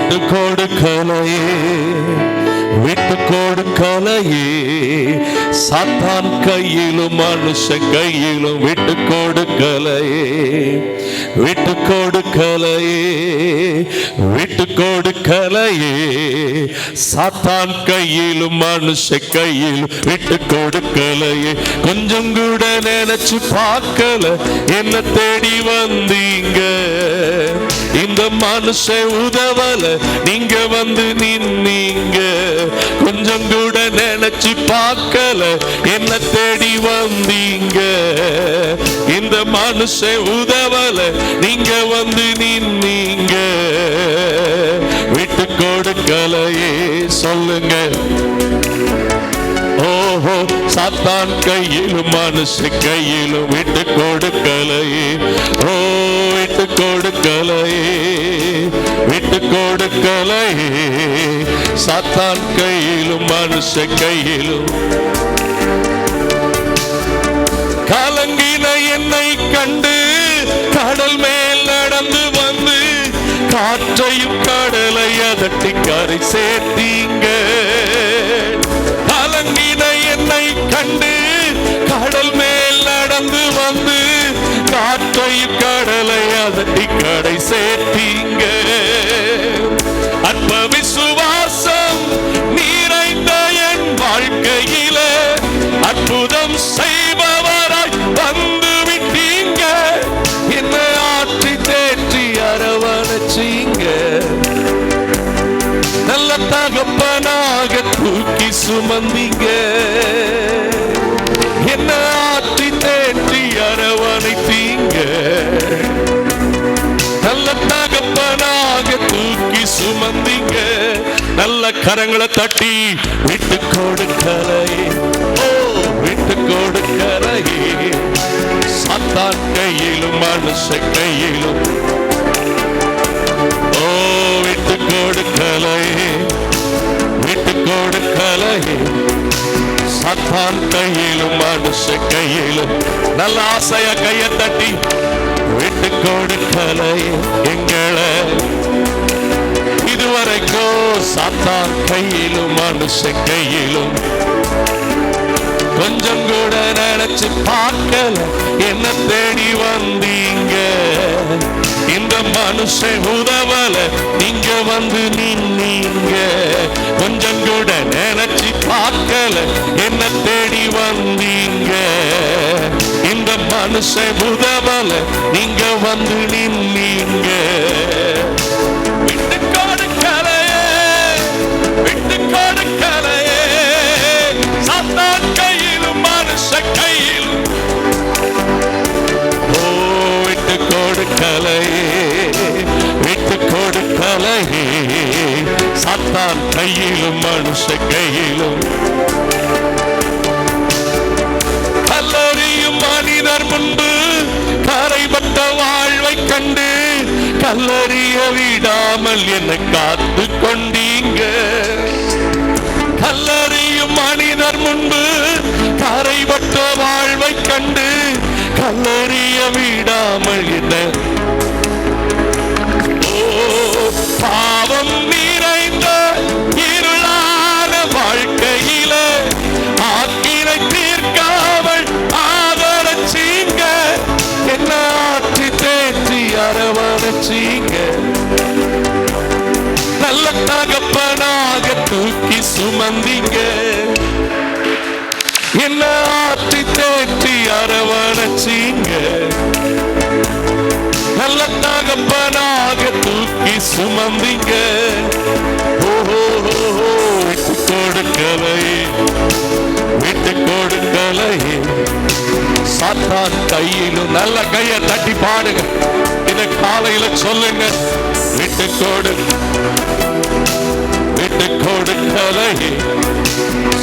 விட்டு கொடுக்கலையே, விட்டு கொடுக்கலையே. சாத்தான் கையிலும் மனுஷ கையிலும் விட்டு கொடுக்கலையே, விட்டு கொடுக்கலையே, விட்டு கொடுக்கலையே. சாத்தான் கையிலும் மனுஷ கையிலும் விட்டு கொடுக்கலையே. கொஞ்சம் கூட நினைச்சு பார்க்கல, என்ன தேடி வந்தீங்க. இந்த மனுஷன் உதவல, நீங்க வந்து நின்னீங்க. கொஞ்சம் கூட நினைச்சு பார்க்கல, என்ன தேடி வந்தீங்க. இந்த மனுஷன் உதவல, நீங்க வந்து நின்னீங்க. விட்டு கொடுக்கலையே, சொல்லுங்க. ஓஹோ, சாத்தான் கையிலும் மனுஷ கையிலும் விட்டு கொடுக்கலையே. ஓ, விட்டு கொடுக்கலையே, விட்டு கொடுக்கலையே. சாத்தான் கையிலும் மனுஷ கையிலும். கலங்கின என்னை கண்டு கடல் மேல் நடந்து வந்து காற்றையும் கடலை அதட்டி கரை சேர்த்தீங்க. கலங்கின என்னை கண்டு கடல் மேல் நடந்து வந்து காற்றையும் கடலை அதட்டி கரை சேர்த்தீங்க. அற்ப விசுவாசம் நிறைந்த என் வாழ்க்கையில அற்புதம் செய்பவராய் வந்து விட்டீங்க. என்னை ஆற்றி தேற்றி அரவணைச்சீங்க. நல்ல தகப்பனாக தூக்கி சுமந்தீங்க. என்னை ஆற்றி தேற்றி அரவணைத்தீங்க. நல்ல தகப்பனாக தூக்கி சுமந்தீங்க. நல்ல கரங்களை தட்டி விட்டு கொடுக்கலையே, ஓ, விட்டு கொடுக்கலையே. சாத்தான் கையிலும் மனுஷ கையிலும். ஓ, விட்டு கொடுக்கலையே, விட்டு கொடுக்கலையே. சாத்தான் கையிலும் மனுஷ கையிலும். நல்ல ஆசைய கையை தட்டி விட்டு கொடுக்கலையே. எங்களை இதுவரைக்கும் சாத்தான் கையிலும் மனுஷ கையிலும் கொஞ்சம் கூட நினைச்சு பார்க்கல, என்ன தேடி வந்தீங்க. இந்த மனுஷன் உதவல, நீங்க வந்து நின்னீங்க. கொஞ்சம் கூட நினைச்சு பார்க்கல, என்ன தேடி வந்தீங்க. இந்த மனுஷன் உதவல, நீங்க வந்து நின்னீங்க. விட்டு கொடுக்கலையே, விட்டு கொடுக்கலையே. சாத்தான் கையிலும் மனுஷ கையிலும். ஓ, விட்டு கொடுக்கலையே, விட்டு கொடுக்கலையே. சாத்தான் கையிலும் மனுஷ கையிலும். கல்லறியும் மனிதர் முன்பு கரைபட்ட வாழ்வை கண்டு கல்லறிய விடாமல் என்னை காத்து கொண்டீங்க. கல்லறியும் மனிதர் முன்பு கரைபட்ட வாழ்வை கண்டு கல்லறிய விடாமல் என்னை. ஓ, பாவம் நிறைந்த இருளான வாழ்க்கையில ஆக்கினை தீர்க்காமல் ஆதரச்சீங்க. என்ன ஆற்றி தேற்றி அரவணைச்சீங்க. நல்ல தகப்பனாக தூக்கி சுமந்தீங்க. என்ன ஆற்றி தேற்றி அரவணைச்சீங்க. நல்ல தகப்பனாக தூக்கி சுமந்தீங்க. ஓஹோ, விட்டு கொடுக்கலையே, விட்டு கொடுக்கலையே. சாத்தான் கையிலும். நல்ல கையை தட்டி பாடுங்க. இத காலையில சொல்லுங்க. விட்டு கொடு, விட்டு கொடுக்கலையே.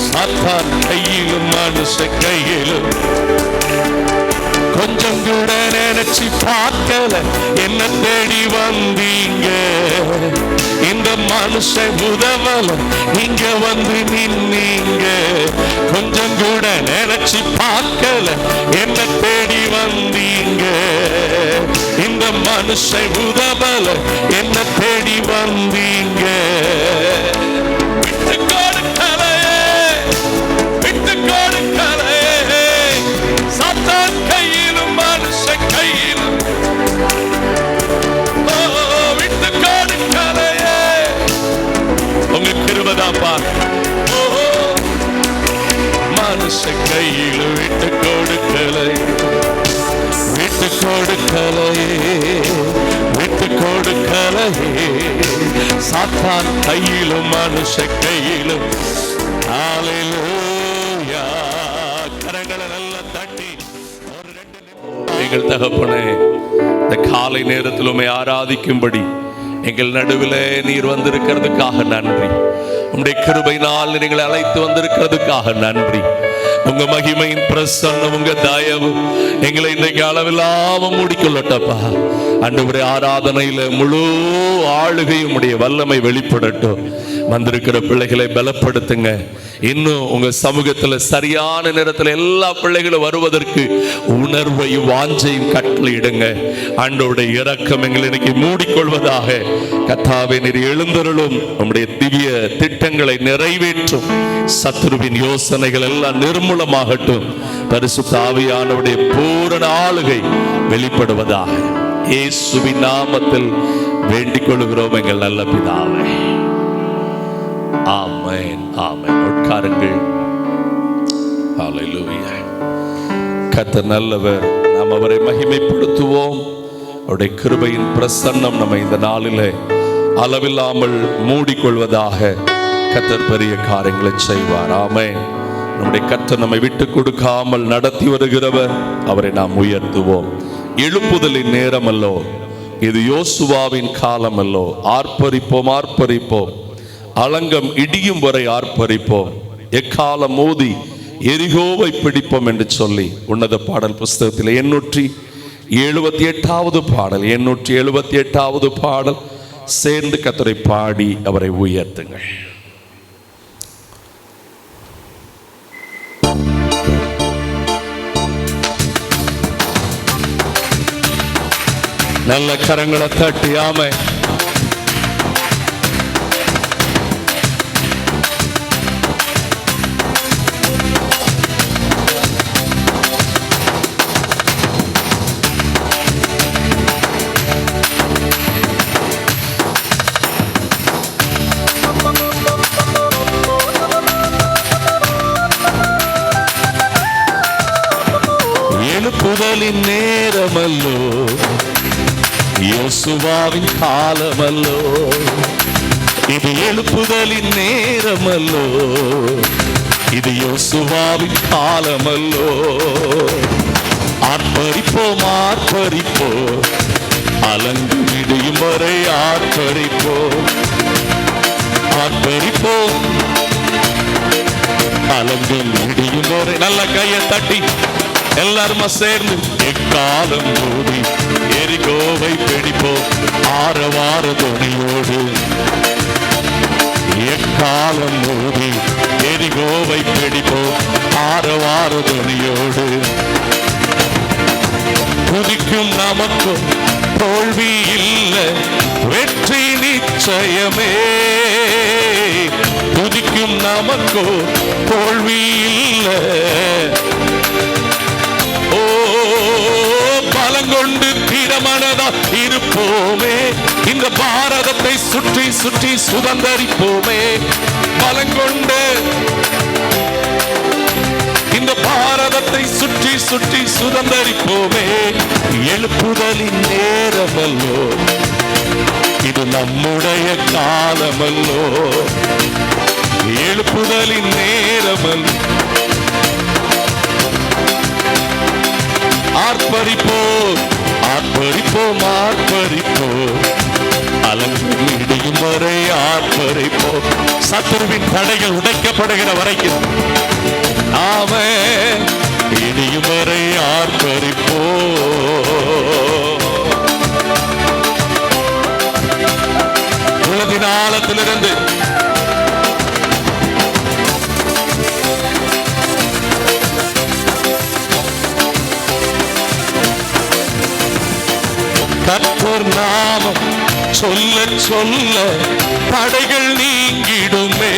சாத்தான் கையிலும் மனுஷ கையிலும். கொஞ்சம் கூட நினைச்சு பார்க்கல, என்ன தேடி வந்தீங்க. இந்த மனுஷன் உதவல இங்க வந்து நின்னீங்க. கொஞ்சம் கூட நினைச்சு பார்க்கல என்ன தேடி வந்தீங்க. இந்த மனுஷன் உதவல என்ன தேடி வந்தீங்க. விட்டு கொடுக்கலையே, விட்டு கொடுக்கலையே. சாத்தான் கையிலும் மனுஷன் கையிலும் விட்டு கொடுக்கலையே. உங்க கிருபைதாப்பா. மனுஷன் கையிலும் விட்டு கொடுக்கலை, விட்டு கொடுக்கலையே, விட்டு கொடுக்கலையே. சாத்தான் கையிலும் மனுஷ கையிலும். ஹல்லேலூயா. கரங்களை நல்லா தட்டி ஒரு 2 நிமிடம். எங்கள் தகப்பனே, இந்த காலை நேரத்திலுமே ஆராதிக்கும்படி எங்கள் நடுவில் நீர் வந்திருக்கிறதுக்காக நன்றி. உம்முடைய கிருபையினால் நீங்கள் அழைத்து வந்திருக்கிறதுக்காக நன்றி. உங்க மகிமையின் பிரசன்னம், உங்க தயவு எங்களை இன்றைக்கு அளவில்லாம மூடிக்கொள்ளட்டப்பா. ஆண்டவரே, ஆராதனையில முழு ஆளுகையும் உடைய வல்லமை வெளிப்படட்டும். வந்திருக்கிற பிள்ளைகளை பலப்படுத்துங்க. இன்னும் உங்க சமூகத்துல சரியான நேரத்தில் எல்லா பிள்ளைகளும் வருவதற்கு உணர்வையும் வாஞ்சையும் கட்டளையிடுங்க. ஆண்டவருடைய இரக்கம் எங்களை இன்னைக்கு மூடிக்கொள்வதாக. கர்த்தாவே, நீர் எழுந்தருளும். உம்முடைய திவ்ய திட்டங்களை நிறைவேற்றும். சத்துருவின் யோசனைகள் எல்லாம் நிர்மூலமாகட்டும். பரிசுத்த ஆவியானவருடைய பூரண ஆளுகை வெளிப்படுவதாக. இயேசுவின் நாமத்தில் வேண்டிக் கொள்கிறோம் எங்கள் நல்ல பிதாவே. ஆமென், ஆமென். உட்காருங்கள். ஹல்லேலூயா. கர்த்தர் நல்லவர். நாம் அவரை மகிமைப்படுத்துவோம். அவருடைய கிருபையின் பிரசன்னம் நம்மை இந்த நாளிலே அளவில்லாமல் மூடிக்கொள்வதாக. கர்த்தர் பெரிய காரியங்களை செய்வார். ஆமென். நம்முடைய கர்த்தர் நம்மை விட்டு கொடுக்காமல் நடத்தி வருகிறவர். அவரை நாம் உயர்த்துவோம். எழுப்புதலின் நேரம் அல்லோ இது, யோசுவாவின் காலம் அல்லோ. ஆர்ப்பரிப்போம், ஆர்ப்பரிப்போம். அலங்கம் இடியும் வரை ஆர்ப்பரிப்போம். எக்காலம் மோதி எரிகோவை பிடிப்போம் என்று சொல்லி உன்னத பாடல் புஸ்தகத்தில் 878வது பாடல், 878வது பாடல் சேர்ந்து கர்த்தரை பாடி அவரை உயர்த்துங்கள். நல்ல கரங்களை தட்டி ஆமென். எழுப்புதலின் நேரமல்லோ, யோசுவாவின் காலமல்லோ இது. எழுப்புதலின் நேரமல்லோ இது, யோசுவாவின் காலமல்லோ. ஆர்ப்பரிப்போம், ஆர்ப்பரிப்போம். அலங்கம் இடியும் வரை ஆர்ப்பரிப்போம், ஆர்ப்பரிப்போம். அலங்கம் இடியும் வரை. நல்ல கையை தட்டி எல்லாருமா சேர்ந்து எக்காலம் மோதி எரிகோவை பிடிப்போம். ஆரவார துணியோடு எக்காலம் மோதி எரிகோவை பிடிப்போம். ஆரவார துணியோடு துதிக்கும் நமக்கும் தோல்வி இல்லை, வெற்றி நிச்சயமே. துதிக்கும் நமக்கோ தோல்வி இல்லை. பலங்கொண்டு தீரமானதா இருப்போமே. இந்த பாரதத்தை சுற்றி சுற்றி சுதந்தரிப்போமே. பலங்கொண்டு இந்த பாரதத்தை சுற்றி சுற்றி சுதந்தரிப்போமே. எழுப்புதலின் நேரமல்லோ இது, நம்முடைய காலமல்லோ. எழுப்புதலின் நேரமல்லோ. ஆர்ப்பரிப்போம், ஆர்ப்பரிப்போம், ஆர்ப்பரிப்போம். அலங்கம் இடியும் வரை ஆர்ப்பரிப்போம். சத்துருவின் தடைகள் உடைக்கப்படுகிற வரைக்கும் ஆமென். இடியும் வரை ஆர்ப்பரிப்போம். உள்ளத்தின் ஆழத்திலிருந்து கர்த்தர் நாமம் சொல்ல சொல்ல தடைகள் நீங்கிடுமே.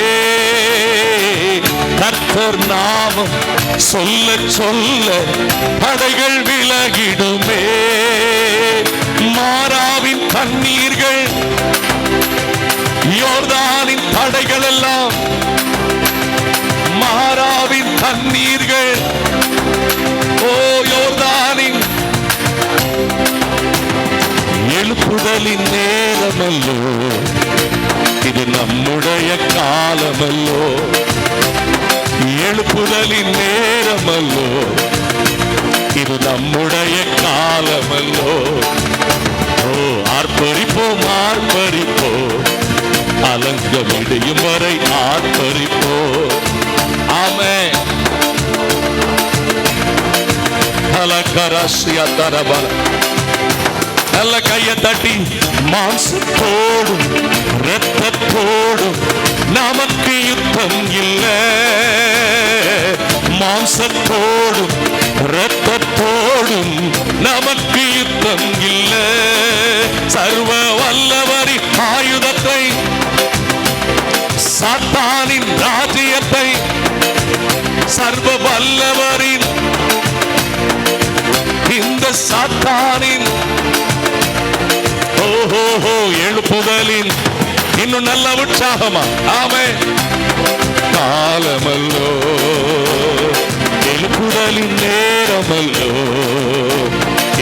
கர்த்தர் நாமம் சொல்ல சொல்ல தடைகள் விலகிடுமே. மாறாவின் தண்ணீர்கள், யோர்தானின் தடைகள் எல்லாம், மாறாவின் தண்ணீர்கள், ஓ யோர்தானின் எழுப்புதலின் நேரமல்லோ, இது நம்முடைய காலமல்லோ. எழுப்புதலின் நேரமல்லோ, இது நம்முடைய காலமல்லோ. ஓ ஆர்ப்பரிப்போம் ஆர்ப்பரிப்போம், அலங்கம் இடையும் வரை ஆர்ப்பரிப்போம். ஆமென். அலங்கராசியா தரபல நல்ல கையை தட்டி, மாம்சத்தோடும் இரத்தத்தோடும் நமக்கு யுத்தம் இல்லை. மாம்சத்தோடும் இரத்தத்தோடும் நமக்கு யுத்தம் இல்லை. சர்வ வல்லவரின் ஆயுதத்தை, சாத்தானின் ராஜ்யத்தை, சர்வ வல்லவரின் இந்த சாத்தானின் ஓஹோ எழுப்புதலின் இன்னும் நல்ல உற்சாகமா. ஆமென். காலமல்லோ, எழுப்புதலின் நேரமல்லோ,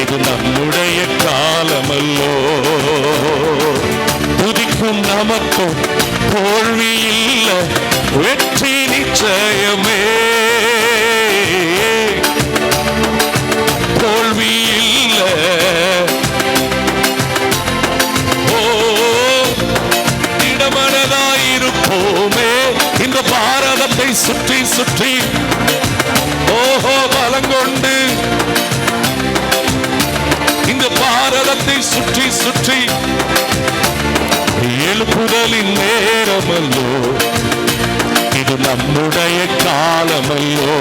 இது நம்முடைய காலமல்லோ. துதிக்கும் நமக்கும் தோல்வி இல்லை, வெற்றி நிச்சயமே. தோல்வி இல்லை. திடமனதாயிருப்போமே. இந்த பாரதத்தை சுற்றி சுற்றி ஓஹோ பலங்கொண்டு, இந்த பாரதத்தை சுற்றி சுற்றி எழுப்புதலின் நேரமல்லோ, இது நம்முடைய காலமல்லோ.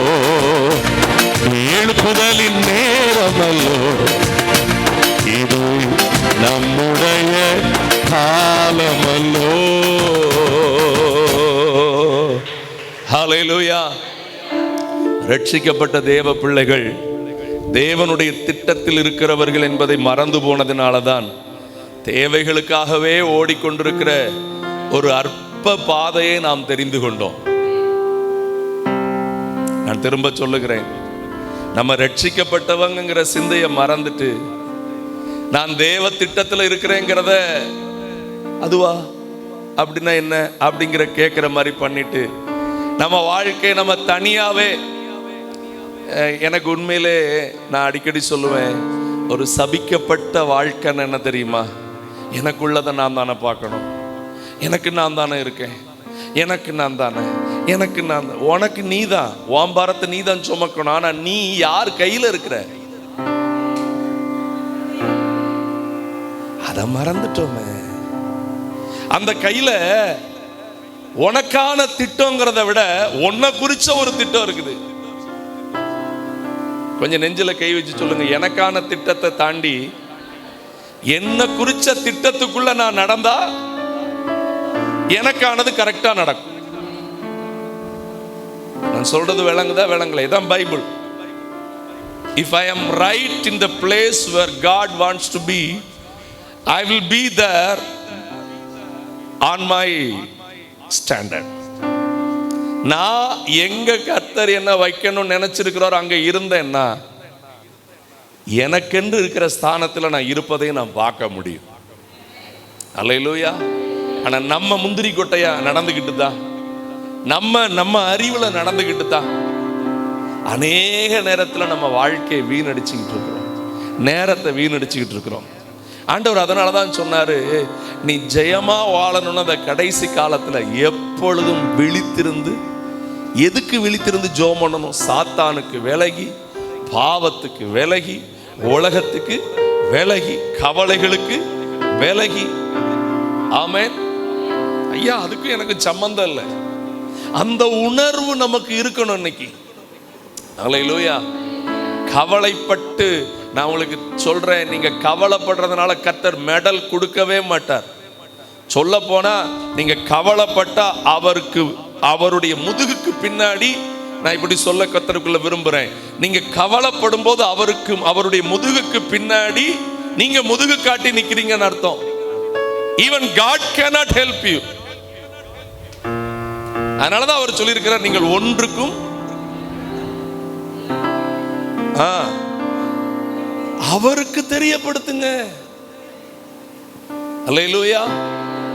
எழுப்புதலின் நேரமல்லோ, இது நம்முடைய காலமல்லோ. ஹல்லேலூயா. ரட்சிக்கப்பட்ட தேவ பிள்ளைகள் தேவனுடைய திட்டத்தில் இருக்கிறவர்கள் என்பதை மறந்து போனதினாலதான் தேவைகளுக்காகவே ஓடிக்கொண்டிருக்கிற ஒரு அற்ப பாதையை நாம் தெரிந்து கொண்டோம். நான் திரும்ப சொல்லுகிறேன், நம்ம ரட்சிக்கப்பட்டவங்கிற சிந்தையை மறந்துட்டு நான் தேவ திட்டத்தில் இருக்கிறேங்கிறத அதுவா அப்படின்னா என்ன அப்படிங்கிற கேட்குற மாதிரி பண்ணிட்டு நம்ம வாழ்க்கையை நம்ம தனியாவே. எனக்கு உண்மையிலே நான் அடிக்கடி சொல்லுவேன், ஒரு சபிக்கப்பட்ட வாழ்க்கைன்னு என்ன தெரியுமா? எனக்குள்ளதை நான் தானே பார்க்கணும், எனக்கு நான் தானே இருக்கேன், எனக்கு நான் தானே, எனக்கு நான் தான். உனக்கு நீ தான், உன் பாரத்தை நீ தான் சுமக்கணும். ஆனா நீ யார் கையில இருக்கிற அதை மறந்துட்டோமே. அந்த கையில உனக்கான திட்டங்கிறத விட உன்னை குறிச்ச ஒரு திட்டம் இருக்குது. கொஞ்சம் நெஞ்சில கை வச்சு சொல்லுங்க, எனக்கான திட்டத்தை தாண்டி என்ன குறிச்ச திட்டத்துக்குள்ள நான் நடந்தா எனக்கானது கரெக்டா நடக்கும். நான் சொல்றது விளங்குதா விளங்கல? இதான் Bible. If I am right in the place where God wants to be, I will be there on my standard. நான் எங்க கர்த்தர் என்ன வைக்கணும்னு நினைச்சிருக்கிறார் அங்க இருந்தேன்னா எனக்கென்று இருக்கிற ஸ்தானத்தில் நான் இருப்பதையும் நான் பார்க்க முடியும். அல்லேலூயா. ஆனா நம்ம முந்திரி கொட்டையா நடந்துகிட்டு தான், நம்ம அறிவுல நடந்துகிட்டு தான் அநேக நேரத்தில் நம்ம வாழ்க்கையை வீணடிச்சுக்கிட்டு இருக்கிறோம், நேரத்தை வீணடிச்சுக்கிட்டு இருக்கிறோம். ஆண்டவர் அதனால தான் சொன்னாரு, நீ ஜெயமா வாழணும்னு அந்த கடைசி காலத்துல எப்பொழுதும் விழித்திருந்து. எதுக்கு விழித்திருந்து ஜெபம் பண்ணணும்? சாத்தானுக்கு விலகி, பாவத்துக்கு விலகி, உலகத்துக்கு விலகி, கவலைகளுக்கு விலகி. ஆமென். ஐயா அதுக்கும் எனக்கு சம்பந்தம் இல்லை. அந்த உணர்வு நமக்கு இருக்கணும் இன்னைக்கு. அல்லேலூயா. கவலைப்பட்டு நான் உங்களுக்கு சொல்றேன், நீங்க கவலைப்படுறதுனால கர்த்தர் மெடல் கொடுக்கவே மாட்டார். சொல்ல போனா நீங்க கவலைப்பட்டா அவருக்கு அவருடைய முதுகுக்கு பின்னாடி, நான் இப்படி சொல்ல கர்த்தருக்குள்ள விரும்புறேன், நீங்க கவலைப்படும் போது அவருக்கு அவருடைய முதுகுக்கு பின்னாடி நீங்க முதுகு காட்டி நிக்கிறீங்கன்னு அர்த்தம். Even God cannot help you. அதனாலதான் அவர் சொல்லியிருக்கிறார், நீங்கள் ஒன்றுக்கும் அவருக்கு தெரியப்படுத்துங்க. அல்லேலூயா.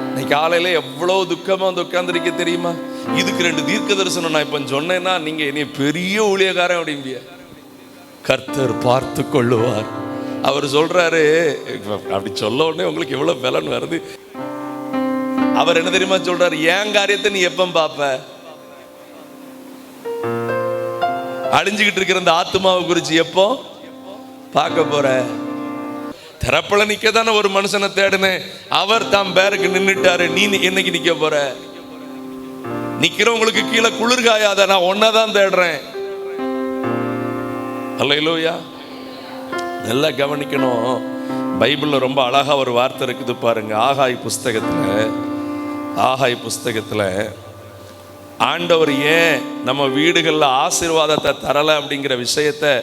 இன்னைக்கு காலையில எவ்வளவு துக்கமா உட்கார்ந்திருக்க தெரியுமா? இதுக்கு 2 தீர்க்க தரிசனம் நான் இப்ப சொன்னேன்னா நீங்க என்னை பெரிய ஊழியக்காரன் அப்படிம்பிய. கர்த்தர் பார்த்து கொள்ளுவார். அவர் சொல்றாரு, அப்படி சொல்ல உடனே உங்களுக்கு எவ்வளவு பலன் வருது. அவர் என்ன தெரியுமா சொல்றாரு, என் காரியத்தை நீ எப்ப பாப்ப? அழிஞ்சுகிட்டு இருக்கிற அந்த ஆத்மாவை குறிச்சு எப்போ பார்க்க போற? திறப்பல நிக்க தானே ஒரு மனுஷனை தேடினேன், அவர் தான் பேருக்கு நின்னுட்டாரு. நீ என்னைக்கு நிக்க போற? நிக்கிறவங்களுக்கு கீழே குளிர்காயாத, நான் ஒன்னதான் தேடுறேன். அல்லேலூயா. நல்லா கவனிக்கணும். பைபிள்ல ரொம்ப அழகா ஒரு வார்த்தை இருக்குது பாருங்க. ஆகாய் புஸ்தகத்துல ஆண்டவர் ஏன் நம்ம வீடுகளில் ஆசீர்வாதத்தை தரலை அப்படிங்கிற விஷயத்தை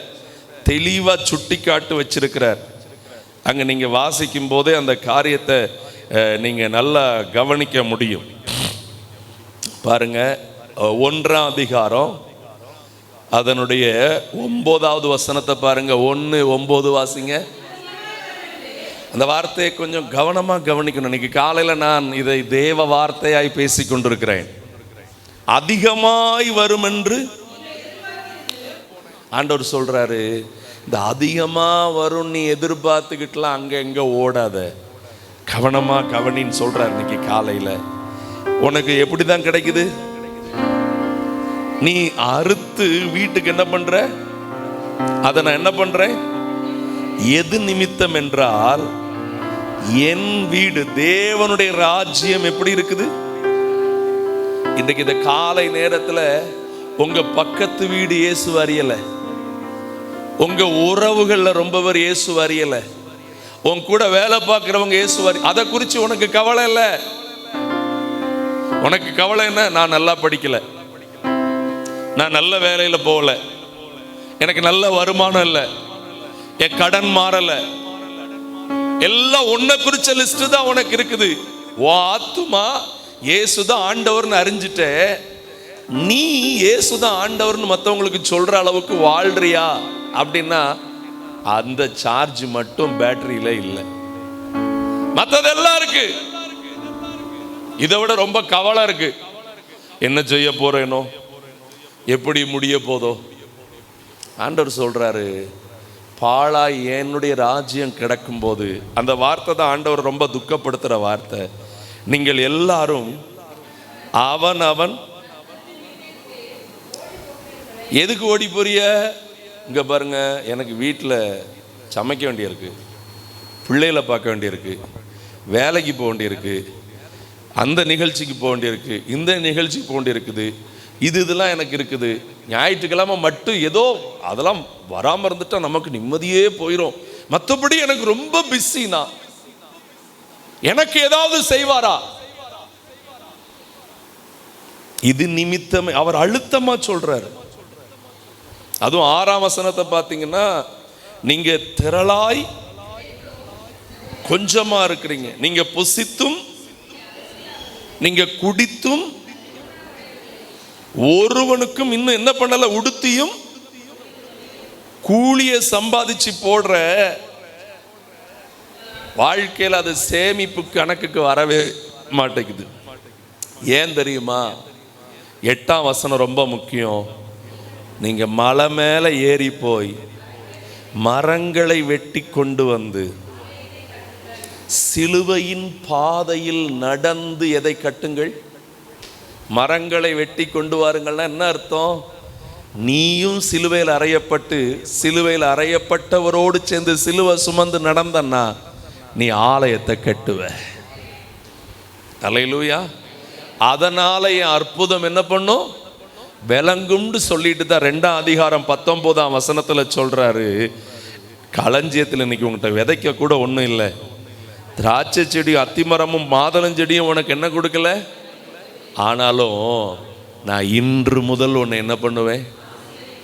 தெளிவாக சுட்டி காட்டு வச்சிருக்கிறார். அங்கே நீங்கள் வாசிக்கும் போதே அந்த காரியத்தை நீங்கள் நல்லா கவனிக்க முடியும். பாருங்க, 1ஆம் அதிகாரம் அதனுடைய 9வது வசனத்தை பாருங்க. 1:9 வாசிங்க. அந்த வார்த்தையை கொஞ்சம் கவனமாக கவனிக்கணும். இன்னைக்கு காலையில் நான் இதை தேவ வார்த்தையாய் பேசி கொண்டிருக்கிறேன். அதிகமாய் வரும் என்று ஆண்டவர் சொல்றாரு. இந்த அதிகமா வரும் நீ எதிர்பார்த்துக்கிட்டுலாம் அங்க எங்க ஓடாத, கவனமா கவனின்னு சொல்றாரு. இன்னைக்கு காலையில உனக்கு எப்படிதான் கிடைக்குது? நீ அறுத்து வீட்டுக்கு என்ன பண்ற? அதை நான் என்ன பண்றேன்? எது நிமித்தம் என்றால் என் வீடு, தேவனுடைய ராஜ்யம் எப்படி இருக்குது? இன்றைக்கு இந்த காலை நேரத்தில் உங்க பக்கத்து வீடு இயேசு அறியல, உங்க உறவுகள்ல ரொம்ப பேர் இயேசு அறியல, உங்க கூட வேலை பார்க்கிறவங்க இயேசு அதை குறித்து உனக்கு கவலை இல்லை. உனக்கு கவலை என்ன? நான் நல்லா படிக்கல, நான் நல்ல வேலையில போகல, எனக்கு நல்ல வருமானம் இல்லை, என் கடன் மாறல, எல்லாம் உன்னை குறிச்ச லிஸ்ட் தான் உனக்கு இருக்குது. ஓ ஆத்துமா இயேசுதான் ஆண்டவர்னு அறிஞ்சிட்ட, நீ இயேசுதான் ஆண்டவர்னு மற்றவங்களுக்கு சொல்ற அளவுக்கு வாழ்றியா அப்படின்னா அந்த சார்ஜ் மட்டும் பேட்டரியில இல்லை, மற்றதெல்லாம் இருக்கு. இதை விட ரொம்ப கவலை இருக்கு. என்ன செய்ய போறேனோ, எப்படி முடிய போதோ. ஆண்டவர் சொல்றாரு, பாழாய் என்னுடைய ராஜ்யம் கிடக்கும் போது, அந்த வார்த்தை தான் ஆண்டவர் ரொம்ப துக்கப்படுத்துற வார்த்தை. நீங்கள் எல்லாரும் அவன் எதுக்கு ஓடி போறிய? இங்க பாருங்க, எனக்கு வீட்டில் சமைக்க வேண்டியிருக்கு, பிள்ளைகளை பார்க்க வேண்டியிருக்கு, வேலைக்கு போக வேண்டியிருக்கு, அந்த நிகழ்ச்சிக்கு போக வேண்டியிருக்கு, இந்த நிகழ்ச்சிக்கு போக வேண்டியிருக்குது, இதெல்லாம் எனக்கு இருக்குது. ஞாயிற்றுக்கிழமை மட்டும் ஏதோ அதெல்லாம் வராமல் இருந்துட்டா நமக்கு நிம்மதியே போயிடும். மற்றபடி எனக்கு ரொம்ப பிஸினா எனக்கு ஏதாவது செய்வாரா? இது நிமித்தமே அவர் அழுத்தமா சொல்றாரு. அதுவும் 6ஆம் வசனத்தை பார்த்தீங்கன்னா, நீங்க திரளாய் கொஞ்சமா இருக்கிறீங்க, நீங்க புசித்தும் நீங்க குடித்தும் ஒருவனுக்கும் இன்னும் என்ன பண்ணல, உடுத்தியும் கூலிய சம்பாதிச்சு போடுற வாழ்க்கையில் அது சேமிப்பு கணக்குக்கு வரவே மாட்டேங்குது. ஏன் தெரியுமா? 8ஆம் வசனம் ரொம்ப முக்கியம். நீங்க மலை மேல ஏறி போய் மரங்களை வெட்டி கொண்டு வந்து சிலுவையின் பாதையில் நடந்து எதை கட்டுங்கள்? மரங்களை வெட்டி கொண்டு வாருங்கள்னா என்ன அர்த்தம்? நீயும் சிலுவையில் அறையப்பட்டு சிலுவையில் அறையப்பட்டவரோடு சேர்ந்து சிலுவை சுமந்து நடந்தன்னா நீ ஆலயத்தை கட்டுவ. அல்லேலூயா. அதனால என் அற்புதம் என்ன பண்ணும், விளங்கும்னு சொல்லிட்டு தான் 2ஆம் அதிகாரம் 19ஆம் வசனத்துல சொல்றாரு, களஞ்சியத்தில் இன்னைக்கு உங்கள்கிட்ட விதைக்க கூட ஒன்றும் இல்லை, திராட்சை செடியும் அத்திமரமும் மாதளஞ்செடியும் உனக்கு என்ன கொடுக்கல, ஆனாலும் நான் இன்று முதல் உன்னை என்ன பண்ணுவேன்,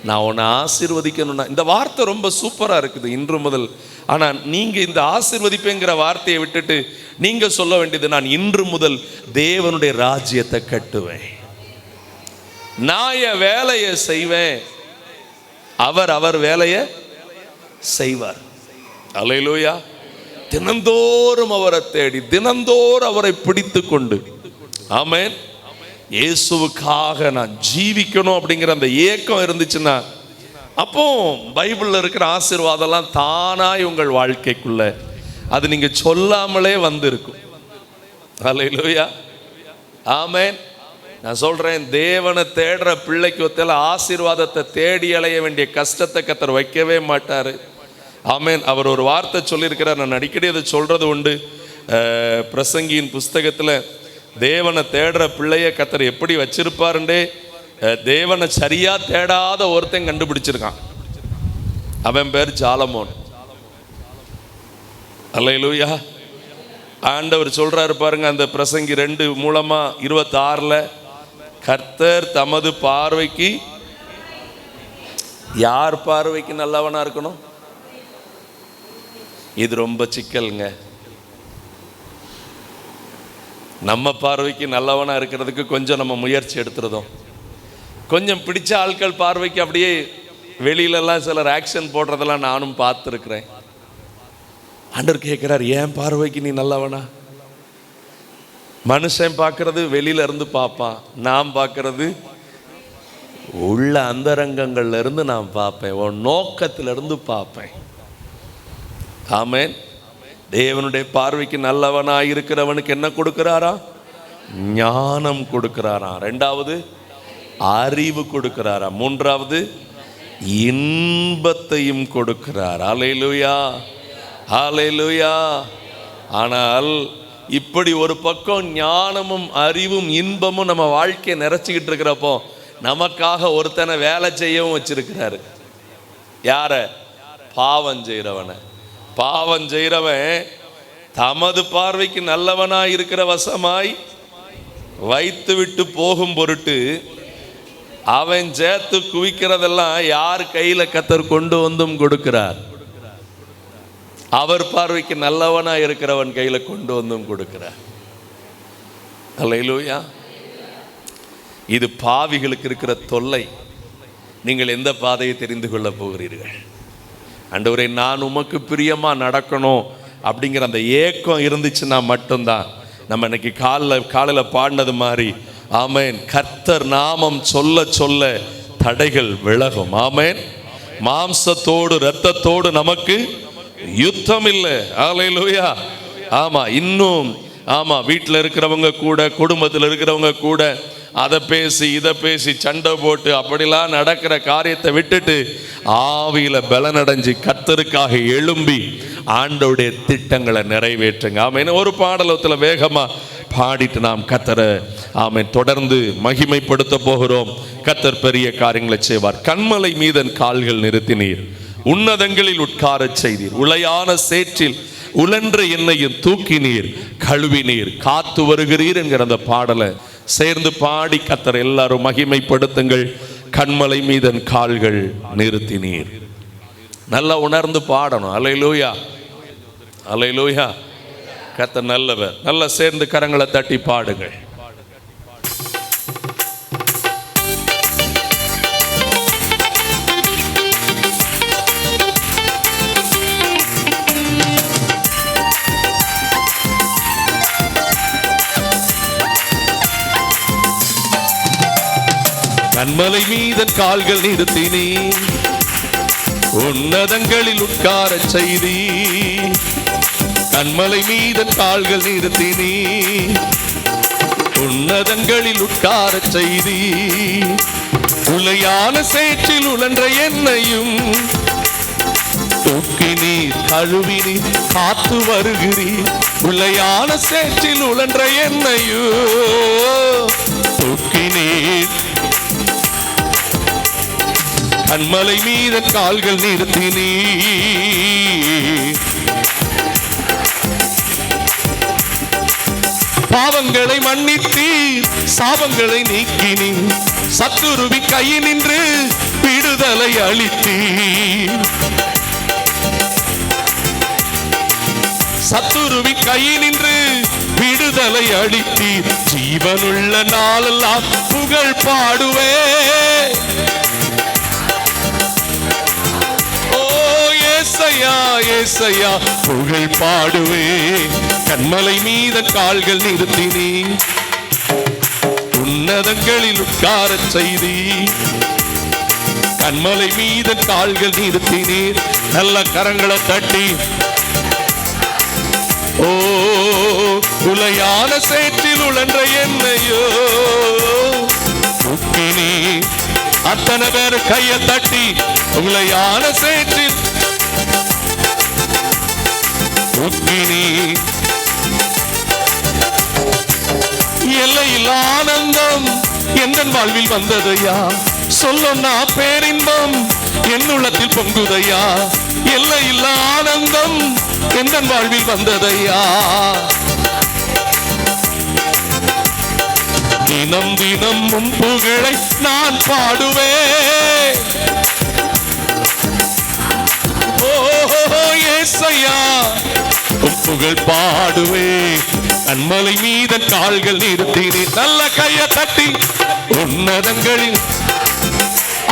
நான் உன்னை ஆசீர்வதிக்கணும்னா. இந்த வார்த்தை ரொம்ப சூப்பராக இருக்குது, இன்று முதல். ஆனால் நீங்கள் இந்த ஆசீர்வதிப்பேங்கிற வார்த்தையை விட்டுட்டு நீங்கள் சொல்ல வேண்டியது, நான் இன்று முதல் தேவனுடைய ராஜ்யத்தை கட்டுவேன், நான் என் வேலையை செய்வேன், அவர் வேலையை செய்வார். அல்லேலூயா. தினந்தோறும் அவரை தேடி, தினந்தோறும் அவரை பிடித்து கொண்டு, ஆமென், இயேசுவுக்காக நான் ஜீவிக்கணும் அப்படிங்கிற அந்த ஏக்கம் இருந்துச்சுன்னா, அப்போ பைபிளில் இருக்கிற ஆசீர்வாதம்லாம் தானாய் உங்கள் வாழ்க்கைக்குள்ள அது நீங்க சொல்லாமலே வந்திருக்கும். அல்லேலூயா, ஆமென். நான் சொல்றேன், தேவனை தேடுற பிள்ளைக்கு ஒத்தையில ஆசீர்வாதத்தை தேடி அலைய வேண்டிய கஷ்டத்தை கர்த்தர் வைக்கவே மாட்டாரு. ஆமென். அவர் ஒரு வார்த்தை சொல்லியிருக்கிறார், நான் அடிக்கடி அதை சொல்றது உண்டு. பிரசங்கியின் புஸ்தகத்தில் தேவனை தேடுற பிள்ளைய கர்த்தர் எப்படி வச்சிருப்பாருண்டே, தேவனை சரியா தேடாத ஒருத்தன் கண்டுபிடிச்சிருக்கான். அவன் பேர் சாலமோன். அல்லேலூயா. ஆண்டவர் சொல்றாரு பாருங்க, அந்த பிரசங்கி 2 மூலமா 26ல், கர்த்தர் தமது பார்வைக்கு, யார் பார்வைக்கு நல்லவனா இருக்கணும்? இது ரொம்ப சிக்கலுங்க. நம்ம பார்வைக்கு நல்லவனா இருக்கிறதுக்கு கொஞ்சம் நம்ம முயற்சி எடுத்துருதோம். கொஞ்சம் பிடிச்ச ஆட்கள் பார்வைக்கு அப்படியே வெளியிலலாம் சிலர் ஆக்ஷன் போடுறதெல்லாம் நானும் பார்த்துருக்கிறேன். ஆண்டவர் கேட்குறார், ஏன் பார்வைக்கு நீ நல்லவனா? மனுஷன் பார்க்கறது வெளியில இருந்து பார்ப்பான், நான் பார்க்கறது உள்ள அந்தரங்கங்கள்ல இருந்து நான் பார்ப்பேன், உன் நோக்கத்திலிருந்து பார்ப்பேன். ஆமென். தேவனுடைய பார்வைக்கு நல்லவனாய் இருக்கிறவனுக்கு என்ன கொடுக்கிறாரா? ஞானம் கொடுக்கிறாரா. 2வது அறிவு கொடுக்கிறாரா. 3வது இன்பத்தையும் கொடுக்கிறார். அல்லேலூயா, அல்லேலூயா. ஆனால் இப்படி ஒரு பக்கம் ஞானமும் அறிவும் இன்பமும் நம்ம வாழ்க்கையை நிறைச்சிக்கிட்டு இருக்கிறப்போ, நமக்காக ஒருத்தனை வேலை செய்யவும் வச்சிருக்கிறாரு. யார? பாவம் செய்கிறவனை. பாவம் செய்கிறவன் தமது பார்வைக்கு நல்லவனாய் இருக்கிற வசமாய் வைத்து விட்டு போகும் பொருட்டு அவன் சேர்த்து குவிக்கிறதெல்லாம் யார் கையில கர்த்தர் கொண்டு வந்தும் கொடுக்கிறார்? அவர் பார்வைக்கு நல்லவனா இருக்கிறவன் கையில கொண்டு வந்தும் கொடுக்கிறார். அல்லேலூயா. இது பாவிகளுக்கு இருக்கிற தொல்லை. நீங்கள் எந்த பாதையை தெரிந்து கொள்ள போகிறீர்கள்? ஆண்டவரே, நான் உமக்கு பிரியமா நடக்கணும் அப்படிங்கிற அந்த ஏக்கம் இருந்துச்சுன்னா மட்டும்தான் நம்ம இன்னைக்கு காலையில் பாடினது மாதிரி, ஆமென், கர்த்தர் நாமம் சொல்ல சொல்ல தடைகள் விலகும். ஆமென். மாம்சத்தோடு இரத்தத்தோடு நமக்கு யுத்தம் இல்லை. அல்லேலூயா. ஆமா, இன்னும் ஆமா, வீட்டில் இருக்கிறவங்க கூட, குடும்பத்தில் இருக்கிறவங்க கூட அதை பேசி இதை பேசி சண்டை போட்டு அப்படிலாம் நடக்கிற காரியத்தை விட்டுட்டு ஆவியில பலனடைஞ்சு கர்த்தருக்காக எழும்பி ஆண்டவருடைய திட்டங்களை நிறைவேற்றுங்க. ஆமென். ஒரு பாடலத்தில் வேகமா பாடிட்டு நாம் கர்த்தரை ஆமென் தொடர்ந்து மகிமைப்படுத்த போகிறோம். கர்த்தர் பெரிய காரியங்களை செய்வார். கன்மலை மீதன் கால்கள் நிறுத்தினீர், உன்னதங்களில் உட்காரச் செய்தீர், உளையான சேற்றில் உலன்ற எண்ணெயும் தூக்கினீர், கழுவினீர், காத்து வருகிறீர் என்கிற அந்த பாடலை சேர்ந்து பாடி கர்த்தர் எல்லாரும் மகிமைப்படுத்துங்கள். கன்மலை மீதன் கால்கள் நிறுத்தினீர். நல்லா உணர்ந்து பாடணும். அல்லேலூயா, அல்லேலூயா. கர்த்தர் நல்லவர். நல்லா சேர்ந்து கரங்களை தட்டி பாடுங்கள். கன்மலை மீதன் கால்கள் நிறுத்தினீ, உன்னதங்களில் உட்காரச் செய்தீ. கன்மலை மீதன் கால்கள் நிறுத்தினீ, உன்னதங்களில் உட்காரச் செய்தீ. உளையான சேற்றில் உலன்ற எண்ணெயும் தூக்கினீர், கழுவினீர், காத்து வருகிறீர், உளையான சேற்றில் உழன்ற என்னையோ தூக்கினீர். கண்மலை மீத கால்கள் நிறுத்தினீர். பாவங்களை மன்னித்தீர், சாபங்களை நீக்கினீர். சத்துருவி கையினின்று விடுதலை அளித்தீர். சத்துருவி கையினின்று விடுதலை அளித்தீர். ஜீவனுள்ள நாளெல்லாம் புகழ் பாடுவே. ஓ ஏசையா ஏசையா புகழ் பாடுவே. கண்மலை மீத கால்கள் நிறுத்தினீ. உன்னதங்களில் உட்காரச் செய்தி. கண்மலை மீத கால்கள் நிறுத்தினீர். நல்ல கரங்களை தட்டி ஓ உளையான சேற்றில் உழன்ற என்னையோ தூக்கினீ. அத்தனை பேர் கையை தட்டி உளையான சேற்றில் தூக்கினீ. எல்லையில் ஆனந்தம் எந்த வாழ்வில் வந்ததையா, சொல்லொன்னா பேரின்பம் என் உள்ளத்தில் பொங்குதையா. எல்லையில் ஆனந்தம் எந்த வாழ்வில் வந்ததையா. தினம் தினம் உன் புகழை நான் பாடுவேன். ஓ ஏசையா உன் புகழ் பாடுவேன். கண்மலை மீத கால்கள் நிறுத்தினேன். நல்ல கையை தட்டி உன்னதங்களில்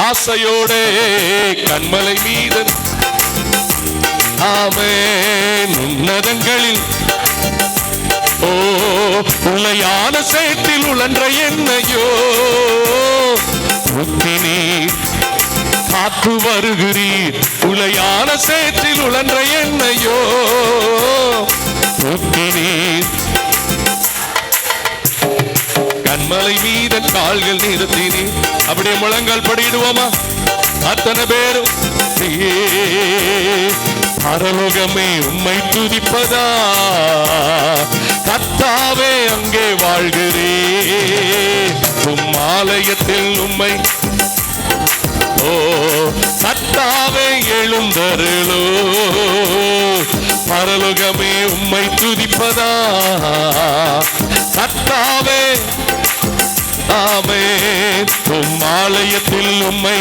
ஆசையோட கண்மலை மீத ஆமென் உன்னதங்களில் ஓ உளையான சேற்றில் உழன்ற என்னையோ தூக்கினீர். காத்து வருகிறீர். உளையான சேற்றில் உழன்ற என்னையோ தூக்கினீர். கண்மலை மீத கால்கள் நிறுத்தினீர். அப்படியே முழங்கால் படிடுவோமா அத்தனை பேரும். பரலோகமே உம்மை துதிப்பதா, கர்த்தாவே அங்கே வாழ்கிறே. உம் ஆலயத்தில் உம்மை ஓ கர்த்தாவே எழுந்தருளோ. பரலோகமே உம்மை துதிப்பதா, கர்த்தாவே ஆமென். உம் ஆலயத்தில் உம்மை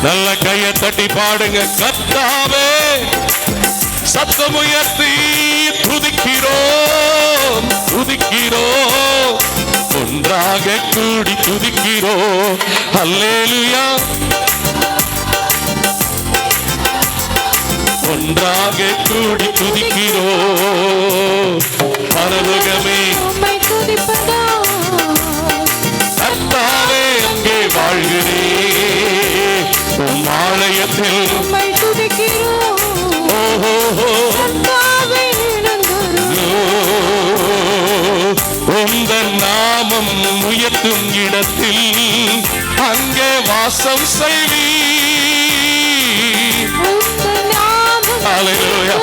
நல்ல கையை தட்டி பாடுங்க. கர்த்தாவே சத்தமுயர்த்தி துதிக்கிறோம் துதிக்கிறோம். ஒன்றாக கூடி துதிக்கிறோம். அல்லேலூயா. ஒன்றாக கூடி துதிக்கிறோம். பரலோகமே கர்த்தாவே அங்கே வாழ்கிறே. உம் ஆலயத்தில் உந்தன் நாமம் உயர்த்தும் இடத்தில் அங்கே வாசம் செய்வீ. ஹல்லேலூயா.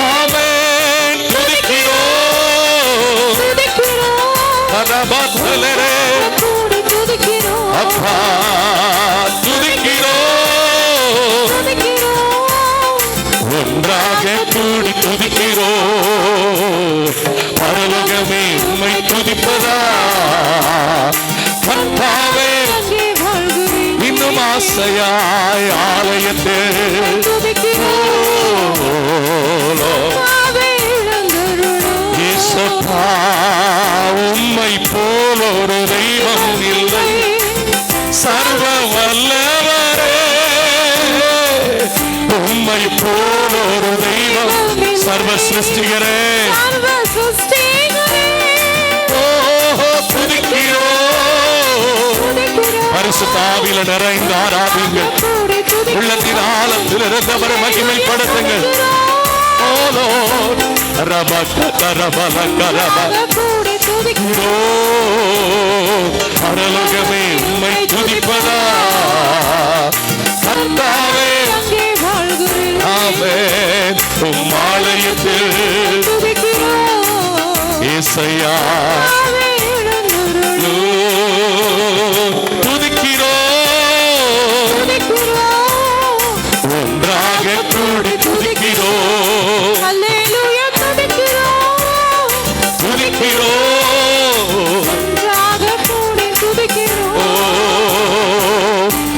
ஆமென். துதிக்கிறோம் அப்பா துதிக்கிறோம். ஒன்றாக கூடி துதிக்கிறோம். பரலோகமே உம்மை துதிப்பதா, கர்த்தாவே இன்னும் ஆசையாய் ஆலயத்தில் இயேசுப்பா உம்மை போல் ஒரு தெய்வம் இல்லை. சர்வ வல்லவரே உம்மை போல் ஒரு தெய்வம். சர்வ சிருஷ்டிகரே பரிசுத்த ஆவியில நிறைந்த ஆராதிங்கள். உள்ளத்தின் ஆழத்தில் இருந்தவரை மகிமைப்படுத்துங்கள். பரலோகமே உம்மை துதிப்பதா, கர்த்தாவே ஆமென். துதிக்கிறேன் உம் ஆலயத்தில் ஏசையா ஒன்றாக கூடி துதிக்கிறோம்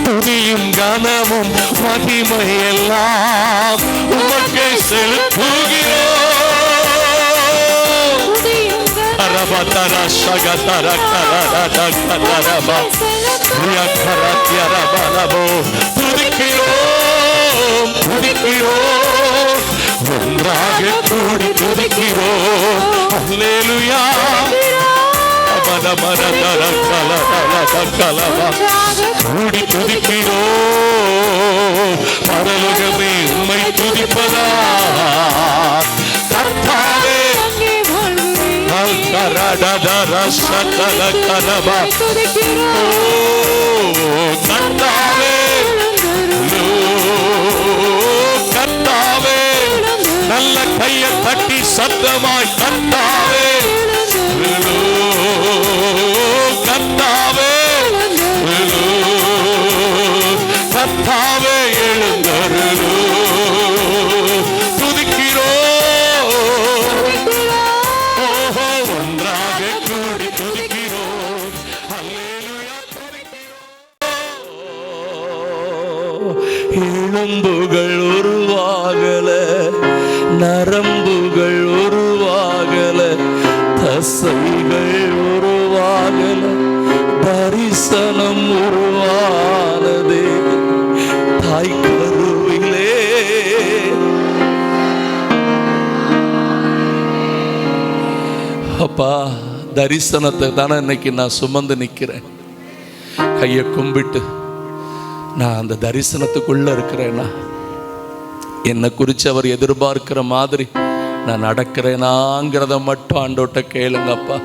துதியும் கனமும் மகிமையெல்லாம் உமக்கு செலுத்துகிறோம். துதிக்கிறோம் ஒன்றாக கூடி துதிக்கிறோம். அல்லேலூயா கூடி துதிக்கிறோம். பரலோகமே உம்மை துதிப்பதா கர்த்தாவே கர்த்தாவே நல்ல கையை தட்டி சத்தமாய் கர்த்தாவே கர்த்தாவே கர்த்தாவே எழுந்தருளோ துதிக்கிறோம். ஓஹோ ஒன்றாக கூடி துதிக்கிறோம். அல்லேலூயா துதிக்கிறோம். எலும்புகள் உருவாகல, நரம்புகள் உருவாகல, தசைகள் உருவாகல, தரிசனம் உருவானதே தாய் கருவிலே. அப்பா தரிசனத்தை தானே இன்னைக்கு நான் சுமந்து நிற்கிறேன். கையை கும்பிட்டு நான் அந்த தரிசனத்துக்குள்ள இருக்கிறேன்னா என்னை குறித்து அவர் எதிர்பார்க்கிற மாதிரி நான் நடக்கிறேனாங்கிறத மட்டும் ஆண்டோட்ட கேளுங்கப்பா.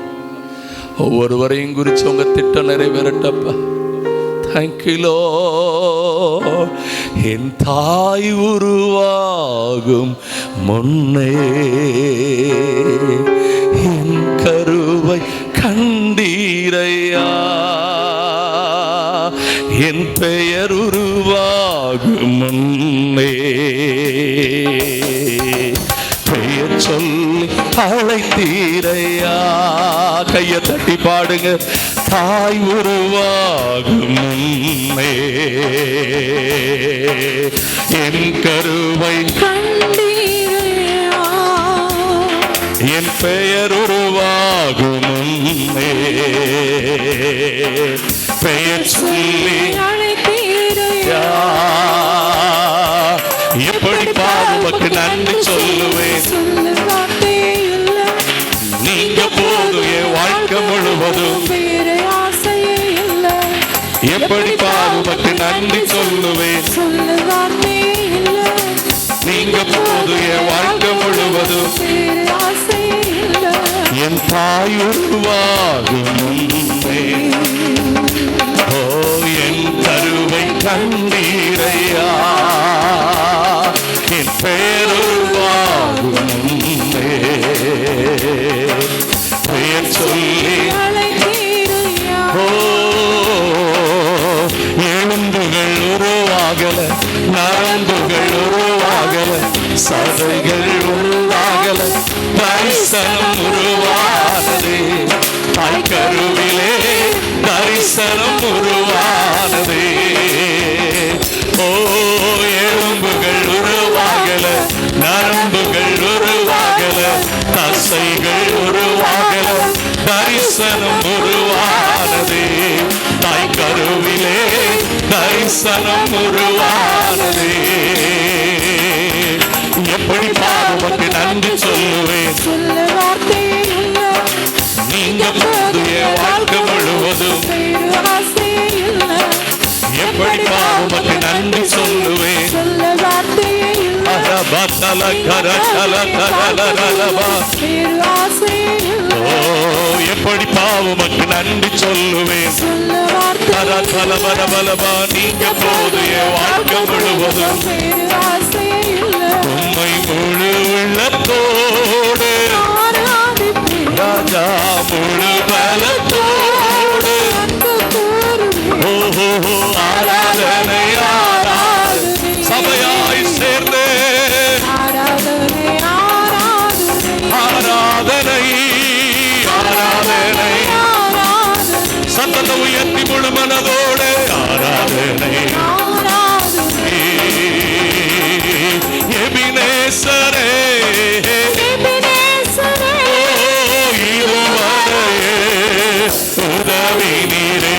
ஒவ்வொருவரையும் குறித்து உங்க திட்டம் நிறைவேறட்டப்பா. தேங்க்யூ. என் தாய் உருவாகும் முன்னே என் கருவை கண்டீரையா, என் பெயர் உருவாகும் முன்னே பெயர் சொல்லி அழைத்தீரையா. கையை தட்டி பாடுங்க. தாய் உருவாகும் முன்னே என் கருவை கண்டீரையா, என் பெயர் உருவாகும் முன்னே பெயர் சொல்லி அழைத்தீரையா. எப்படி பாவக்கு நன்றி சொல்லுவேன். நீங்க போதும் என் வாழ்க்கை முழுவதும். எப்படி பாவக்கு நன்றி சொல்லுவேன். நீங்க போதும் என் வாழ்க்கை முழுவதும். என் தாய் உருவாகும் முன்னே ஓ என் கருவை கண்டீரையா, என் பேருருவாகும் முன்னே பெயர் சொல்லி ஓ எலும்புகள் உருவாகல, நரம்புகள் உருவாகல, சதைகள் உருவாகல, தரிசனம் உருவானதே தாய் கருவிலே தரிசனம் உருவானதே. ஓ எலும்புகள் உருவாகல, நரம்புகள் உருவாகல, தசைகள் உருவாகல, தரிசனம் உருவானதே தாய் கருவிலே தரிசனம் உருவானதே. எப்படி பாவக்கு நன்றி சொல்லுவேன். நீங்க போதும் வாழ்க்கை முழுவதும். எப்படி பாவக்கு நன்றி சொல்லுவேன். எப்படி பாவக்கு நன்றி சொல்லுவேன். நீங்க போதும் வாழ்க்கை முழுவதும். உம்மை முழு உள்ளத்தோடு ராஜா முழு பலத்தோடு ஓஹோ ஆராதனை சபையாய் சேர்ந்து ஆராதனை சத்தத்தை உயர்த்தி முழு மனதோடு ஆராதனை எபினேசரே உதவி நீரே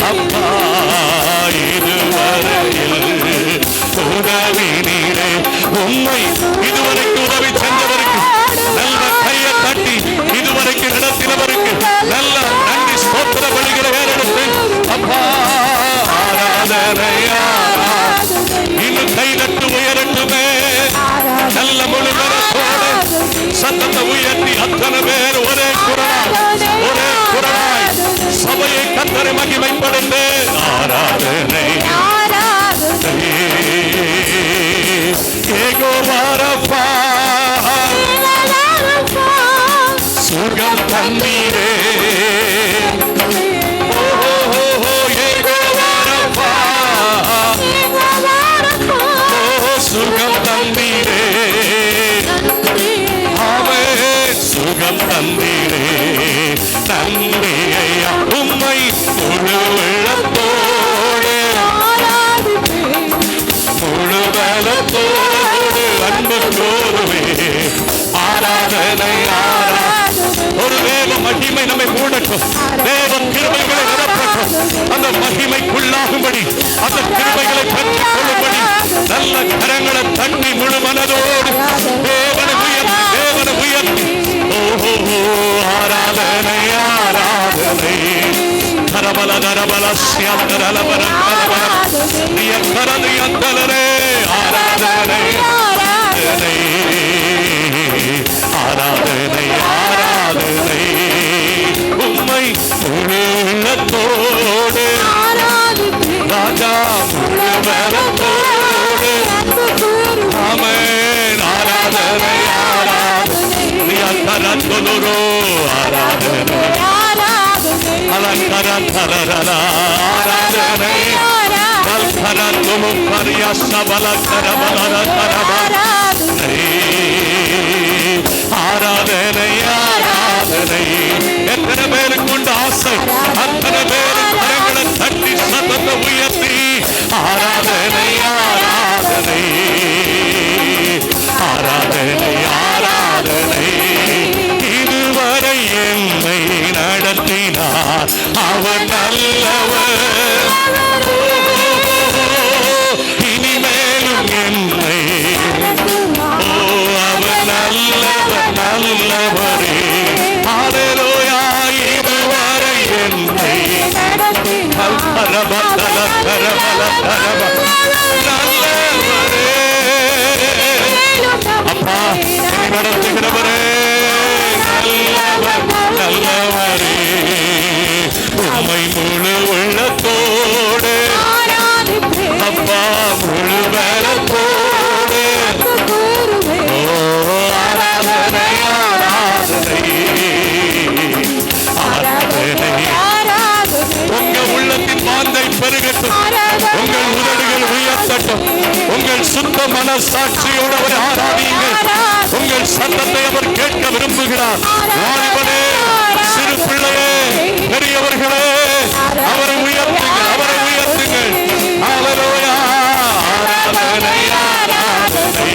அப்பா இதுவரையில் உதவி நீரே உண்மை இதுவரைக்கும் உதவி சென்றவருக்கு நல்ல கையை தட்டி இதுவரைக்கும் நடத்தினவருக்கு நல்ல நன்றி ஸ்தோத்திர பலிகளை ஏறெடுத்து அப்பா ஆராதனையா இன்னும் கை நட்டு உயரட்டுமே நல்ல முழுவதோடு சத்தத்தை உயர்த்தி அத்தனை பேர் ஒரே குரலாய் சபையை கர்த்தரை மகிமைப்படுத்து ஆராதனை ஏகோவாரப்பா சுகம் தந்தீரே ஏகோவாரப்பா சுகம் தந்தீரே ஆமே சுகம் தந்தீரே நன்றி ஐயா உம்மை முழு உள்ளத்தோடு முழு பலத்தோடு அன்பு கோருவே ஆராதனை ஒரு தேவ மகிமை நம்மை மூடட்டும் தேவ கிருபைகளை நிரப்பட்டும் அந்த மகிமைக்குள்ளாகும்படி அந்த கிருபைகளை பெற்றுக் கொள்ளும்படி நல்ல கரங்களை தண்ணி முழு மனதோடு தேவனை உயர்த்தி ஓஹோ ஆராதனை ஆராதனை கரபல கரபல சியந்தரலபர கரபல நியக்கரது யந்தலரே ஆராதனை ஆராதனை ஆராதனை ஆராதனை உம்மை முழு உள்ளத்தோடு ராஜா முழு பலத்தோடு ஆமென் ஆராதனை ஆராதனை ஆராதனை அலங்கரா ஆராதனை கல்கரத்தும் பரியசபல கரபல கரபல ஆராதனை ஆராதனை எத்தனை பேருக்கு உண்டு ஆசை அத்தனை பேரு கரங்களை தட்டி சத்தத்தை உயர்த்தி ஆராதனை ஆராதனை ஆராதனை ஆராதனை இதுவரை என்னை நடத்தினார் அவர் நல்லவர் இனிமேலும் என்னை அவர் நல்லவர் நல்லவரே ஹல்லேலூயா இதுவரை என்னை பரபல பரபல நல்லவரே அப்பா நடத்துகிறவரே நல்லவர் நல்லவரே உம்மை முழு உள்ளத்தோடு அப்பா முழு பலத்தோடு ஆராதனை ஆராதனை ஆராதனை உங்க உள்ளத்தின் மாந்தை பெருகட்டும் உங்கள் உதடுகள் உயர்த்தட்டும் உங்கள் சுத்த மனசாட்சியோடு அவர் ஆராதியுங்கள் உங்கள் சத்தத்தை அவர் கேட்க விரும்புகிறார் வாலிபனே சிறு பிள்ளையே பெரியவர்களே அவரை உயர்த்துங்கள் அவரை உயர்த்துங்கள் ஹல்லேலூயா ஆராதனை ஆராதனை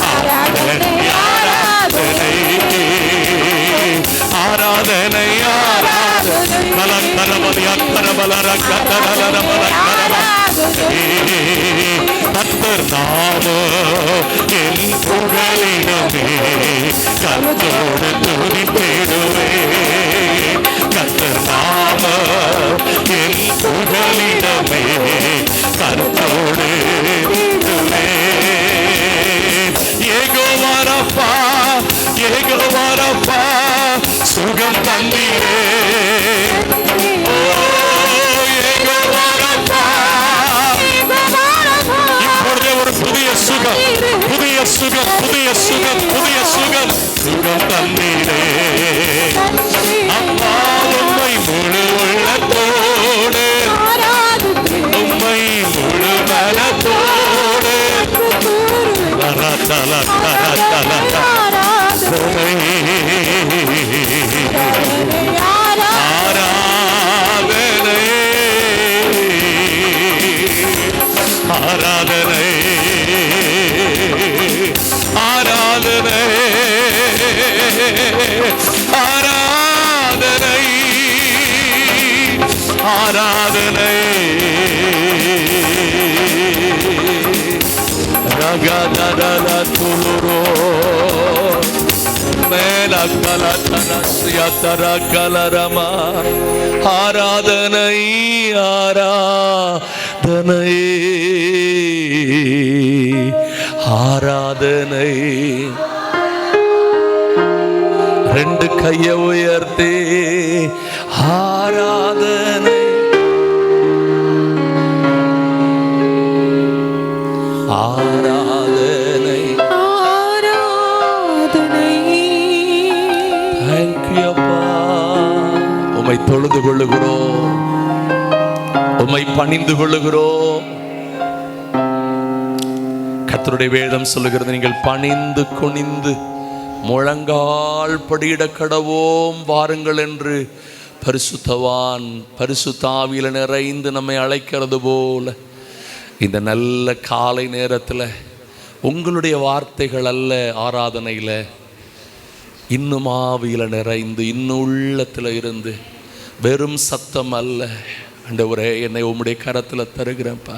ஆராதனை ஆராதனை ஆராதனை ஆராதனை கலக்கரபலி அக்கரபல ரக்கரபல கர்த்தர் நாமோ என் புகழிடமே கர்த்தரோடு துதித்திடுவே கர்த்தர் நாமோ என் புகழிடமே கர்த்தரோடு துதித்திடுவே ஏகோவாரப்பா ஆராதனை ரகதரல துளுரோ மேல கலதரஸ்யதர கலரமா ஆராதனை ஆராதனை ஆராதனை. ரெண்டு கைய உயர்த்தே ஆராதனை ஆராதனை ஆராதனை. தேங்க்யூ அப்பா. உம்மை தொழுது கொள்ளுகிறோம், உம்மை பணிந்து கொள்ளுகிறோம். கர்த்தருடைய வேதம் சொல்லுகிறது, நீங்கள் பணிந்து குனிந்து முழங்கால் படியிட கடவோம் வாருங்கள் என்று பரிசுத்தவான் பரிசுத்த ஆவியில நிறைந்து நம்மை அழைக்கிறது போல இந்த நல்ல காலை நேரத்தில் உங்களுடைய வார்த்தைகள் அல்ல ஆராதனையில், இன்னும் ஆவியில நிறைந்து இன்னும் உள்ளத்தில் இருந்து வெறும் சத்தம் அல்ல. ஆண்டவரே, என்னை உம்முடைய கரத்தில் தருகிறேன்ப்பா.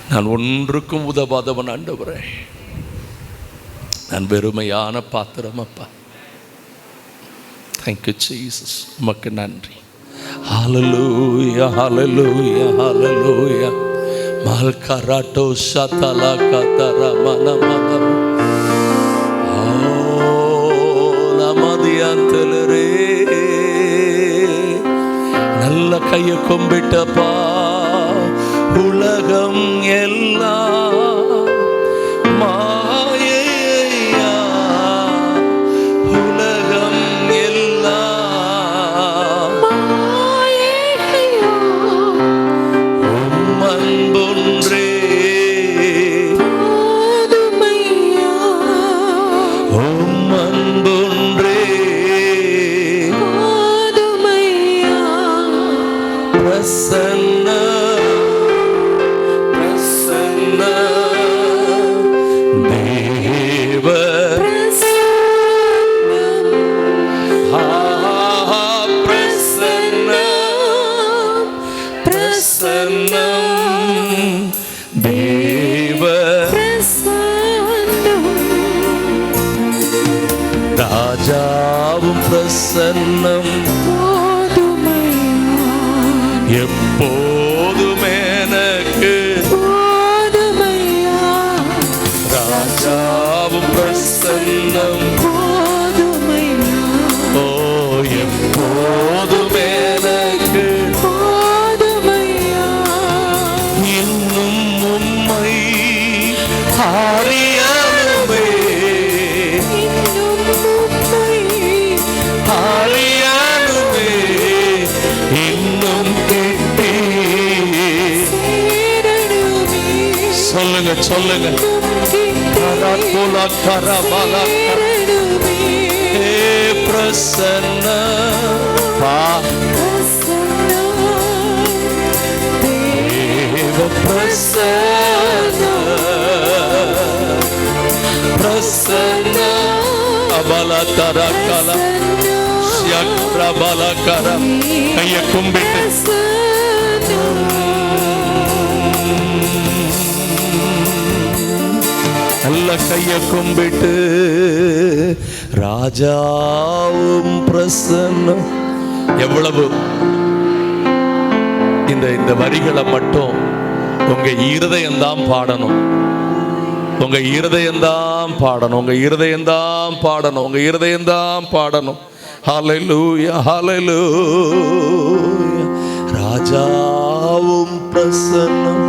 நான் ஒன்றுக்கும் உதவாதவன் ஆண்டவரே, நான் வெறுமையான பாத்திரம் அப்பா. தேங்க்யூ ஜீசஸ், உமக்கு நன்றி. ஹல்லேலூயா ஹல்லேலூயா ஹல்லேலூயா. மல்கராட்டோ ஷதலா கதரா மனமன ஓ நமதியந்தலரே. நல்ல கையை கும்பிட்டப்பா. உலகம் எல்லாம் மாயையா, உலகம் எல்லாம் மாயையா, உம்மன்பொன்றே போதுமையா, உம்மன்பொன்றே போதுமையா. பிரசன்ன பிரசன்ன தேவ பிரசன்ன பிரசன்னம் தேவ ராஜாவும் பிரசன்னம் எப்போதும் எனக்கு ராஜாவும் பிரசன்னம் ஓ எப்போதும் எனக்கு இன்னும் உம்மை அறியவே அறியவே இன்னும் கிட்டி சொல்லுங்க சொல்லுங்க கரபோலா கரபலா ஹே பிரசன்ன பா தேவ பிரசன்ன பிரசன்ன அபலா தரகல ஷக்ர பலா கர கையை கும்பிட்டு நல்ல கையை கும்பிட்டு ராஜாவும் பிரசன்னம். எவ்வளவு இந்த வரிகளை மட்டும் உங்க இருதயம்தான் பாடணும், உங்க இருதயம்தான் பாடணும், உங்க இருதயம்தான் பாடணும், உங்க இருதயம்தான் பாடணும். ஹல்லேலூயா ஹல்லேலூயா. ராஜாவும் பிரசன்னம்.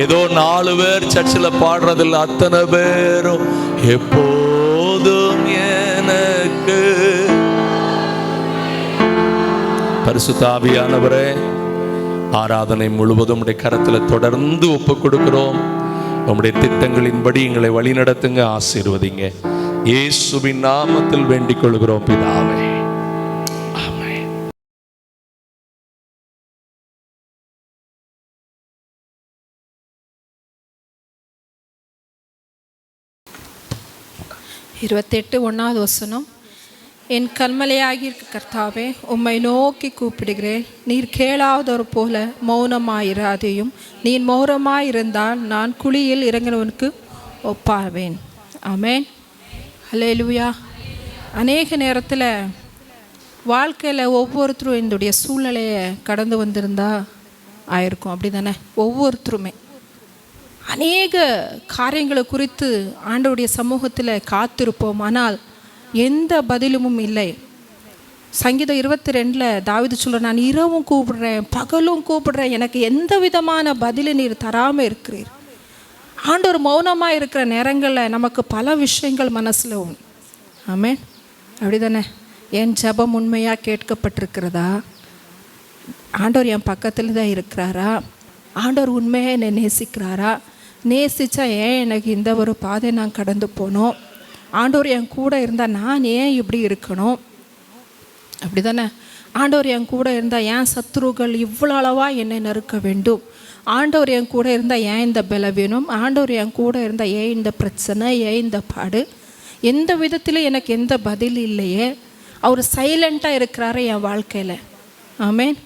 ஏதோ 4 பேர் சர்ச்சில் பாடுறதில்லை, அத்தனை பேரும் எப்போதும் எனக்கு. பரிசுத்த ஆவியானவரே, ஆராதனை முழுவதும் உடைய கரத்தில் தொடர்ந்து ஒப்பு கொடுக்கிறோம். உம்முடைய திட்டங்களின்படி எங்களை வழி நடத்துங்க, ஆசீர்வதிங்க. இயேசுவின் நாமத்தில் வேண்டிக் கொள்கிறோம் பிதாவே. ஆமென். 28 1வது வசனம். என் கண்மலையாகிய கர்த்தாவே, உம்மை நோக்கி கூப்பிடுகிறேன். நீர் கேளாதவர் போல மௌனமாயிராதையும். நீர் மௌனமாயிருந்தால் நான் குழியில் இறங்கினவனுக்கு ஒப்பாவேன். ஆமென். அல்லேலூயா. அநேக நேரத்தில் வாழ்க்கையில் ஒவ்வொருத்தரும் என்னுடைய சூழ்நிலையை கடந்து வந்திருந்தா ஆயிருக்கும். அப்படி தானே? ஒவ்வொருத்தருமே அநேக காரியங்களை குறித்து ஆண்டவருடைய சமூகத்தில் காத்திருப்போம், ஆனால் எந்த பதிலும் இல்லை. சங்கீதம் 22 தாவீது சொல்ற, நான் இரவும் கூப்பிடுறேன், பகலும் கூப்பிடுறேன், எனக்கு எந்த விதமான பதிலை நீர் தராமல் இருக்கிறீர். ஆண்டவர் மௌனமாக இருக்கிற நேரங்களில் நமக்கு பல விஷயங்கள் மனசில் உண்டு. ஆமென். அப்படி தானே? என் ஜெபம் உண்மையாக கேட்கப்பட்டிருக்கிறதா? ஆண்டவர் என் பக்கத்தில் தான் இருக்கிறாரா? ஆண்டவர் உண்மையாக என்னை நேசிக்கிறாரா? நேசித்தா ஏன் எனக்கு இந்த ஒரு பாதை நான் கடந்து போனோம்? ஆண்டவர் என் கூட இருந்தால் நான் ஏன் இப்படி இருக்கணும்? அப்படி தானே? ஆண்டவர் என் கூட இருந்தால் ஏன் சத்துருக்கள் இவ்வளோ அளவாக என்னை நறுக்க வேண்டும்? ஆண்டவர் என் கூட இருந்தால் ஏன் இந்த பலவீனம்? ஆண்டவர் என் கூட இருந்தால் ஏன் இந்த பிரச்சனை? ஏன் இந்த பாடு? எந்த விதத்தில் எனக்கு எந்த பதில் இல்லையே. அவர் சைலண்ட்டாக இருக்கிறாரு என் வாழ்க்கையில். ஆமென்.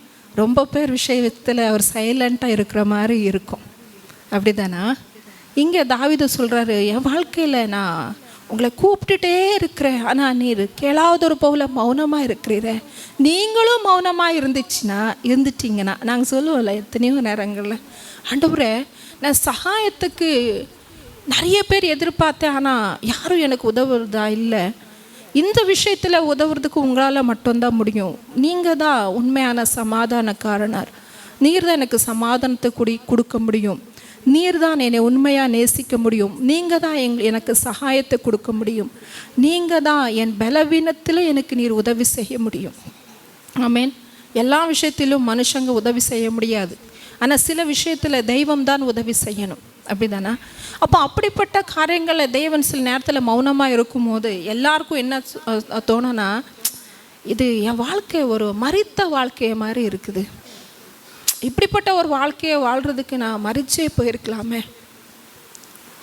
ரொம்ப பேர் விஷயத்தில் அவர் சைலண்ட்டாக இருக்கிற மாதிரி இருக்கும். அப்படி தானா? இங்கே தாவீது சொல்கிறாரு, என் வாழ்க்கையில் நான் உங்களை கூப்பிட்டுட்டே இருக்கிறேன், ஆனால் நீர் கேளாதொரு போல மௌனமாக இருக்கிறீரே. நீங்களும் மௌனமாக இருந்துட்டீங்கன்னா நாங்கள் சொல்லுவோம்ல எத்தனையோ நேரங்களில், ஆண்டவரே நான் சகாயத்துக்கு நிறைய பேர் எதிர்பார்த்தேன், ஆனால் யாரும் எனக்கு உதவுறதா இல்லை. இந்த விஷயத்தில் உதவுறதுக்கு உங்களால் மட்டும்தான் முடியும். நீங்கள் தான் உண்மையான சமாதானக்காரனார். நீர் தான் எனக்கு சமாதானத்தை கொடுக்க முடியும். நீர் தான் என்னை உண்மையாக நேசிக்க முடியும். நீங்கள் தான் எனக்கு சகாயத்தை கொடுக்க முடியும். நீங்கள் தான் என் பலவீனத்தில் எனக்கு நீர் உதவி செய்ய முடியும். ஆமென். எல்லா விஷயத்திலும் மனுஷங்க உதவி செய்ய முடியாது, ஆனால் சில விஷயத்தில் தெய்வம் தான் உதவி செய்யணும். அப்படி தானே? அப்போ அப்படிப்பட்ட காரியங்களை தெய்வன் சில நேரத்தில் மௌனமாக இருக்கும்போது எல்லாருக்கும் என்ன தோணுன்னா, இது என் வாழ்க்கை ஒரு மரித்த வாழ்க்கையை மாதிரி இருக்குது. இப்படிப்பட்ட ஒரு வாழ்க்கையை வாழ்கிறதுக்கு நான் மறிச்சே போயிருக்கலாமே.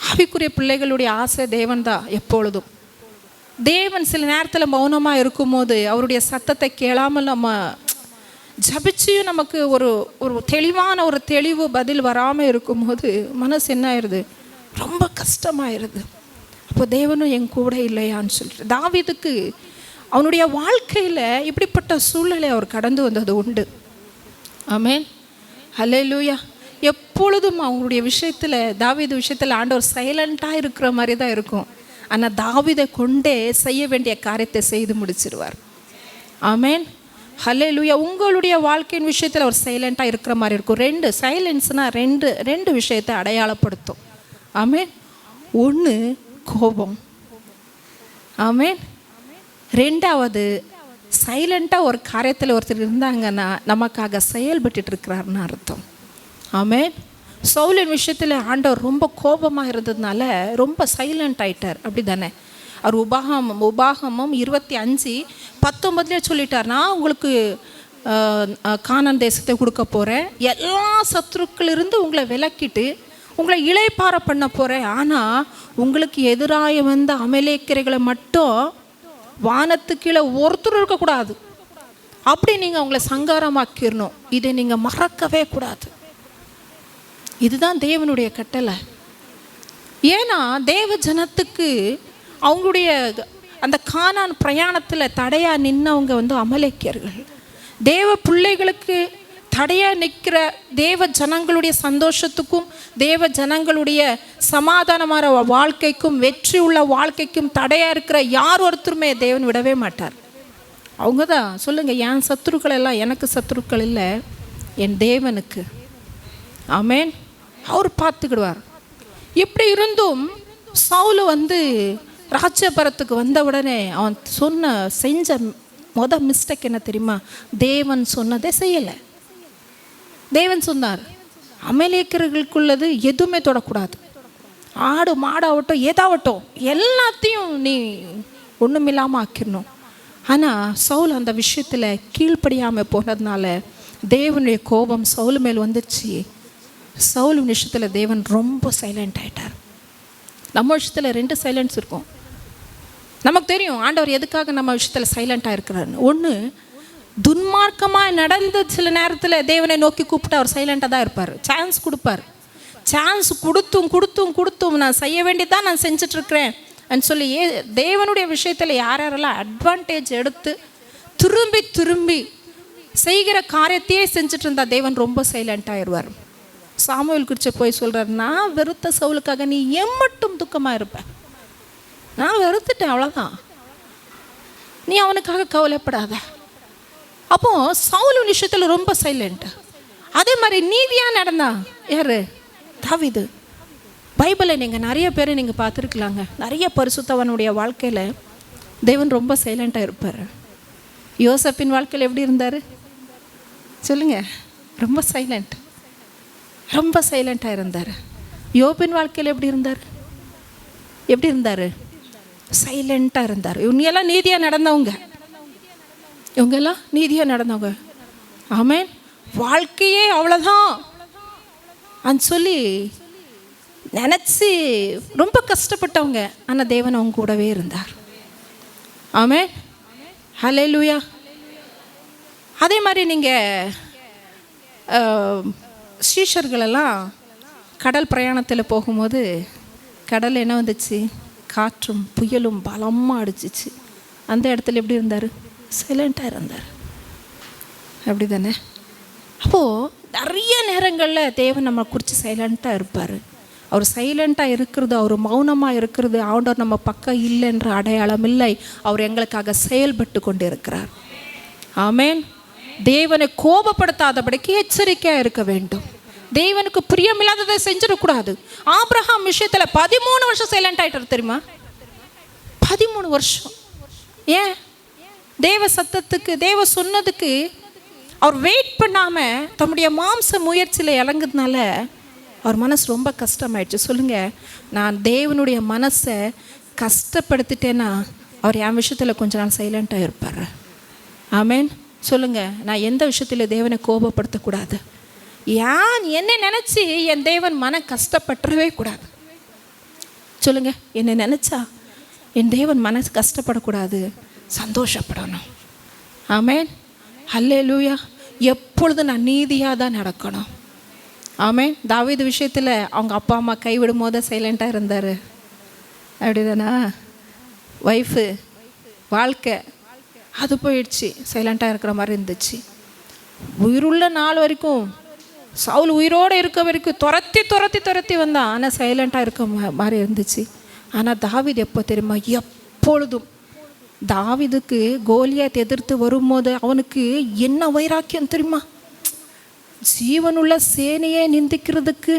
ஆவிக்குரிய பிள்ளைகளுடைய ஆசை தேவன் தான் எப்பொழுதும். தேவன் சில நேரத்தில் மௌனமாக இருக்கும்போது அவருடைய சத்தத்தை கேளாமல் நம்ம ஜபிச்சியும் நமக்கு ஒரு தெளிவான ஒரு தெளிவு பதில் வராமல் இருக்கும்போது மனசு என்ன ஆயிடுது? ரொம்ப கஷ்டமாயிருது. அப்போ தேவனும் என் கூட இல்லையான்னு சொல்லிட்டு தாவீதுக்கு அவனுடைய வாழ்க்கையில் இப்படிப்பட்ட சூழ்நிலை அவர் கடந்து வந்தது உண்டு. ஆமென். ஹல்லேலூயா. எப்பொழுதும் அவங்களுடைய விஷயத்தில், தாவீது விஷயத்தில் ஆண்டவர் சைலண்ட்டாக இருக்கிற மாதிரி தான் இருக்கும், ஆனால் தாவீதை கொண்டே செய்ய வேண்டிய காரியத்தை செய்து முடிச்சிருவார். ஆமென். ஹல்லேலூயா. உங்களுடைய வாழ்க்கையின் விஷயத்தில் அவர் சைலண்ட்டாக இருக்கிற மாதிரி இருக்கும். சைலன்ஸ்னால் ரெண்டு விஷயத்தை அடையாளப்படுத்தும். ஆமென். ஒன்று கோபம். ஆமென். ரெண்டாவது சைலண்ட்டாக ஒரு காரியத்தில் ஒருத்தர் இருந்தாங்கன்னா நமக்காக செயல்பட்டு இருக்கிறாருன்னு அர்த்தம். ஆமென். சவுலின் விஷயத்தில் ஆண்டவர் ரொம்ப கோபமாக இருந்ததுனால ரொம்ப சைலண்ட் ஆயிட்டார். அப்படி தானே? அவர் உபாகமம் 25:19 சொல்லிட்டார், நான் உங்களுக்கு கானான் தேசத்தை கொடுக்க போகிறேன், எல்லா சத்துருக்களிலிருந்து உங்களை விலக்கிட்டு உங்களை இளைப்பாற பண்ண போகிறேன், ஆனால் உங்களுக்கு எதிராக வந்த அமலேக்கிரைகளை மட்டும் வானத்துக்கு கீழே ஒருத்தர் இருக்கக்கூடாது, அப்படி நீங்கள் அவங்கள சங்காரமாக்கிடணும், இதை நீங்கள் மறக்கவே கூடாது. இதுதான் தேவனுடைய கட்டளை. ஏன்னா தேவ ஜனத்துக்கு அவங்களுடைய அந்த கானான் பிரயாணத்தில் தடையாக நின்னவங்க அமலேக்கியர்கள். தேவ பிள்ளைகளுக்கு தடையாக நிற்கிற தேவ ஜனங்களுடைய சந்தோஷத்துக்கும் தேவ ஜனங்களுடைய சமாதானமான வாழ்க்கைக்கும் வெற்றி உள்ள வாழ்க்கைக்கும் தடையாக இருக்கிற யார் ஒருத்தருமே தேவன் விடவே மாட்டார். அவங்க தான் சொல்லுங்கள், என் சத்துருக்கள் எல்லாம் எனக்கு சத்துருக்கள் இல்லை, என் தேவனுக்கு. ஆமென். அவர் பார்த்துக்கிடுவார். இப்படி இருந்தும் சவுல் ராஜபரத்துக்கு வந்த உடனே அவன் செஞ்ச மிஸ்டேக் என்ன தெரியுமா? தேவன் சொன்னதை செய்யலை. தேவன் சொன்னார், அமலேக்கியர்களுக்குள்ளது எதுவுமே தொடக்கூடாது, ஆடு மாடாகட்டும் ஏதாவட்டும் எல்லாத்தையும் நீ ஒன்றுமில்லாமல் ஆக்கிடணும். ஆனால் சவுல் அந்த விஷயத்தில் கீழ்ப்படியாமல் போனதுனால தேவனுடைய கோபம் சவுல் மேல் வந்துச்சு. சவுல் விஷயத்தில் தேவன் ரொம்ப சைலண்ட் ஆகிட்டார். நம்ம விஷயத்தில் 2 சைலன்ஸ் இருக்கும். நமக்கு தெரியும் ஆண்டவர் எதுக்காக நம்ம விஷயத்தில் சைலண்ட்டாக இருக்கிறாருன்னு. ஒன்று, துன்மார்க்கமாக நடந்த சில நேரத்தில் தேவனை நோக்கி கூப்பிட்டு அவர் சைலண்ட்டாக தான் இருப்பார். சான்ஸ் கொடுப்பார். சான்ஸ் கொடுத்தும் நான் செய்ய வேண்டியதான் நான் செஞ்சிட்ருக்கிறேன் சொல்லி தேவனுடைய விஷயத்தில் யாரெல்லாம் அட்வான்டேஜ் எடுத்து திரும்பி செய்கிற காரியத்தையே செஞ்சுட்டு இருந்தா தேவன் ரொம்ப சைலண்ட்டாகிடுவார். சாமுவேல் குறித்து போய் சொல்கிறார், நான் வெறுத்த சவுலுக்காக நீ மட்டும் துக்கமாக இருப்ப, நான் வெறுத்துட்டேன், அவ்வளோதான், நீ அவனுக்காக கவலைப்படாத. அப்போது சவுல் விஷயத்தில் ரொம்ப சைலண்ட். அதே மாதிரி நீதியாக நடந்தா யார்? தாவீது. பைபிளை நீங்கள் நிறைய பேரை நீங்கள் பார்த்துருக்கலாங்க. நிறைய பரிசுத்தவனுடைய வாழ்க்கையில் தேவன் ரொம்ப சைலண்ட்டாக இருப்பார். யோசப்பின் வாழ்க்கையில் எப்படி இருந்தார் சொல்லுங்க? ரொம்ப சைலண்ட்டாக இருந்தார். யோபின் வாழ்க்கையில் எப்படி இருந்தார்? சைலண்ட்டாக இருந்தார். இவங்கெல்லாம் நீதியாக நடந்தவங்க. ஆமென். வாழ்க்கையே அவ்வளோதான் சொல்லி நினச்சி ரொம்ப கஷ்டப்பட்டவங்க. ஆனால் தேவன் அவங்க கூடவே இருந்தார். ஆமென். ஹல்லேலூயா. அதே மாதிரி நீங்கள் ஸ்ரீஷர்களெல்லாம் கடல் பிரயாணத்தில் போகும்போது கடல் என்ன வந்துச்சு? காற்றும் புயலும் பலமாக அடிச்சிச்சு. அந்த இடத்துல எப்படி இருந்தார்? சைலண்ட்டாக இருந்தார். அப்படி தானே? அப்போது நிறைய நேரங்களில் தேவன் நம்ம குறித்து சைலண்ட்டாக இருப்பார். அவர் சைலண்ட்டாக இருக்கிறது, அவர் மௌனமாக இருக்கிறது ஆண்டவர் நம்ம பக்கம் இல்லைன்ற அடையாளம் இல்லை. அவர் எங்களுக்காக செயல்பட்டு கொண்டு இருக்கிறார். ஆமென். தேவனை கோபப்படுத்தாதபடிக்கு எச்சரிக்கையாக இருக்க வேண்டும். தேவனுக்கு பிரியமில்லாததை செஞ்சிடக்கூடாது. ஆபிரகாம் விஷயத்தில் 13 வருஷம் சைலண்ட் ஆகிட்டார் தெரியுமா? 13 வருஷம். ஏன்? தேவ சத்தத்துக்கு, தேவ சொன்னதுக்கு அவர் வெயிட் பண்ணாமல் தம்முடைய மாம்ச முயற்சியில் இறங்குறதுனால அவர் மனசு ரொம்ப கஷ்டமாயிடுச்சு. சொல்லுங்கள், நான் தேவனுடைய மனசை கஷ்டப்படுத்திட்டேன்னா அவர் என் விஷயத்தில் கொஞ்ச நாள் சைலண்ட்டாக இருப்பார். ஆமென். சொல்லுங்கள், நான் எந்த விஷயத்தில் தேவனை கோபப்படுத்தக்கூடாது. என்னை நினச்சி என் தேவன் கஷ்டப்பட்டுறவே கூடாது. சொல்லுங்கள், என்னை நினச்சா என் தேவன் மனசு கஷ்டப்படக்கூடாது, சந்தோஷப்படணும். ஆமென். ஹல்லேலூயா. எப்பொழுதும் நான் நீதியாக தான் நடக்கணும். ஆமென். தாவீது விஷயத்தில் அவங்க அப்பா அம்மா கைவிடும் போது சைலண்ட்டாக இருந்தார். அப்படிதானா? ஒய்ஃபு வாழ்க்கை அது போயிடுச்சு, சைலண்ட்டாக இருக்கிற மாதிரி இருந்துச்சு. உயிருள்ள நாள் வரைக்கும் சவுல் உயிரோடு இருக்க வரைக்கும் துரத்தி வந்தான். ஆனால் சைலண்ட்டாக இருக்க மாதிரி இருந்துச்சு. ஆனால் தாவீது எப்போ தெரியுமா? எப்பொழுதும் தாவீதுக்கு கோலியாத் எதிர்த்து வரும்போது அவனுக்கு என்ன வைராக்கியம் தெரியுமா? ஜீவனுள்ள சேனையை நிந்திக்கிறதுக்கு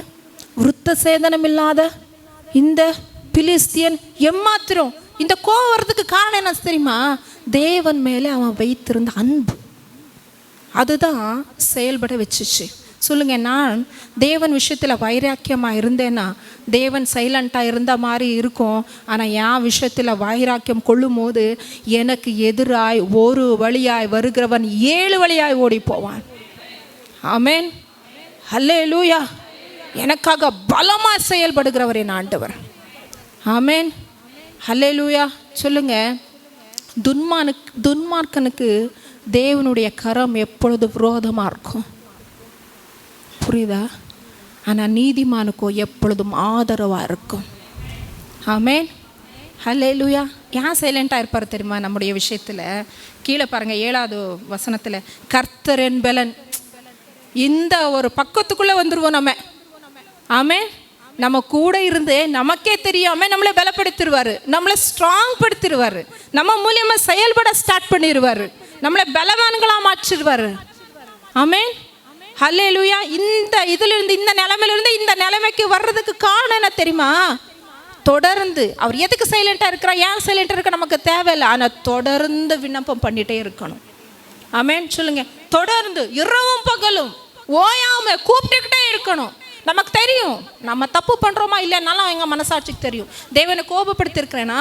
விருத்த சேதனம் இல்லாத இந்த பிலிஸ்தியன் எம்மாத்திரம் இந்த கோவம் வர்றதுக்கு காரணம் என்ன தெரியுமா? தேவன் மேலே அவன் வைத்திருந்த அன்பு அதுதான் செயல்பட வச்சுச்சு. சொல்லுங்கள், நான் தேவன் விஷயத்தில் வைராக்கியமாக இருந்தேன்னா தேவன் சைலண்ட்டாக இருந்த மாதிரி இருக்கும். ஆனால் என் விஷயத்தில் வைராக்கியம் கொள்ளும் போது எனக்கு எதிராய் ஒரு வழியாய் வருகிறவன் 7 வழியாய் ஓடி போவான். ஆமென். ஹல்லேலூயா. எனக்காக பலமாக செயல்படுகிறவர் என் ஆண்டவர். ஆமென். ஹல்லேலூயா. சொல்லுங்கள், துன்மார்க்கனுக்கு தேவனுடைய கரம் எப்பொழுது விரோதமாக இருக்கும், புரியுதா? ஆனால் நீதிமானுக்கோ எப்பொழுதும் ஆதரவாக இருக்கும். ஆமென். ஹல்லேலூயா. ஏன் சைலண்ட்டாக இருப்பார் தெரியுமா? நம்முடைய விஷயத்தில் கீழே பாருங்கள், 7வது வசனத்தில் கர்த்தர் என் பலன். இந்த ஒரு பக்கத்துக்குள்ளே வந்துடுவோம் நம்ம. ஆமென். நம்ம கூட இருந்து நமக்கே தெரியாமல் நம்மளை பலப்படுத்திடுவார், நம்மளை ஸ்ட்ராங் படுத்திடுவார், நம்ம மூலியமாக செயல்பட ஸ்டார்ட் பண்ணிடுவார், நம்மளை பலவான்களாக மாற்றிடுவார். ஆமென். ஹல்லேலூயா. இதிலிருந்து இந்த நிலைமையிலிருந்து இந்த நிலைமைக்கு வர்றதுக்கு காரணம் என்ன தெரியுமா? தொடர்ந்து அவர் எதுக்கு சைலண்ட்டாக இருக்கிறா, ஏன் சைலண்ட்டாக இருக்க நமக்கு தேவையில்லை. ஆனால் தொடர்ந்து விண்ணப்பம் பண்ணிகிட்டே இருக்கணும். ஆமென். சொல்லுங்கள், தொடர்ந்து இரவும் பகலும் ஓயாம கூப்பிட்டுக்கிட்டே இருக்கணும். நமக்கு தெரியும் நம்ம தப்பு பண்ணுறோமா இல்லைன்னாலும் எங்கள் மனசாட்சிக்கு தெரியும். தேவனை கோபப்படுத்திருக்கிறேன்னா,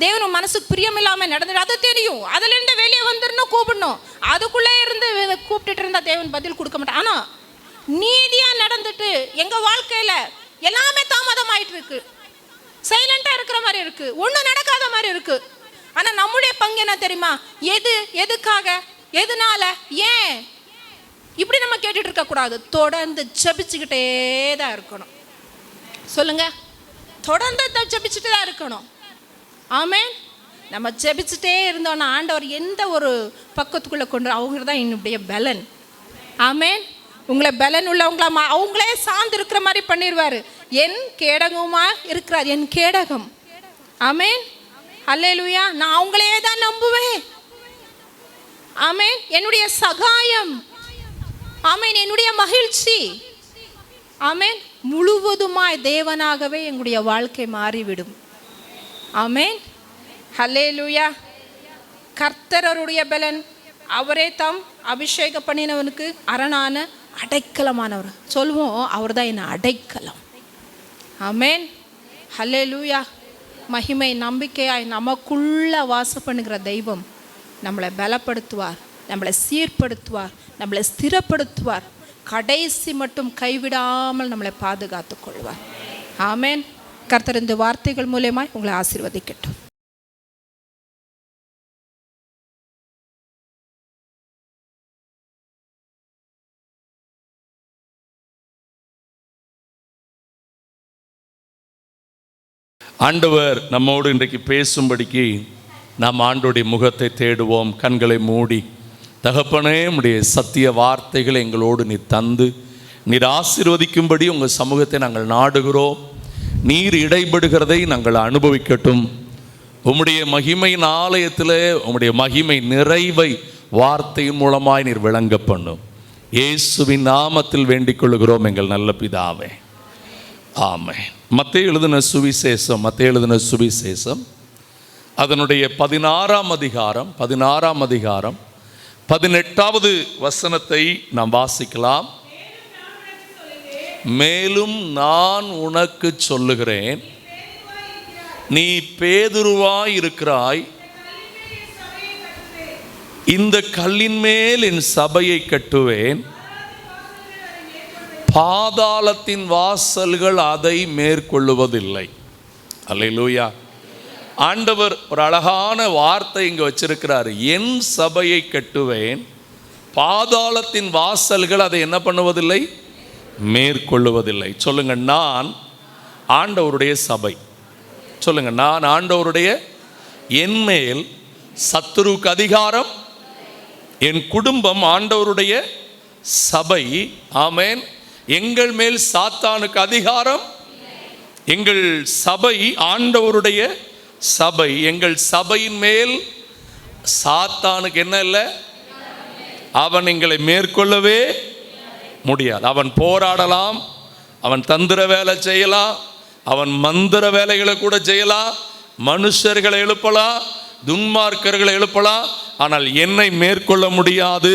தேவன் மனசுக்கு பிரியம் இல்லாமல் நடந்துடும், அது தெரியும். அதுலேருந்து வெளியே வந்துடணும், கூப்பிடணும். அதுக்குள்ளே இருந்து கூப்பிட்டுட்டு இருந்தால் தேவன் பதில் கொடுக்க மாட்டான். ஆனால் நீதியாக நடந்துட்டு எங்கள் வாழ்க்கையில் எல்லாமே தாமதமாயிட்டு இருக்கு, சைலண்ட்டாக இருக்கிற மாதிரி இருக்குது, ஒன்றும் நடக்காத மாதிரி இருக்குது. ஆனா நம்முடைய பங்கு என்ன தெரியுமா? எதுக்காக, எதனால, ஏன் இப்படி நம்ம கேட்டுட்டு இருக்க கூடாது. தொடர்ந்து ஜெபிச்சுக்கிட்டே தான் இருக்கணும். சொல்லுங்க, தொடர்ந்து ஜெபிச்சுட்டு தான் இருக்கணும். ஆமென். நம்ம ஜெபிச்சுட்டே இருந்தோம்னா ஆண்டவர் எந்த ஒரு பக்கத்துக்குள்ள கொண்டு அவங்க தான் என்னுடைய பலன். ஆமென். உங்களை பலன் உள்ளவங்களா அவங்களே சார்ந்து இருக்கிற மாதிரி பண்ணிடுவாரு. என் கேடகமா இருக்கிறார், என் கேடகம். ஆமென். அல்லேலூயா. நான் அவங்களே தான் நம்புவேன். ஆமென். என்னுடைய சகாயம், ஆமென், என்னுடைய மகிழ்ச்சி, ஆமென், முழுவதுமாய் தேவனாகவே எங்களுடைய வாழ்க்கை மாறிவிடும். ஆமென். ஹல்லேலூயா. கர்த்தருடைய பலன், அவரே தாம் அபிஷேகம் பண்ணினவனுக்கு அரணான அடைக்கலமானவர். சொல்லுவோம், அவர் தான் என்ன அடைக்கலம். ஆமென். ஹல்லேலூயா. மகிமை நம்பிக்கையாய் நமக்குள்ள வாசம் பண்ணுகிற தெய்வம் நம்மளை பலப்படுத்துவார், நம்மளை சீர்படுத்துவார், நம்மளை ஸ்திரப்படுத்துவார். கடைசி மட்டும் கைவிடாமல் நம்மளை பாதுகாத்து கொள்வார். ஆமென். கர்த்தர் இந்த வார்த்தைகள் மூலமாய் உங்களை ஆசீர்வதிக்கட்டும். ஆண்டவர் நம்மோடு இன்றைக்கு பேசும்படிக்கு நாம் ஆண்டோடைய முகத்தை தேடுவோம். கண்களை மூடி, தகப்பனே, உம்முடைய சத்திய வார்த்தைகளை எங்களோடு நீர் தந்து நீர் ஆசீர்வதிக்கும்படி உங்கள் சமூகத்தை நாங்கள் நாடுகிறோம். நீர் இடைபடுகிறதை நாங்கள் அனுபவிக்கட்டும். உம்முடைய மகிமையின் ஆலயத்தில் உம்முடைய மகிமை நிறைவை வார்த்தையின் மூலமாய் நீர் விளங்க பண்ணும். இயேசுவின் நாமத்தில் வேண்டிக் கொள்கிறோம் எங்கள் நல்ல பிதாவே, ஆமென். மத்தேயு எழுதின சுவிசேஷம் அதனுடைய 16ஆம் அதிகாரம் 18வது வசனத்தை நாம் வாசிக்கலாம். மேலும் நான் உனக்கு சொல்லுகிறேன், நீ பேதுருவாய் இருக்கிறாய், இந்த கல்லின் மேல் என் சபையை கட்டுவேன், பாதாளத்தின் வாசல்கள் அதை மேற்கொள்ளுவதில்லை. அல்லேலூயா. ஆண்டவர் ஒரு அழகான வார்த்தை இங்கே வச்சிருக்கிறார். என் சபையை கட்டுவேன், பாதாளத்தின் வாசல்கள் அதை என்ன பண்ணுவதில்லை, மேற்கொள்ளுவதில்லை. சொல்லுங்க, நான் ஆண்டவருடைய சபை. சொல்லுங்க, நான் ஆண்டவருடைய, என் மேல் சத்துருவுக்கு அதிகாரம், என் குடும்பம் ஆண்டவருடைய சபை. ஆமென். எங்கள் மேல் சாத்தானுக்கு அதிகாரம், எங்கள் சபை ஆண்டவருடைய சபை. எங்கள் சபையின் மேல் சாத்தானுக்கு என்ன இல்லை, அவன் எங்களை மேற்கொள்ளவே முடியாது. அவன் போராடலாம், அவன் தந்திர வேலை செய்யலாம், அவன் மந்திர வேலைகளை கூட செய்யலாம், மனுஷர்களை எழுப்பலாம், துன்மார்க்கர்களை எழுப்பலாம், ஆனால் என்னை மேற்கொள்ள முடியாது.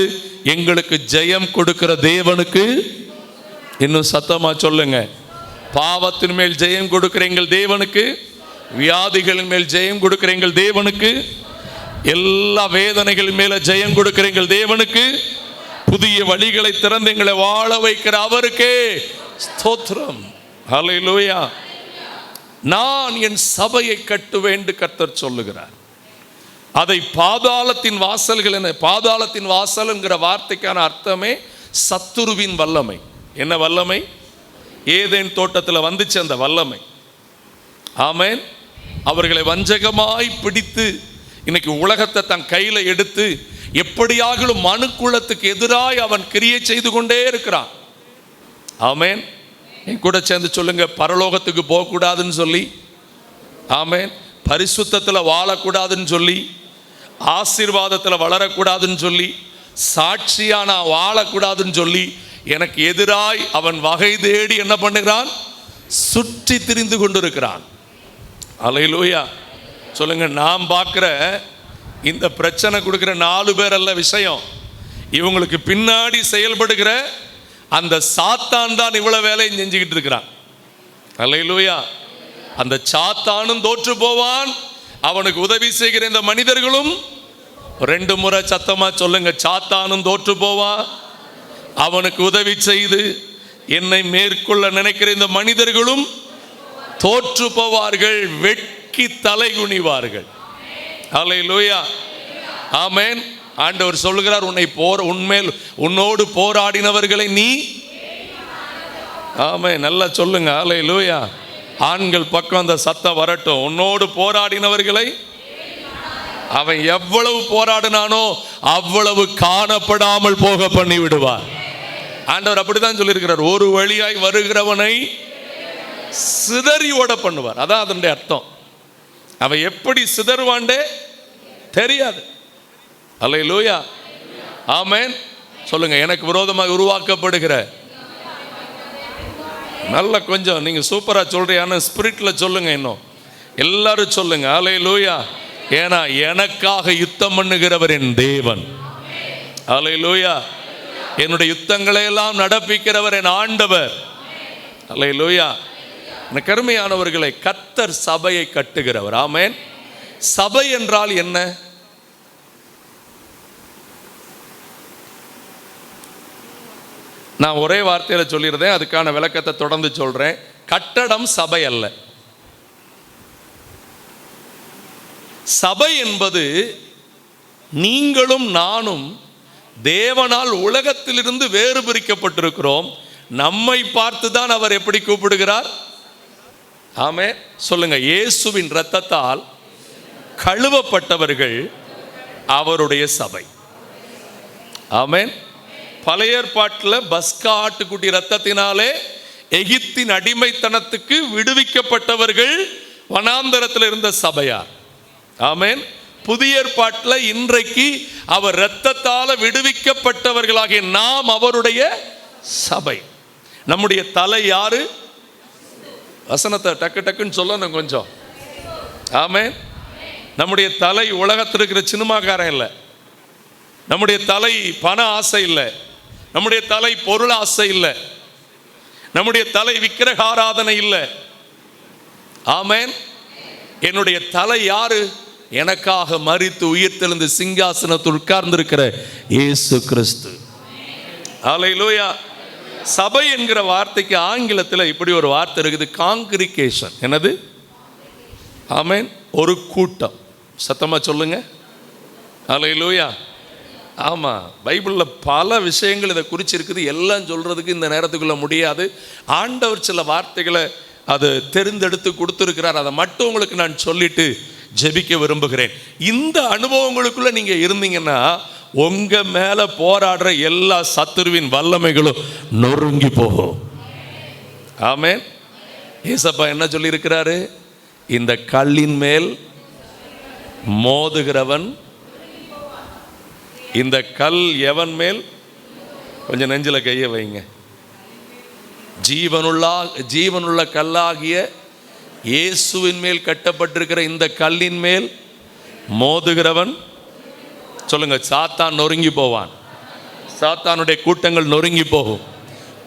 எங்களுக்கு ஜெயம் கொடுக்கிற தேவனுக்கு, இன்னும் சத்தமா சொல்லுங்க, பாவத்தின் மேல் ஜெயம் கொடுக்கிற எங்கள் தேவனுக்கு, வியாதிகளின் மேல் ஜெயம் கொடுக்கிற எங்கள் தேவனுக்கு, எல்லா வேதனைகளின் மேல ஜெயம் கொடுக்கிற எங்கள் தேவனுக்கு, புதிய வழிகளை திறந்து எங்களை வாழ வைக்கிற அவருக்கே ஸ்தோத்திரம். ஹல்லேலூயா. நான் என் சபையை கட்டுவேன் என்று கர்த்தர் சொல்லுகிறார். அதை பாதாளத்தின் வாசல்கள் என, பாதாளத்தின் வாசல் என்கிற வார்த்தைக்கான அர்த்தமே சத்துருவின் வல்லமை. என்ன வல்லமை? ஏதேன் தோட்டத்தில் வந்துச்சு அந்த வல்லமை. ஆமென். அவர்களை வஞ்சகமாய் பிடித்து இன்னைக்கு உலகத்தை தன் கையில் எடுத்து எப்படியாகிலும் மனுக்குலத்துக்கு எதிராய் அவன் கிரியை செய்து கொண்டே இருக்கிறான். ஆமென். என் கூட சேர்ந்து சொல்லுங்க, பரலோகத்துக்கு போகக்கூடாதுன்னு சொல்லி, ஆமென், பரிசுத்தத்தில் வாழக்கூடாதுன்னு சொல்லி, ஆசீர்வாதத்தில் வளரக்கூடாதுன்னு சொல்லி, சாட்சியான வாழக்கூடாதுன்னு சொல்லி எனக்கு எதிராய் அவன் வகை தேடி என்ன பண்ணுகிறான், சுற்றி திரிந்து கொண்டிருக்கிறான். அல்லேலூயா. சொல்லுங்க, நாம் பார்க்குற இந்த பிரச்சனை கொடுக்குற 4 பேர் அல்ல விஷயம். இவங்களுக்கு பின்னாடி செயல்படுகிற அந்த சாத்தான் தான் இவ்வளவு வேலையும் செஞ்சுக்கிட்டு இருக்கிறான். அல்லேலூயா. அந்த சாத்தானும் தோற்று போவான், அவனுக்கு உதவி செய்கிற இந்த மனிதர்களும். 2 முறை சத்தமா சொல்லுங்க, சாத்தானும் தோற்று போவான், அவனுக்கு உதவி செய்து என்னை மேற்கொள்ள நினைக்கிற இந்த மனிதர்களும் தோற்று போவார்கள், வெட்கி தலை குனிவார்கள். ஹல்லேலூயா, ஆமென். ஆண்டவர் சொல்லுகிறார், உன்னோடு போராடினவர்களை நீ, ஆமென், நல்லா சொல்லுங்க, ஹல்லேலூயா. ஆண்கள் பக்கம் அந்த சத்தம் வரட்டும். உன்னோடு போராடினவர்களை அவன் எவ்வளவு போராடினானோ அவ்வளவு காணப்படாமல் போக பண்ணி விடுவார். ஆண்டவர் அப்படித்தான் சொல்லியிருக்கிறார், ஒரு வழியாய் வருகிறவனை சிதறி ஓட பண்ணுவார். அதான் அதனுடைய அர்த்தம். அவன் எப்படி சிதறுவாண்டே தெரியாது. ஹல்லேலூயா, ஆமென். சொல்லுங்க, எனக்கு விரோதமாக உருவாக்கப்படுகிற, நல்ல கொஞ்சம் நீங்க சூப்பரா சொல்றீங்க, ஸ்பிரிட்ல சொல்லுங்க, இன்னும் எல்லாரும் சொல்லுங்க, ஹல்லேலூயா. ஏன்னா எனக்காக யுத்தம் பண்ணுகிறவர் என் தேவன். ஹல்லேலூயா. என்னுடைய யுத்தங்களை எல்லாம் நடப்பிக்கிறவர் என் ஆண்டவர். ஹல்லேலூயா. எனக்கு அருமையானவர்களை, கர்த்தர் சபையை கட்டுகிறவர். ஆமென். சபை என்றால் என்ன? நான் ஒரே வார்த்தையில சொல்லியிருந்தேன், அதுக்கான விளக்கத்தை தொடர்ந்து சொல்றேன். கட்டடம் சபை அல்ல. சபை என்பது நீங்களும் நானும் தேவனால் உலகத்திலிருந்து வேறு பிரிக்கப்பட்டிருக்கிறோம். நம்மை பார்த்து தான் அவர் எப்படி கூப்பிடுகிறார்? ஆமென். சொல்லுங்க, இயேசுவின் இரத்தத்தால் கழுவப்பட்டவர்கள் அவருடைய சபை. ஆமென். பழைய ஏற்பாட்டில் பஸ்கா ஆட்டுக்குட்டி இரத்தத்தினாலே எகிப்தின் அடிமைத்தனத்துக்கு விடுவிக்கப்பட்டவர்கள் வனாந்தரத்தில் இருந்த சபையார். ஆமென். புதிய ஏற்பாட்டில் இன்றைக்கு அவர் இரத்தத்தால விடுவிக்கப்பட்டவர்களாகிய நாம் அவருடைய சபை. நம்முடைய தலை யாரு? வசனத்தை டக்கு டக்குன்னு சொல்லணும் கொஞ்சம். ஆமென். நம்முடைய தலை உலகத்தில் இருக்கிற சினிமாக்காரன் இல்லை. நம்முடைய தலை பண ஆசை இல்லை. நம்முடைய தலை பொருள் ஆசை இல்லை. நம்முடைய தலை விக்கிரக ஆராதனை இல்லை. ஆமென். என்னுடைய தலை யாரு? எனக்காக மரித்து உயிர்த்தெழுந்து சிங்காசனத்தில் உட்கார்ந்திருக்கிற இயேசு கிறிஸ்து. ஹல்லேலூயா. சபை என்கிற வார்த்தைக்கு ஆங்கிலத்தில் இப்படி ஒரு வார்த்தை இருக்குது, காங்கிரிகேஷன். என்னது? ஆமென். ஒரு கூட்டம். சத்தமா சொல்லுங்க, ஹல்லேலூயா. ஆமா, பைபிள்ல பல விஷயங்கள் இதை குறிச்சிருக்குது. எல்லாம் சொல்றதுக்கு இந்த நேரத்துக்குள்ள முடியாது. ஆண்டவர் சில வார்த்தைகளை அது தெரிந்தெடுத்து கொடுத்திருக்கிறார். அதை மட்டும் உங்களுக்கு நான் சொல்லிட்டு ஜெபிக்க விரும்புகிறேன். இந்த அனுபவங்களுக்குள்ள நீங்க இருந்தீங்கன்னா உங்க மேல போராடுற எல்லா சத்துருவின் வல்லமைகளும் நொறுங்கி போகும். ஆமென். ஏசப்பா என்ன சொல்லி இருக்கிறாரு? இந்த கல்லின் மேல் மோதுகிறவன், இந்த கல் எவன் மேல்? கொஞ்சம் நெஞ்சில கையை வைங்க. ஜீவனுள்ள கல்லாகிய இயேசுவின் மேல் கட்டப்பட்டிருக்கிற இந்த கல்லின் மேல் மோதுகிறவன், சொல்லுங்க, சாத்தான் நொறுங்கி போவான். சாத்தானுடைய கூட்டங்கள் நொறுங்கி போகும்.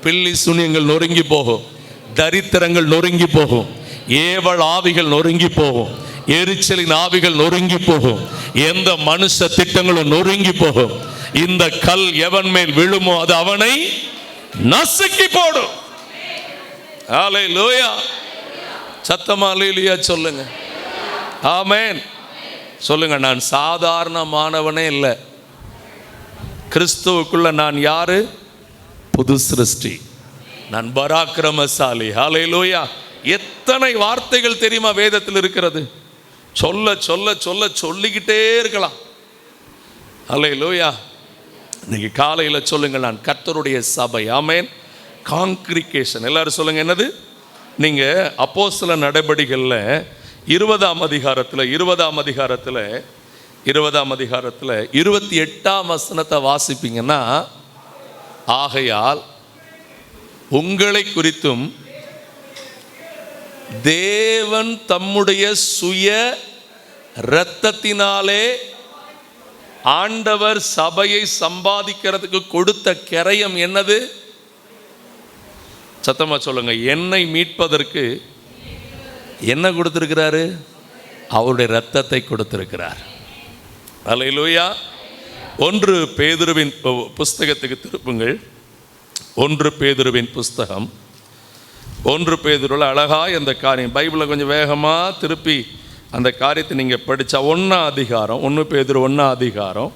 பில்லி சூனியங்கள் நொறுங்கி போகும். தரித்திரங்கள் நொறுங்கி போகும். ஏவல் ஆவிகள் நொறுங்கி போகும். எரிச்சலின் ஆவிகள் நொறுங்கி போகும். எந்த மனுஷ திட்டங்களும் நொறுங்கி போகும். இந்த கல் எவன் மேல் விழுமோ அது அவனை நசுக்கி போடும். ஹல்லேலூயா. சத்தமா ஹல்லேலூயா சொல்லுங்க. ஆமென். சொல்லுங்க, நான் சாதாரணமானவனே இல்லை. கிறிஸ்துவுக்குள்ள நான் யாரு? புது சிருஷ்டி. நான் பராக்கிரமசாலி. ஹல்லேலூயா. எத்தனை வார்த்தைகள் தெரியுமா வேதத்தில் இருக்கிறது? சொல்ல சொல்ல சொல்ல சொல்லிக்கிட்டே இருக்கலாம். ஹல்லேலூயா. இன்னைக்கு காலையில சொல்லுங்க, நான் கர்த்தருடைய சபை. ஆமென். காங்கிரிகேஷன். எல்லாரும் சொல்லுங்க, என்னது? நீங்க அப்போஸ்தல நடபடிகளில் 20ஆம் அதிகாரத்தில் 28ஆம் வசனத்தை வாசிப்பீங்கன்னா, ஆகையால் உங்களை குறித்தும் தேவன் தம்முடைய சுய இரத்தத்தினாலே ஆண்டவர் சபையை சம்பாதிக்கிறதுக்கு கொடுத்த கிரயம் என்னது? சத்தமா சொல்லுங்க. என்னை மீட்பதற்கு என்ன கொடுத்திருக்கிறாரு? அவருடைய இரத்தத்தை கொடுத்திருக்கிறார். ஹல்லேலூயா. 1 பேதுருவின் புஸ்தகத்துக்கு திருப்புங்கள். 1 பேதுருவின் புஸ்தகம். 1 பேதுருவில் அழகா இந்த காரியம், பைபிளை கொஞ்சம் வேகமாக திருப்பி அந்த காரியத்தை நீங்கள் படித்தா 1 அதிகாரம் 1 பேதுரு 1 அதிகாரம்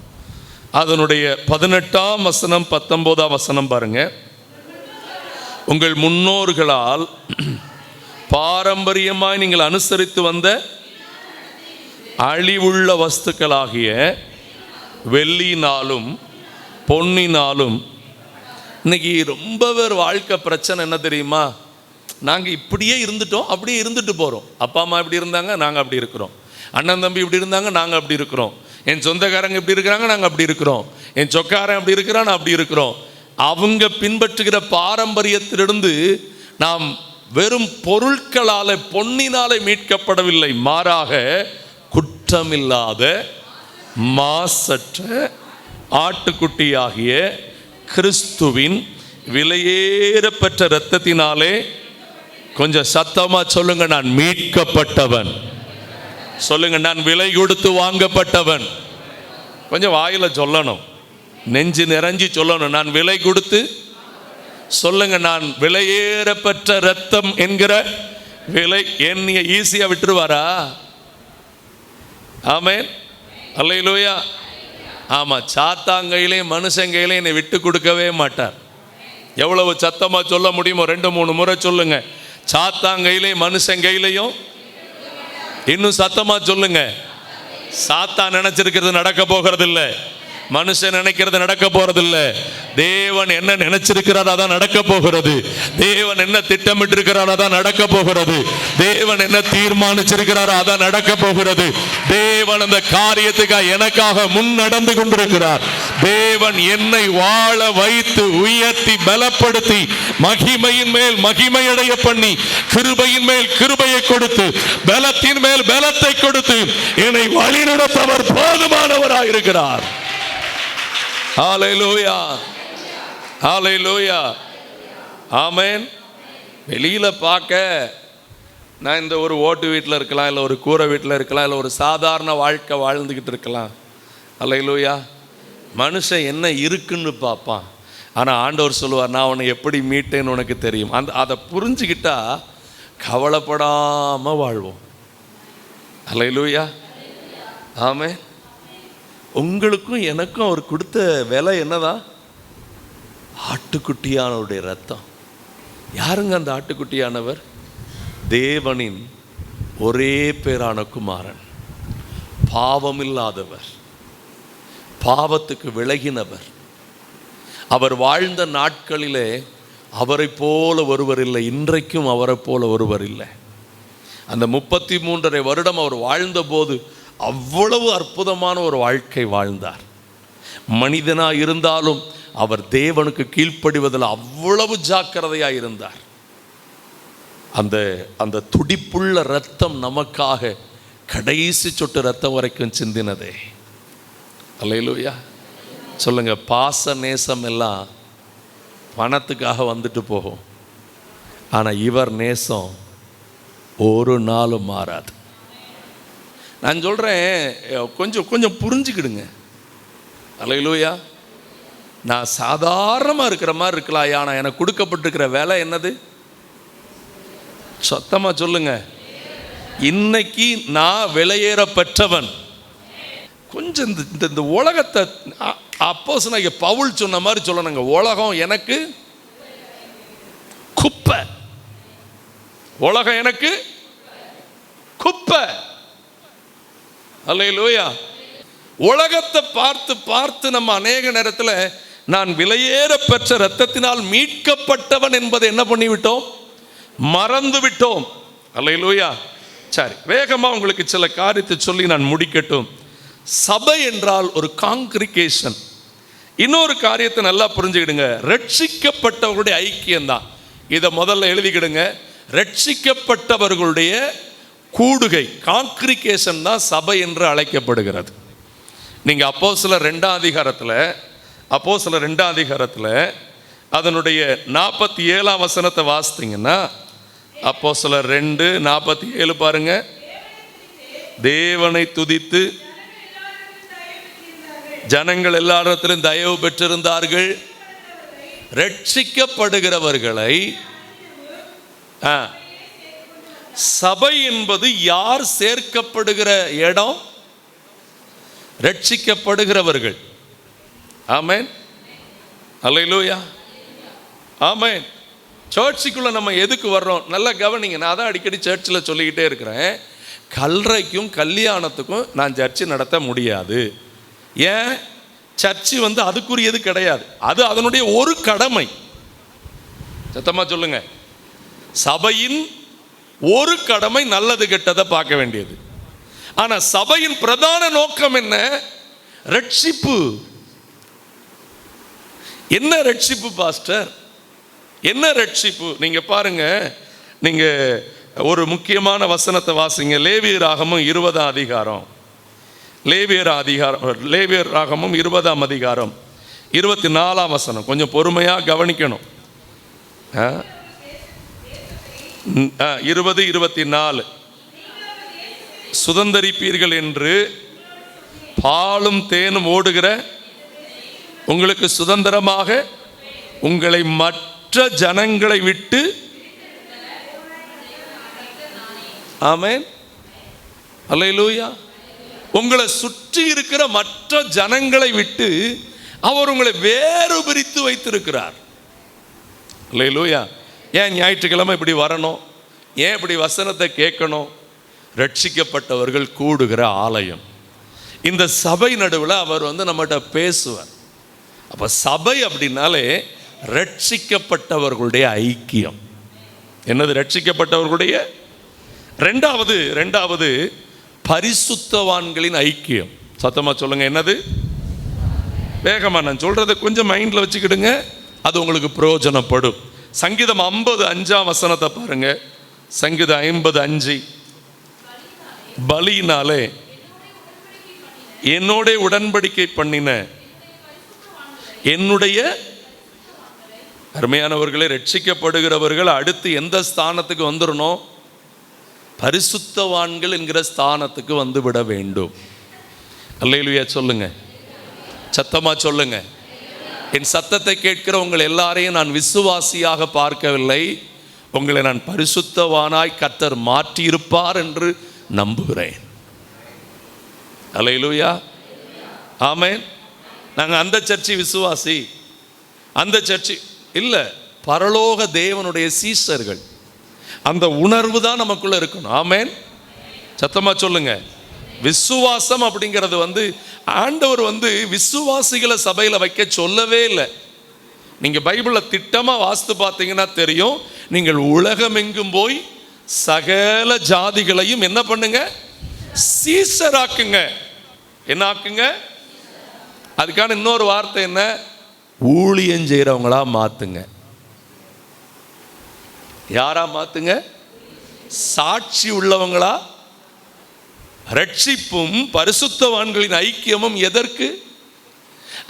அதனுடைய 18ஆம் வசனம் 19ஆம் வசனம் பாருங்க. உங்கள் முன்னோர்களால் பாரம்பரியமாய் நீங்கள் அனுசரித்து வந்த அழிவுள்ள வஸ்துக்களாகிய வெள்ளினாலும் பொன்னினாலும். இன்னைக்கு ரொம்ப பேர் வாழ்க்கை பிரச்சனை என்ன தெரியுமா? நாங்கள் இப்படியே இருந்துட்டோம், அப்படியே இருந்துட்டு போகிறோம். அப்பா அம்மா இப்படி இருந்தாங்க, நாங்கள் அப்படி இருக்கிறோம். அண்ணன் தம்பி இப்படி இருந்தாங்க, நாங்கள் அப்படி இருக்கிறோம். என் சொந்தக்காரங்க இப்படி இருக்கிறாங்க, நாங்கள் அப்படி இருக்கிறோம். என் சொக்காரன் அப்படி இருக்கிறான், நான் அப்படி இருக்கிறோம். அவங்க பின்பற்றுகிற பாரம்பரியத்திலிருந்து நாம் வெறும் பொருட்களால் பொன்னினாலே மீட்கப்படவில்லை, மாறாக குற்றமில்லாத மாசற்ற ஆட்டுக்குட்டியாகிய கிறிஸ்துவின் விலையேற பெற்ற இரத்தத்தினாலே. கொஞ்சம் சத்தமா சொல்லுங்க, நான் மீட்கப்பட்டவன். சொல்லுங்க, நான் விலை கொடுத்து வாங்கப்பட்டவன். கொஞ்சம் வாயில சொல்லணும், நெஞ்சு நிறைஞ்சி சொல்லணும். நான் விலை கொடுத்து சொல்லுங்க, நான் விலையேற பெற்ற இரத்தம் என்கிற விலை. என்னைய ஈஸியா விட்டுருவாரா? ஆமென், அல்லேலூயா. ஆமா, சாத்தாங்கையிலே மனுஷங்கையிலே என்னை விட்டு கொடுக்கவே மாட்டார். எவ்வளவு சத்தமா சொல்ல முடியுமோ 2-3 முறை சொல்லுங்க. சாத்தாங்கையிலே மனுஷங்கையிலையும். இன்னும் சத்தமா சொல்லுங்க. சாத்தான் நினைச்சிருக்கிறது நடக்க போகிறது இல்லை, மனுஷன் நினைக்கிறது நடக்க போறது இல்லை. தேவன் என்ன நினைச்சிருக்கிறார் அதான் நடக்க போகிறது. தேவன் என்ன திட்டமிட்டு இருக்கிறார் அதான் நடக்க போகிறது. தேவன் என்ன தீர்மானிச்சிருக்கிறார் அதான் நடக்க போகிறது. தேவன் அந்த காரியத்துக்காக எனக்காக முன் நடந்து கொண்டிருக்கிறார். தேவன் என்னை வாழ வைத்து உயர்த்தி பலப்படுத்தி மகிமையின் மேல் மகிமையடைய பண்ணி கிருபையின் மேல் கிருபையை கொடுத்து பலத்தின் மேல் பலத்தை கொடுத்து என்னை வழிநடத்தவர் போதுமானவராயிருக்கிறார். ஹல்லேலூயா, ஹல்லேலூயா, ஆமென். வெளியில பார்க்க நான் இந்த ஒரு ஓட்டு வீட்டில் இருக்கலாம், இல்லை ஒரு கூரை வீட்டில் இருக்கலாம், இல்லை ஒரு சாதாரண வாழ்க்கை வாழ்ந்துக்கிட்டு இருக்கலாம். ஹல்லேலூயா. மனுஷன் என்ன இருக்குன்னு பார்ப்பான். ஆனால் ஆண்டவர் சொல்லுவார், நான் உன்னை எப்படி மீட்டேன்னு உனக்கு தெரியும். அதை புரிஞ்சுக்கிட்டா கவலைப்படாமல் வாழ்வோம். ஹல்லேலூயா, ஆமென். உங்களுக்கும் எனக்கும் அவர் கொடுத்த விலை என்னதான்? ஆட்டுக்குட்டியானவருடைய ரத்தம். யாருங்க அந்த ஆட்டுக்குட்டியானவர்? தேவனின் ஒரே பேரான குமாரன், பாவமில்லாதவர், பாவத்துக்கு விலகினவர். அவர் வாழ்ந்த நாட்களிலே அவரை போல ஒருவர் இல்லை, இன்றைக்கும் அவரை போல ஒருவர் இல்லை. அந்த 33.5 வருடம் அவர் வாழ்ந்த போது அவ்வளவு அற்புதமான ஒரு வாழ்க்கை வாழ்ந்தார். மனிதனாக இருந்தாலும் அவர் தேவனுக்கு கீழ்ப்படிவதில் அவ்வளவு ஜாக்கிரதையாக இருந்தார். அந்த துடிப்புள்ள ரத்தம் நமக்காக கடைசி சொட்டு ரத்தம் வரைக்கும் சிந்தினதே. அல்லேலூயா, சொல்லுங்க. பாச நேசம் எல்லாம் பணத்துக்காக வந்துட்டு போகும், ஆனால் இவர் நேசம் ஒரு நாளும் மாறாது. நான் சொல்கிறேன், கொஞ்சம் புரிஞ்சுக்கிடுங்க. அல்லேலூயா. நான் சாதாரணமாக இருக்கிற மாதிரி இருக்கலாம், ஆனால் எனக்கு கொடுக்கப்பட்டிருக்கிற வேலை என்னது? சத்தமாக சொல்லுங்க. இன்னைக்கு நான் விலையேற பெற்றவன். கொஞ்சம் இந்த உலகத்தை அப்போஸ்தலனாகிய பவுல் சொன்ன மாதிரி சொல்லணுங்க. உலகம் எனக்கு குப்பை, உலகம் எனக்கு குப்பை. அல்லேலூயா. உலகத்தை பார்த்து பார்த்து நம்ம அநேக நேரத்தில் நான் விலையேற பெற்ற இரத்தத்தினால் மீட்கப்பட்டவன் என்பதை என்ன பண்ணிவிட்டோம்? மறந்து விட்டோம். அல்லேலூயா. சரி, வேகமாக உங்களுக்கு சில காரியத்தை சொல்லி நான் முடிக்கட்டும். சபை என்றால் ஒரு காங்கிரிகேஷன். இன்னொரு காரியத்தை நல்லா புரிஞ்சுக்கிடுங்க. ரட்சிக்கப்பட்டவர்களுடைய ஐக்கியம்தான். இதை முதல்ல எழுதிக்கிடுங்க. ரட்சிக்கப்பட்டவர்களுடைய கூடுகை, காங்கிரிகேஷன் தான் சபை என்று அழைக்கப்படுகிறது. நீங்கள் அப்போஸ்தலர் 2ஆம் அதிகாரத்தில் அதனுடைய 47ஆம் வசனத்தை வாசித்தீங்கன்னா, அப்போஸ்தலர் 2:47 பாருங்க. தேவனை துதித்து ஜனங்கள் எல்லாரிடத்திலும் தயவு பெற்றிருந்தார்கள். ரட்சிக்கப்படுகிறவர்களை சபை என்பது யார் சேர்க்கப்படுகிற இடம்? ரட்சிக்கப்படுகிறவர்கள். ஆமென், அல்லேலூயா, ஆமென். சர்ச்சுக்குள்ள நம்ம எதுக்கு வர்றோம்? நல்லா கவனிங்க. நான் தான் அடிக்கடி சர்ச்சில் சொல்லிக்கிட்டே இருக்கிறேன், கல்றைக்கும் கல்யாணத்துக்கும் நான் சர்ச்சு நடத்த முடியாது. ஏன்? சர்ச்சு அதுக்குரியது கிடையாது, அது அதனுடைய ஒரு கடமை. சத்தமா சொல்லுங்க. சபையின் ஒரு கடமை நல்லது கெட்டதை பார்க்க வேண்டியது. ஆனா சபையின் பிரதான நோக்கம் என்ன? ரட்சிப்பு. என்ன ரட்சிப்பு பாஸ்டர்? என்ன ரட்சிப்பு? நீங்க பாருங்க, நீங்க ஒரு முக்கியமான வசனத்தை வாசிங்க. லேவியராகமம் 20ஆம் அதிகாரம், லேவியராகமம் 20ஆம் அதிகாரம் 24ஆம் வசனம். கொஞ்சம் பொறுமையா கவனிக்கணும். 20-24 சுதந்தரிப்பீர்கள் என்று பாலும் தேனும் ஓடுகிற உங்களுக்கு சுதந்திரமாக உங்களை மற்ற ஜனங்களை விட்டு, ஆமென், அல்லேலூயா, உங்களை சுற்றி இருக்கிற மற்ற ஜனங்களை விட்டு அவர் உங்களை வேறு பிரித்து வைத்திருக்கிறார். அல்லேலூயா. ஏன் ஞாயிற்றுக்கிழமை இப்படி வரணும்? ஏன் இப்படி வசனத்தை கேட்கணும்? ரட்சிக்கப்பட்டவர்கள் கூடுகிற ஆலயம். இந்த சபை நடுவில் அவர் நம்மகிட்ட பேசுவார். அப்போ சபை அப்படின்னாலே ரட்சிக்கப்பட்டவர்களுடைய ஐக்கியம். என்னது? ரட்சிக்கப்பட்டவர்களுடைய ரெண்டாவது பரிசுத்தவான்களின் ஐக்கியம். சத்தமா சொல்லுங்க. என்னது? வேகமா நான் சொல்றதை கொஞ்சம் மைண்ட்ல வச்சுக்கிடுங்க, அது உங்களுக்கு பிரயோஜனப்படும். சங்கீதம் 55ஆம் வசனத்தை பாருங்க. சங்கீதம் 55. பலியினாலே என்னோட உடன்படிக்கை பண்ணின என்னுடைய அருமையானவர்களே, ரட்சிக்கப்படுகிறவர்கள் அடுத்து எந்த ஸ்தானத்துக்கு வந்துடணும்? பரிசுத்தவான்கள் என்கிற ஸ்தானத்துக்கு வந்து விட வேண்டும். அல்லேலூயா சொல்லுங்க, சத்தமா சொல்லுங்க. என் சத்தத்தை கேட்கிற உங்கள் எல்லாரையும் நான் விசுவாசியாக பார்க்கவில்லை, உங்களை நான் பரிசுத்தவானாய் கர்த்தர் மாற்றியிருப்பார் என்று நம்புகிறேன். அல்லேலூயா, ஆமென். நாங்கள் அந்த சர்ச்சை விசுவாசி, அந்த சர்ச்சை இல்லை, பரலோக தேவனுடைய சீஷர்கள். அந்த உணர்வு தான் நமக்குள்ள இருக்கணும். ஆமென், சத்தமா சொல்லுங்க. விசுவாசம் அப்படிங்கிறது ஆண்டவர் விசுவாசிகளை சபையில் வைக்க சொல்லவே இல்லை. நீங்கள் பைபிளில் திட்டமாக வாஸ்து பார்த்தீங்கன்னா தெரியும். நீங்கள் உலகமெங்கும் போய் சகல ஜாதிகளையும் என்ன பண்ணுங்க? சீஷராக்குங்க. என்ன ஆக்குங்க? அதுக்கான இன்னொரு வார்த்தை என்ன? ஊழியம் செய்கிறவங்களா மாத்துங்க. யாரா மாத்துங்க? சாட்சி உள்ளவங்களா. ரட்சிப்பும் பரிசுத்தவான்களின் ஐக்கியமும் எதற்கு?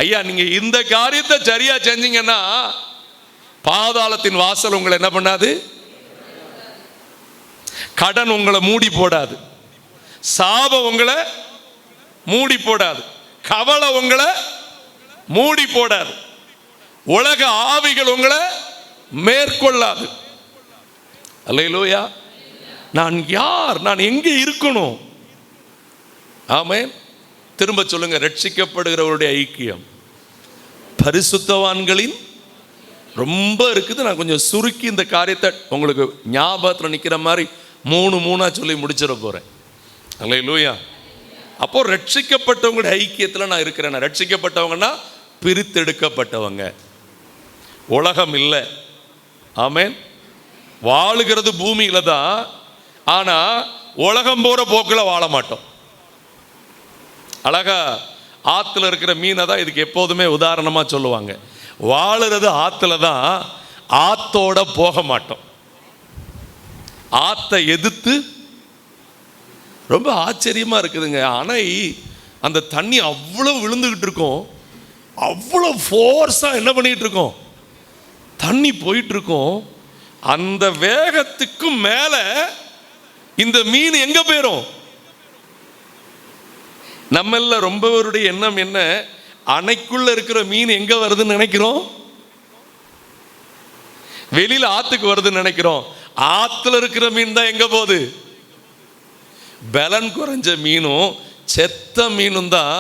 ஐயா, நீங்க இந்த காரியத்தை சரியா செஞ்சீங்கன்னா பாதாளத்தின் வாசல் உங்களை என்ன பண்ணாது? கடன் உங்களை மூடி போடாது, சாபம் உங்களை மூடி போடாது, கவலை உங்களை மூடி போடாது, உலக ஆவிகள் உங்களை மேற்கொள்ளாது. அல்லேலூயா. நான் யார்? நான் எங்கே இருக்கணும்? ஆமென். திரும்ப சொல்லுங்க. ரட்சிக்கப்படுகிறவருடைய ஐக்கியம், பரிசுத்தவான்களின் ரொம்ப இருக்குது. நான் கொஞ்சம் சுருக்கி இந்த காரியத்தை உங்களுக்கு ஞாபகத்தில் நிற்கிற மாதிரி மூணா சொல்லி முடிச்சிட போறேன். அல்லேலூயா. அப்போ ரட்சிக்கப்பட்டவங்களுடைய ஐக்கியத்தில் நான் இருக்கிறேன். ரட்சிக்கப்பட்டவங்கன்னா பிரித்தெடுக்கப்பட்டவங்க, உலகம் இல்லை. ஆமென். வாழுகிறது பூமியில தான், ஆனா உலகம் போற போக்குல வாழ மாட்டோம். அழகா ஆத்துல இருக்கிற மீனை தான் இதுக்கு எப்போதுமே உதாரணமா சொல்லுவாங்க. வாழுறது ஆத்துல தான், ஆத்தோட போக மாட்டோம். ஆத்தை எதிர்த்து. ரொம்ப ஆச்சரியமா இருக்குதுங்க. அணை அந்த தண்ணி அவ்வளவு விழுந்துகிட்டு இருக்கும், அவ்வளோ ஃபோர்ஸா என்ன பண்ணிட்டு இருக்கோம்? தண்ணி போயிட்டு இருக்கும். அந்த வேகத்துக்கும் மேல இந்த மீன் எங்க போயிரும்? நம்மள ரொம்ப பேருடைய எண்ணம் என்ன? அணைக்குள்ள இருக்கிற மீன் எங்க வருதுன்னு நினைக்கிறோம்? வெளியில ஆத்துக்கு வருதுன்னு நினைக்கிறோம். ஆத்துல இருக்கிற மீன் தான் எங்க போகுது? பலன் குறைஞ்ச மீனும் செத்த மீனும் தான்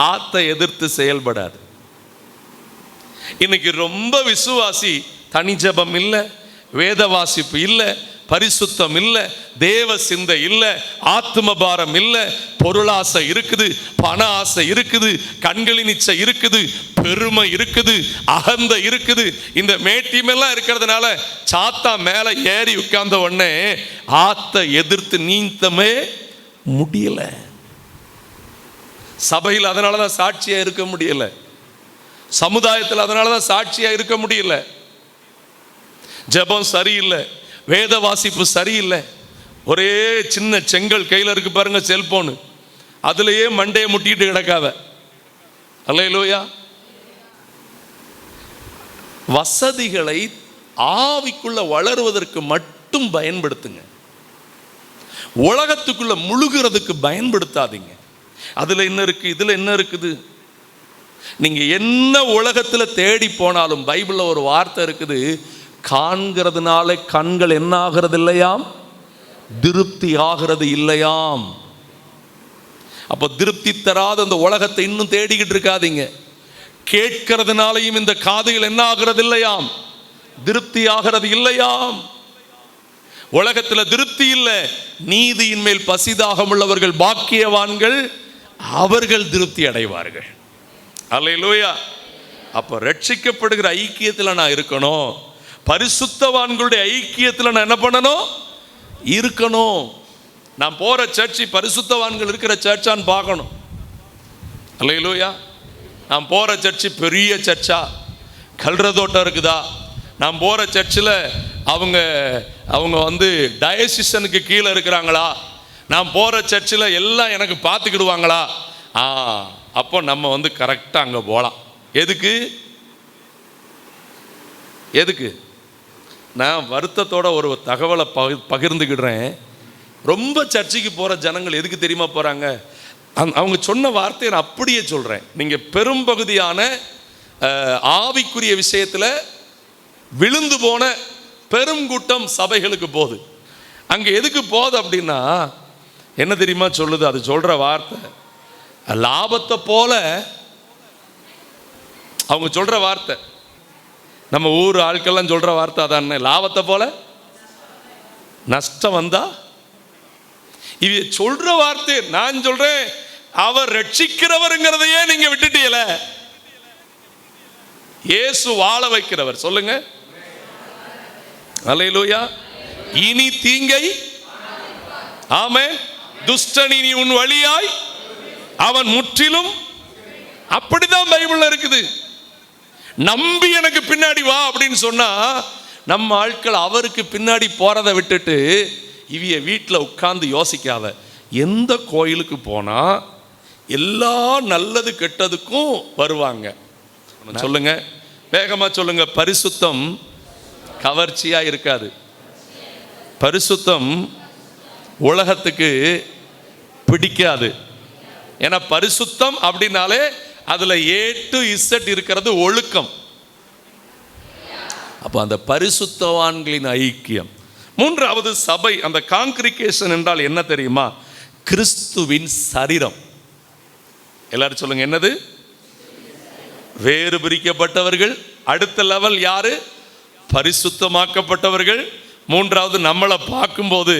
ஆத்தை எதிர்த்து செயல்படாது. இன்னைக்கு ரொம்ப விசுவாசி தனி ஜெபம் இல்லை, வேத வாசிப்பு இல்லை, பரிசுத்தம் இல்லை, தேவ சிந்தை இல்லை, ஆத்ம பாரம் இல்லை, பொருளாசை இருக்குது, பண ஆசை இருக்குது, கண்களின் இச்சை இருக்குது, பெருமை இருக்குது, அகந்த இருக்குது. இந்த மேட்டிமெல்லாம் இருக்கிறதுனால சாத்தா மேல ஏறி உட்கார்ந்த உடனே ஆத்தை எதிர்த்து நீந்தமே முடியல. சபையில் அதனாலதான் சாட்சியா இருக்க முடியல, சமுதாயத்தில் அதனாலதான் சாட்சியா இருக்க முடியல. ஜெபம் சரியில்லை, வேத வாசிப்பு சரியில்லை. ஒரே சின்ன செங்கல் கையில் இருக்கு பாருங்க, செல்போனு, அதுலயே மண்டையை முட்டிட்டு கிடக்காத. அல்லேலூயா. வசதிகளை ஆவிக்குள்ள வளருவதற்கு மட்டும் பயன்படுத்துங்க, உலகத்துக்குள்ள முழுகிறதுக்கு பயன்படுத்தாதீங்க. அதுல என்ன இருக்கு, இதுல என்ன இருக்குது? நீங்க என்ன உலகத்துல தேடி போனாலும் பைபிள்ல ஒரு வார்த்தை இருக்குது, காண்கிறதுனால கண்கள் என்ன ஆகிறது இல்லையாம், திருப்தி ஆகிறது இல்லையாம். அப்ப திருப்தி தராத அந்த உலகத்தை இன்னும் தேடிக்கிட்டு இருக்காதீங்க. கேட்கிறதுனாலையும் இந்த காதுகள் என்ன ஆகிறது இல்லையாம், திருப்தி ஆகிறது இல்லையாம். உலகத்துல திருப்தி இல்லை. நீதியின் மேல் பசிதாகம் உள்ளவர்கள் பாக்கியவான்கள், அவர்கள் திருப்தி அடைவார்கள். அல்லேலூயா. அப்ப ரட்சிக்கப்படுகிற ஐக்கியத்தில் நான் இருக்கணும், பரிசுத்தவான்களுடைய ஐக்கியத்தில் நான் என்ன பண்ணணும், இருக்கணும். நான் போற சர்ச்சை பரிசுத்தவான்கள் இருக்கிற சர்ச்சான்னு பார்க்கணும். அல்லேலூயா. நான் போற சர்ச்சு பெரிய சர்ச்சா, கல்ற தோட்டம் இருக்குதா? நான் போற சர்ச்சில் அவங்க வந்து டயசிஷனுக்கு கீழே இருக்கிறாங்களா? நான் போற சர்ச்சில் எல்லாம் எனக்கு பார்த்துக்கிடுவாங்களா? அப்போ நம்ம வந்து கரெக்டாக அங்கே போகலாம். எதுக்கு நான் வருத்தத்தோட ஒரு தகவலை பகிர்ந்துக்கிடுறேன். ரொம்ப சர்ச்சைக்கு போகிற ஜனங்கள் எதுக்கு தெரியுமா போகிறாங்க? அவங்க சொன்ன வார்த்தையை நான் அப்படியே சொல்கிறேன். நீங்கள் பெரும்பகுதியான ஆவிக்குரிய விஷயத்தில் விழுந்து போன பெருங்கூட்டம் சபைகளுக்கு போகுது. அங்கே எதுக்கு போகுது அப்படின்னா என்ன தெரியுமா சொல்லுது? அது சொல்கிற வார்த்தை லாபத்தை போல. அவங்க சொல்கிற வார்த்தை, நம்ம ஊர் ஆட்கள்லாம் சொல்கிற வார்த்தை அதான், லாபத்தை போல நஷ்டம் வந்தா. இவ சொல்ற வார்த்தை நான் சொல்றேன், அவர் ரட்சிக்கிறவருங்கிறதையே நீங்க விட்டுட்டீல. இயேசு வாழ வைக்கிறவர். சொல்லுங்க அல்லேலூயா. இனி தீங்கை, ஆமென், துஷ்டன் இனி உன் வழியாய் அவன் முற்றிலும். அப்படிதான் பைபிள்ல இருக்குது. நம்பி எனக்கு பின்னாடி வா அப்படின்னு சொன்னா நம்ம ஆட்கள் அவருக்கு பின்னாடி போறதை விட்டுட்டு இவிய வீட்டில் உட்கார்ந்து யோசிக்காத, எந்த கோயிலுக்கு போனா எல்லா நல்லது கெட்டதுக்கும் வருவாங்க. சொல்லுங்க, வேகமா சொல்லுங்க. பரிசுத்தம் கவர்ச்சியா இருக்காது. பரிசுத்தம் உலகத்துக்கு பிடிக்காது. ஏன்னா பரிசுத்தம் அப்படின்னாலே அதுல A to Z இருக்கிறது ஒழுக்கம். அப்ப அந்த பரிசுத்தவான்களின் ஐக்கியம். மூன்றாவது சபை. அந்த காங்கிரிகேஷன் என்றால் என்ன தெரியுமா? கிறிஸ்துவின் சரீரம். எல்லாரும் சொல்லுங்க, என்னது? வேறு பிரிக்கப்பட்டவர்கள். அடுத்த லெவல் யாரு? பரிசுத்தமாக்கப்பட்டவர்கள். மூன்றாவது நம்மளை பார்க்கும்போது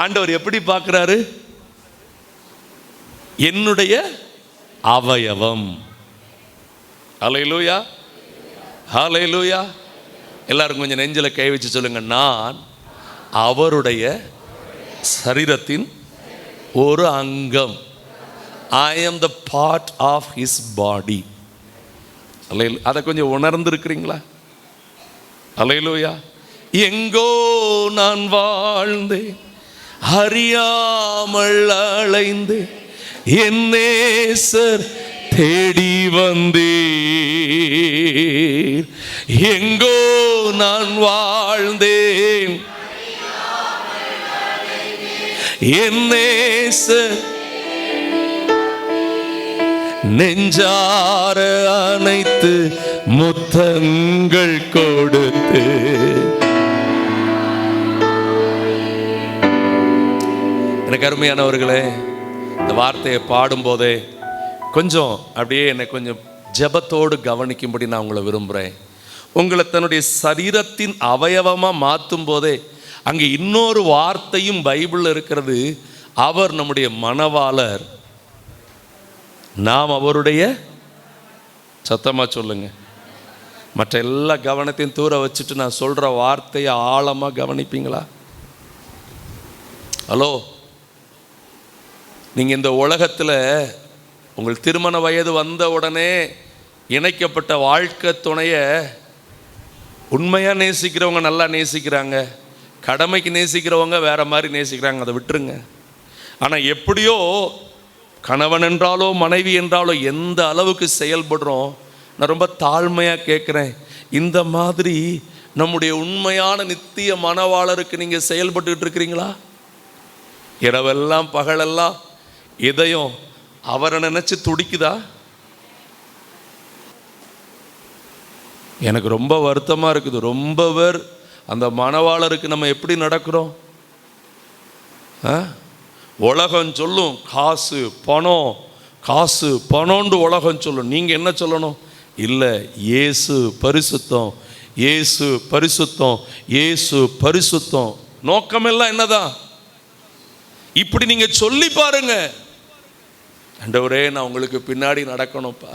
ஆண்டவர் எப்படி பார்க்கிறாரு? என்னுடைய அவயவம். ஹல்லேலூயா, ஹல்லேலூயா. எல்லாரும் கொஞ்சம் நெஞ்சில கை வச்சு சொல்லுங்க, நான் அவருடைய சரீரத்தின் ஒரு அங்கம். I am the part of his body. அதை கொஞ்சம் உணர்ந்திருக்கிறீங்களா? அல்லேலூயா. எங்கோ நான் வாழ்ந்தேன், அறியாமல் அலைந்தேன், என் நேசர் தேடி வந்தீர். எங்கோ நான் வாழ்ந்தேன், என் நேசர் நெஞ்சார அனைத்து முத்தங்கள் கொடுத்து எனக்கு அருமையானவர்களே, இந்த வார்த்தையை பாடும்போதே கொஞ்சம் அப்படியே என்னை கொஞ்சம் ஜெபத்தோடு கவனிக்கும்படி நான் உங்களை விரும்புகிறேன். உங்களை தன்னுடைய சரீரத்தின் அவயவமாக மாற்றும் போதே அங்கே இன்னொரு வார்த்தையும் பைபிளில் இருக்கிறது. அவர் நம்முடைய மணவாளர், நாம் அவருடைய, சத்தமாக சொல்லுங்க, மற்ற எல்லா கவனத்தையும் தூர வச்சுட்டு நான் சொல்கிற வார்த்தையை ஆழமாக கவனிப்பீங்களா? ஹலோ, நீங்கள் இந்த உலகத்தில் உங்கள் திருமண வயது வந்த உடனே இணைக்கப்பட்ட வாழ்க்கை துணையை உண்மையாக நேசிக்கிறவங்க நல்லா நேசிக்கிறாங்க, கடமைக்கு நேசிக்கிறவங்க வேற மாதிரி நேசிக்கிறாங்க, அதை விட்டுருங்க. ஆனால் எப்படியோ கணவன் என்றாலோ மனைவி என்றாலோ எந்த அளவுக்கு செயல்படுறோம், நான் ரொம்ப தாழ்மையாக கேட்குறேன், இந்த மாதிரி நம்முடைய உண்மையான நித்திய மணவாளருக்கு நீங்கள் செயல்பட்டுக்கிட்டு இருக்கிறீங்களா? இரவெல்லாம் பகலெல்லாம் இதயம் அவரை நினச்சி துடிக்குதா? எனக்கு ரொம்ப வருத்தமாக இருக்குது. ரொம்ப பேர் அந்த மணவாளருக்கு நம்ம எப்படி நடக்கிறோம்? உலகம் சொல்லும் காசு பணம், காசு பணம்னு உலகம் சொல்லும். நீங்கள் என்ன சொல்லணும்? இல்லை, இயேசு பரிசுத்தம், இயேசு பரிசுத்தம், இயேசு பரிசுத்தம். நோக்கமெல்லாம் என்னதான்? இப்படி நீங்க சொல்லி பாருங்க, ஆண்டவரே நான் உங்களுக்கு பின்னாடி நடக்கணும்ப்பா,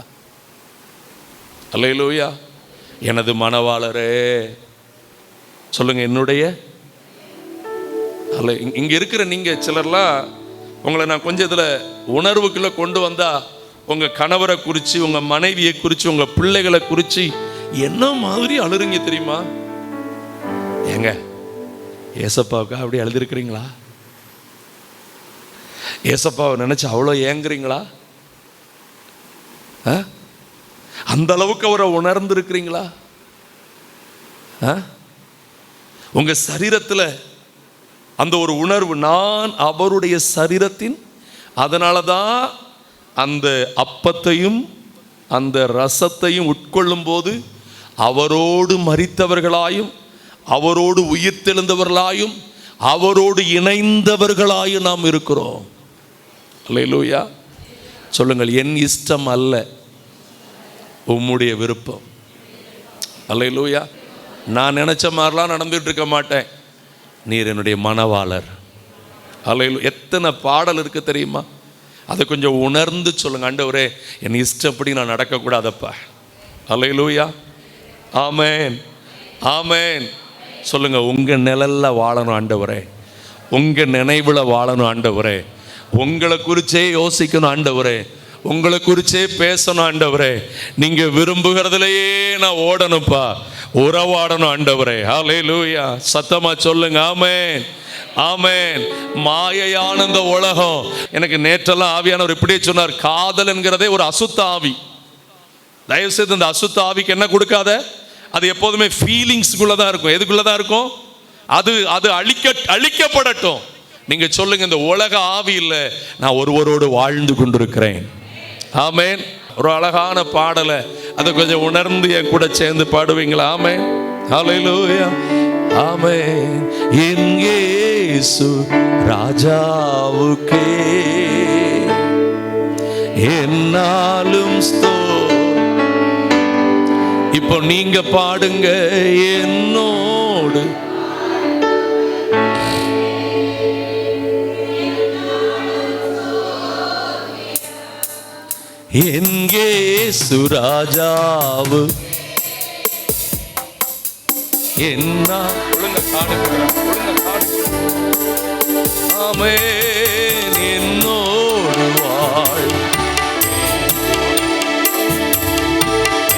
அல்லேலூயா, எனது மணவாளரே சொல்லுங்க, என்னுடைய அல்ல. இங்க இருக்கிற நீங்க சிலர்லாம் உங்களை நான் கொஞ்சம் இதுல உணர்வுக்குள்ள கொண்டு வந்தா உங்க கணவரை குறித்து, உங்க மனைவியை குறித்து, உங்க பிள்ளைகளை குறித்து என்ன மாதிரி அழுறீங்க தெரியுமா? ஏங்க ஏசப்பாவுக்கா அப்படி அழுதுருக்கிறீங்களா? ஏசப்பாவை நினைச்சு அவ்வளோ ஏங்குறீங்களா? அந்த அளவுக்கு அவரை உணர்ந்து இருக்கிறீங்களா? உங்க சரீரத்தில் அந்த ஒரு உணர்வு, நான் அவருடைய சரீரத்தின், அதனால தான் அந்த அப்பத்தையும் அந்த ரசத்தையும் உட்கொள்ளும் போது அவரோடு மரித்தவர்களாயும் அவரோடு உயிர்த்தெழுந்தவர்களாயும் அவரோடு இணைந்தவர்களாயும் நாம் இருக்கிறோம். அல்லேலூயா சொல்லுங்கள், என் இஷ்டம் அல்ல உம்முடைய விருப்பம். அல்லேலூயா. நான் நினைச்ச மாதிரிலாம் நடந்துட்டு இருக்க மாட்டேன், நீர் என்னுடைய மணவாளர். அல்லேலூயா. எத்தனை பாடல் இருக்கு தெரியுமா? அதை கொஞ்சம் உணர்ந்து சொல்லுங்க, ஆண்டவரே என் இஷ்டப்படி நான் நடக்கக்கூடாதப்பா. அல்லேலூயா. ஆமேன், ஆமேன் சொல்லுங்க. உங்க நிழல்ல வாழணும் ஆண்டவரே, உங்க நினைவுல வாழணும் ஆண்டவரே, உங்களை குறிச்சே யோசிக்கணும் ஆண்டவரே, உங்களை குறிச்சே பேசணும் ஆண்டவரே, நீங்க விரும்புகிறதுலையே நான் ஓடணும்ப்பா, உறவாடணும் ஆண்டவரே. ஹல்லேலூயா. சத்தமா சொல்லுங்க, ஆமென், ஆமென். மாயையான இந்த உலகம், எனக்கு நேற்றெல்லாம் ஆவியானவர் இப்படியே சொன்னார், காதல் என்கிறதே ஒரு அசுத்த ஆவி. தயவு செய்து இந்த அசுத்த ஆவிக்கு என்ன கொடுக்காத, அது எப்போதுமே ஃபீலிங்ஸ்குள்ள தான் இருக்கும். எதுக்குள்ள தான் இருக்கும்? அது அது அழிக்கப்படட்டும். நீங்க சொல்லுங்க, இந்த உலக ஆவி இல்லை, நான் ஒருவரோடு வாழ்ந்து கொண்டிருக்கிறேன். ஆமென். ஒரு அழகான பாடலை அதை கொஞ்சம் உணர்ந்து என் கூட சேர்ந்து பாடுவீங்களா? ஆமென், ஹல்லேலூயா. ஆமென். என் இயேசு ராஜாவுக்கே என்னாலும் இப்போ நீங்க பாடுங்க என்னோடு. என் இயேசு ராஜாவு என்ன ஆமென், என்னோடு வாழ்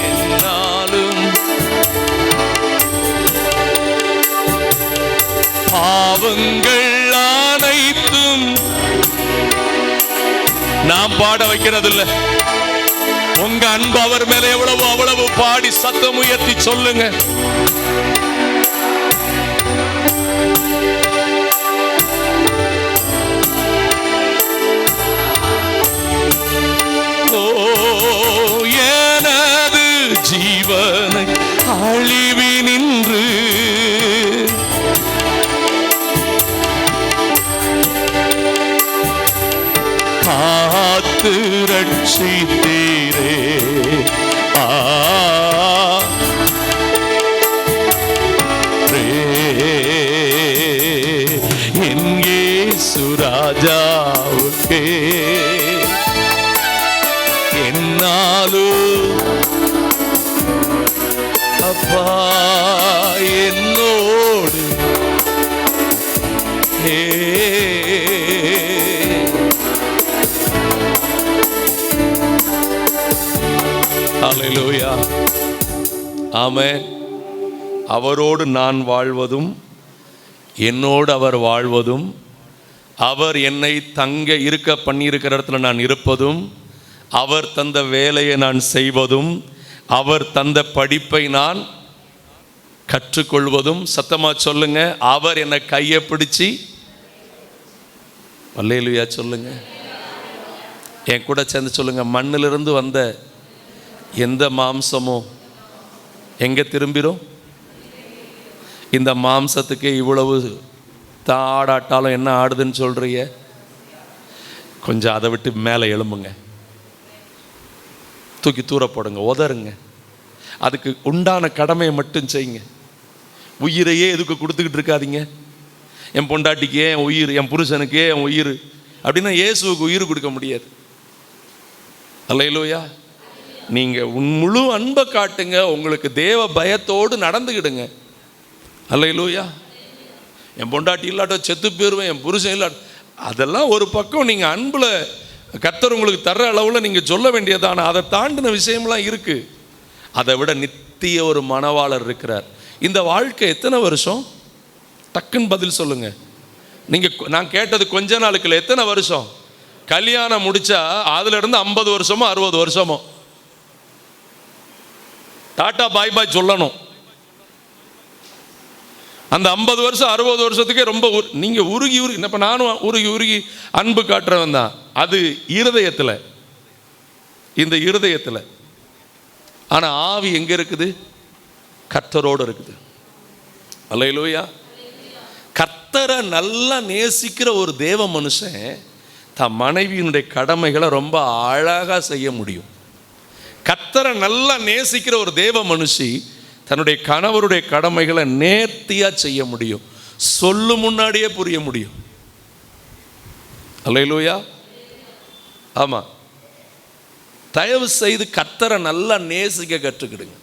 என்னாலும் பாவங்கள் அனைத்தும் நாம் பாட வைக்கிறது இல்லை. உங்க அன்பு அவர் மேல எவ்வளவு அவ்வளவு பாடி சத்தம் உயர்த்தி சொல்லுங்க. ஓ எனது ஜீவனை அழிவி நின்று காத்து ரட்சித்தீரே. என் இயேசு ராஜாவுக்கே என்னாலும் அப்பா என்னோடு ஹல்லேலூயா. ஆமென். அவரோடு நான் வாழ்வதும் என்னோடு அவர் வாழ்வதும், அவர் என்னை தங்க இருக்க பண்ணியிருக்கிற இடத்துல நான் இருப்பதும், அவர் தந்த வேலையை நான் செய்வதும், அவர் தந்த படிப்பை நான் கற்றுக்கொள்வதும். சத்தமா சொல்லுங்க. அவர் என்னை கையை பிடிச்சி, அல்லேலூயா சொல்லுங்க. என் கூட சேர்ந்து சொல்லுங்க. மண்ணிலிருந்து வந்த எந்த மாம்சமோ எங்க திரும்பிடும்? இந்த மாம்சத்துக்கு இவ்வளவு தாடாட்டாலும் என்ன ஆடுதுன்னு சொல்றீங்க? கொஞ்சம் அதை விட்டு மேலே எழும்புங்க, தூக்கி தூர போடுங்க, உதறுங்க. அதுக்கு உண்டான கடமையை மட்டும் செய்யுங்க. உயிரையே எதுக்கு கொடுத்துக்கிட்டு இருக்காதீங்க. என் பொண்டாட்டிக்கு என் உயிர், என் புருஷனுக்கு என் உயிர் அப்படின்னா இயேசுவுக்கு உயிர் கொடுக்க முடியாது. அல்லேலூயா. நீங்கள் முழு அன்பை காட்டுங்க, உங்களுக்கு தேவ பயத்தோடு நடந்துக்கிடுங்க. அல்லேலூயா. என் பொண்டாட்டி இல்லாட்ட செத்து போயிடுவேன், என் புருஷன் இல்லாட்ட, அதெல்லாம் ஒரு பக்கம். நீங்கள் அன்பில் கர்த்தர் உங்களுக்கு தர்ற அளவில் நீங்கள் சொல்ல வேண்டியதான அதை தாண்டின விஷயம்லாம் இருக்குது. அதை விட நித்திய ஒரு மணவாளர் இருக்கிறார். இந்த வாழ்க்கை எத்தனை வருஷம்? டக்குன்னு பதில் சொல்லுங்க. நீங்கள் நான் கேட்டது கொஞ்ச நாளுக்கு இல்லை, எத்தனை வருஷம்? கல்யாணம் முடிச்சா அதுலேருந்து 50 வருஷமோ 60 வருஷமோ டாட்டா பாய் பாய் சொல்லணும். அந்த 50 வருஷம் 60 வருஷத்துக்கே ரொம்ப நீங்கள் உருகி இப்போ நானும் உருகி அன்பு காட்டுறவன் தான். அது இருதயத்தில், இந்த இருதயத்தில். ஆனால் ஆவி எங்கே இருக்குது? கர்த்தரோடு இருக்குது. அல்லேலூயா. கர்த்தரை நல்லா நேசிக்கிற ஒரு தேவ மனுஷன் தன் மனைவியினுடைய கடமைகளை ரொம்ப அழகாக செய்ய முடியும். கர்த்தரை நல்லா நேசிக்கிற ஒரு தேவ மனுஷி தன்னுடைய கணவருடைய கடமைகளை நேர்த்தியாக செய்ய முடியும். சொல்லு முன்னாடியே புரிய முடியும். அல்லேலூயா. ஆமாம். தயவு செய்து கர்த்தரை நல்லா நேசிக்க கற்றுக்கிடுங்க.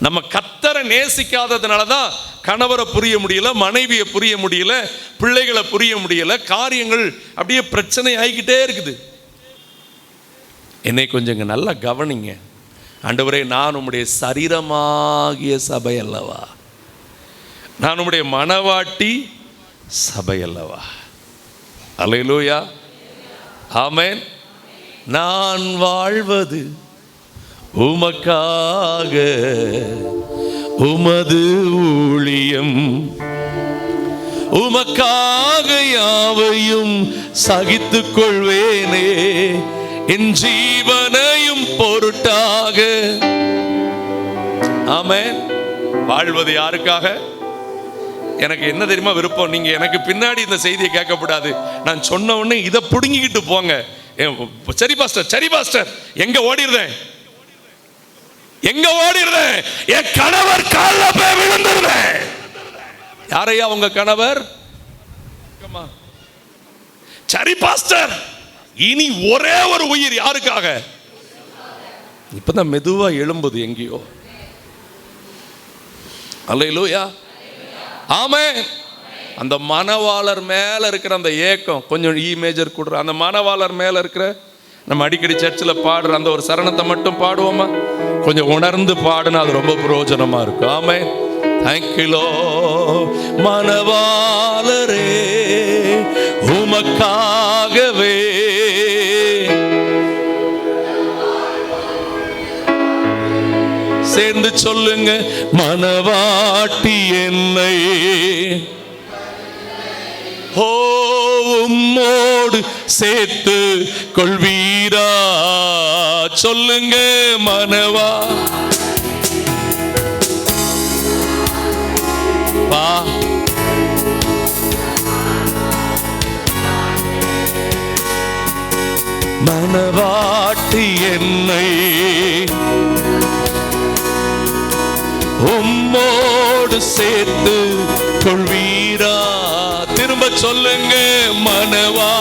நம்ம கர்த்தரை நேசிக்காததுனால தான் கணவரை புரிய முடியல, மனைவியை புரிய முடியல, பிள்ளைகளை புரிய முடியல, காரியங்கள் அப்படியே பிரச்சனை ஆகிக்கிட்டே இருக்குது. என்னை கொஞ்சம் நல்லா கவனிங்க. ஆண்டவரே, நான் உம்முடைய சரீரமாகிய சபை அல்லவா, நான் உம்முடைய மணவாட்டி சபை அல்லவா. அல்லேலூயா. ஆமென். நான் வாழ்வது உமக்காக, உமது ஊழியம், உமக்காக யாவையும் சகித்துக் கொள்வேனே, என் ஜீவனையும் பொருட்டாக. ஆமென். வாழ்வது யாருக்காக? எனக்கு என்ன தெரியுமா விருப்பம்? நீங்க எனக்கு பின்னாடி இந்த செய்தியை கேட்கக்கூடாது. நான் சொன்ன உடனே இதை புடுங்கிக்கிட்டு போங்க. சரி பாஸ்டர், சரி பாஸ்டர், எங்க ஓடிடுறேன், எங்க ஓடிடுறேன்? என் கணவர் காலில் போய் விழுந்துடுறேன். யாரையா உங்க கணவர்? சரி பாஸ்டர், இனி ஒரே ஒரு உயிர் யாருக்காக? இப்பதான் மெதுவா எழும்புது எங்கேயோ. அல்லேலூயா. ஆமென். அந்த மணவாளர் மேல இருக்கிற அந்த ஏக்கம், கொஞ்சம் ஈ மேஜர் கொடுற அந்த மணவாளர் மேல இருக்கிற, நம்ம அடிக்கடி சர்ச்சில் பாடுற அந்த ஒரு சரணத்தை மட்டும் பாடுவோமா? கொஞ்சம் உணர்ந்து பாடுனா அது ரொம்ப பிரயோஜனமா இருக்கும். ஆமென். Thank you Lord. மணவாளரே உமக்காகவே சேர்ந்து சொல்லுங்க. மணவாட்டி என்னை உம்மோடு சேர்த்து கொள்வீரா? சொல்லுங்க. மணவா பா மனவாட்டி என்னை உம்மோடு சேர்த்து கொள்வீரா. திரும்ப சொல்லுங்க, மனவா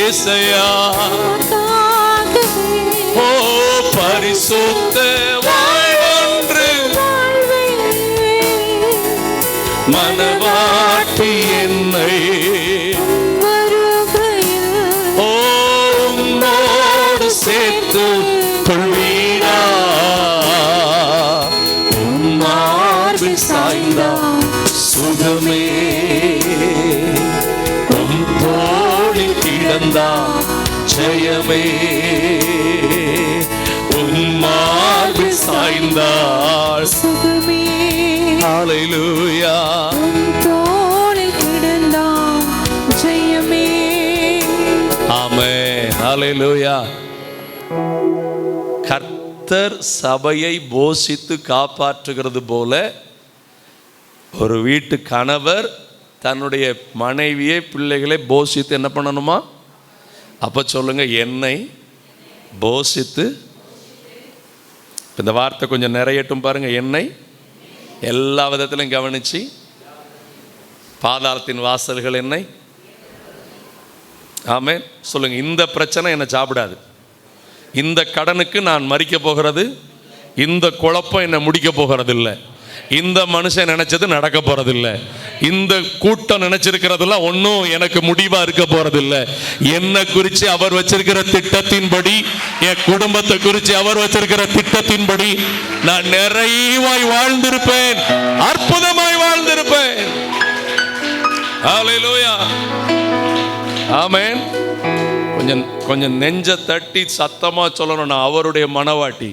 இசையா. ஓ பரிசுத்த வாழ்வொன்று மனவாட்டி என்னை உம்மோடு சேர்த்து கொள்வீரா. உம்மார்பில் சாய்ந்தா சுகமே, உம் தோளில் கிடந்தா ஜெயமே. உம்மார்பில் சாய்ந்தால் சுகமே, ஹல்லேலூயா. தோளில் கிடந்தா ஜெயமே. ஆமென், ஹல்லேலூயா. கர்த்தர் சபையை போஷித்து காப்பாற்றுகிறது போல ஒரு வீட்டு கணவர் தன்னுடைய மனைவியை பிள்ளைகளை போஷித்து என்ன பண்ணணுமா? அப்போ சொல்லுங்க, என்னை போஷித்து. இந்த வார்த்தை கொஞ்சம் நிறையட்டும் பாருங்க. என்னை எல்லா விதத்திலும் கவனிச்சு, பாதாளத்தின் வாசல்கள் என்னை. ஆமென் சொல்லுங்க. இந்த பிரச்சனை என்னை சாப்பிடாது, இந்த கடனுக்கு நான் மறிக்க போகிறது, இந்த குழப்பம் என்னை முடிக்க போகிறது இல்லை, இந்த மனுஷன் நினைச்சது நடக்க போறதில்லை, இந்த கூட்டம் நினைச்சிருக்கிறதெல்லாம் ஒன்றும் எனக்கு முடிவா இருக்க போறதில்லை. என்ன குறித்து அவர் வச்சிருக்கிற திட்டத்தின்படி, என் குடும்பத்தை குறித்து அவர் வச்சிருக்கிற திட்டத்தின்படி நான் நிறைவாய் வாழ்ந்திருப்பேன், அற்புதமாய் வாழ்ந்திருப்பேன். ஹல்லேலூயா, ஆமென். கொஞ்சம் நெஞ்ச தட்டி சத்தமா சொல்லணும், நான் அவருடைய மனவாட்டி.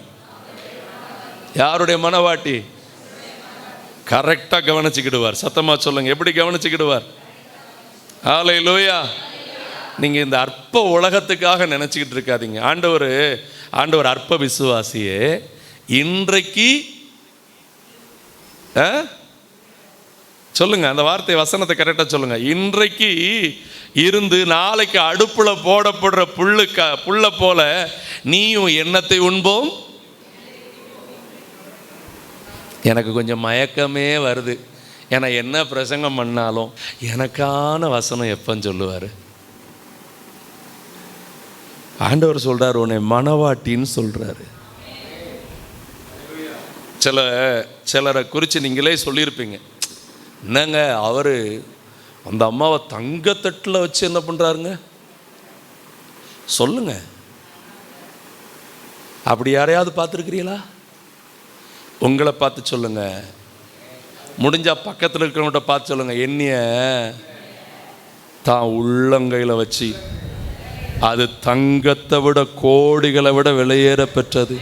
யாருடைய மனவாட்டி? கரெக்டாக கவனிச்சுக்கிடுவார். சத்தமா சொல்லுங்க, எப்படி கவனிச்சுக்கிடுவார்? ஹல்லேலூயா. நீங்க இந்த அற்ப உலகத்துக்காக நினைச்சுக்கிட்டு இருக்காதீங்க. ஆண்டவர் அற்ப விசுவாசியே. இன்றைக்கு சொல்லுங்க, அந்த வார்த்தை வசனத்தை கரெக்டா சொல்லுங்க. இன்றைக்கு இருந்து நாளைக்கு அடுப்புல போடப்படுற புல்ல போல நீயும் எண்ணத்தை உண்போம். எனக்கு கொஞ்சம் மயக்கமே வருது. ஏன்னா என்ன பிரசங்கம் பண்ணாலும் எனக்கான வசனம் எப்பன்னு சொல்லுவார். ஆண்டவர் சொல்றாரு, உன்னை மனவாட்டின்னு சொல்றாரு. சிலரை குறித்து நீங்களே சொல்லியிருப்பீங்க, என்னங்க அவர் அந்த அம்மாவை தங்கத்தட்டில் வச்சு என்ன பண்ணுறாருங்க சொல்லுங்க. அப்படி யாரையாவது பார்த்துருக்கிறீங்களா? உங்களை பார்த்து சொல்லுங்க, முடிஞ்சா பக்கத்தில் இருக்கிறவங்கள்ட்ட பார்த்து சொல்லுங்க, என்னைய தான் உள்ளங்கையில் வச்சு, அது தங்கத்தை விட கோடிகளை விட விலையேற பெற்றது,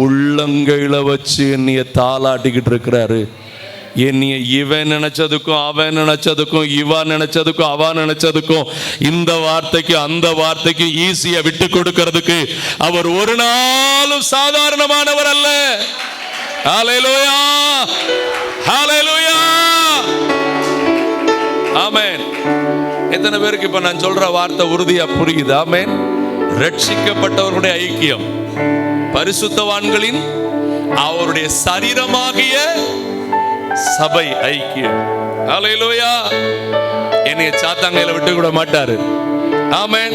உள்ளங்கையில் வச்சு என்னைய தாளாட்டிக்கிட்டு இருக்கிறாரு. என்னைய இவன் நினைச்சதுக்கும் அவன் நினைச்சதுக்கும் இவா நினைச்சதுக்கும் அவா நினைச்சதுக்கும் இந்த வார்த்தைக்கு அந்த வார்த்தைக்கு ஈஸியா விட்டு கொடுக்கிறதுக்கு அவர் ஒரு நாளும் சாதாரணமானவர் அல்ல. ஹல்லேலூயா, ஹல்லேலூயா, ஆமென். எத்தனை பேருக்கு இப்ப நான் சொல்ற வார்த்தை உறுதியா புரியுது? ஆமென். ரட்சிக்கப்பட்டவர்களுடைய ஐக்கியம், பரிசுத்தவான்களின் அவருடைய சரீரமாகிய சபை ஐக்கியம். ஹல்லேலூயா. என்னைய சாத்தாங்கையில விட்டு கூட மாட்டாரு. ஆமென்.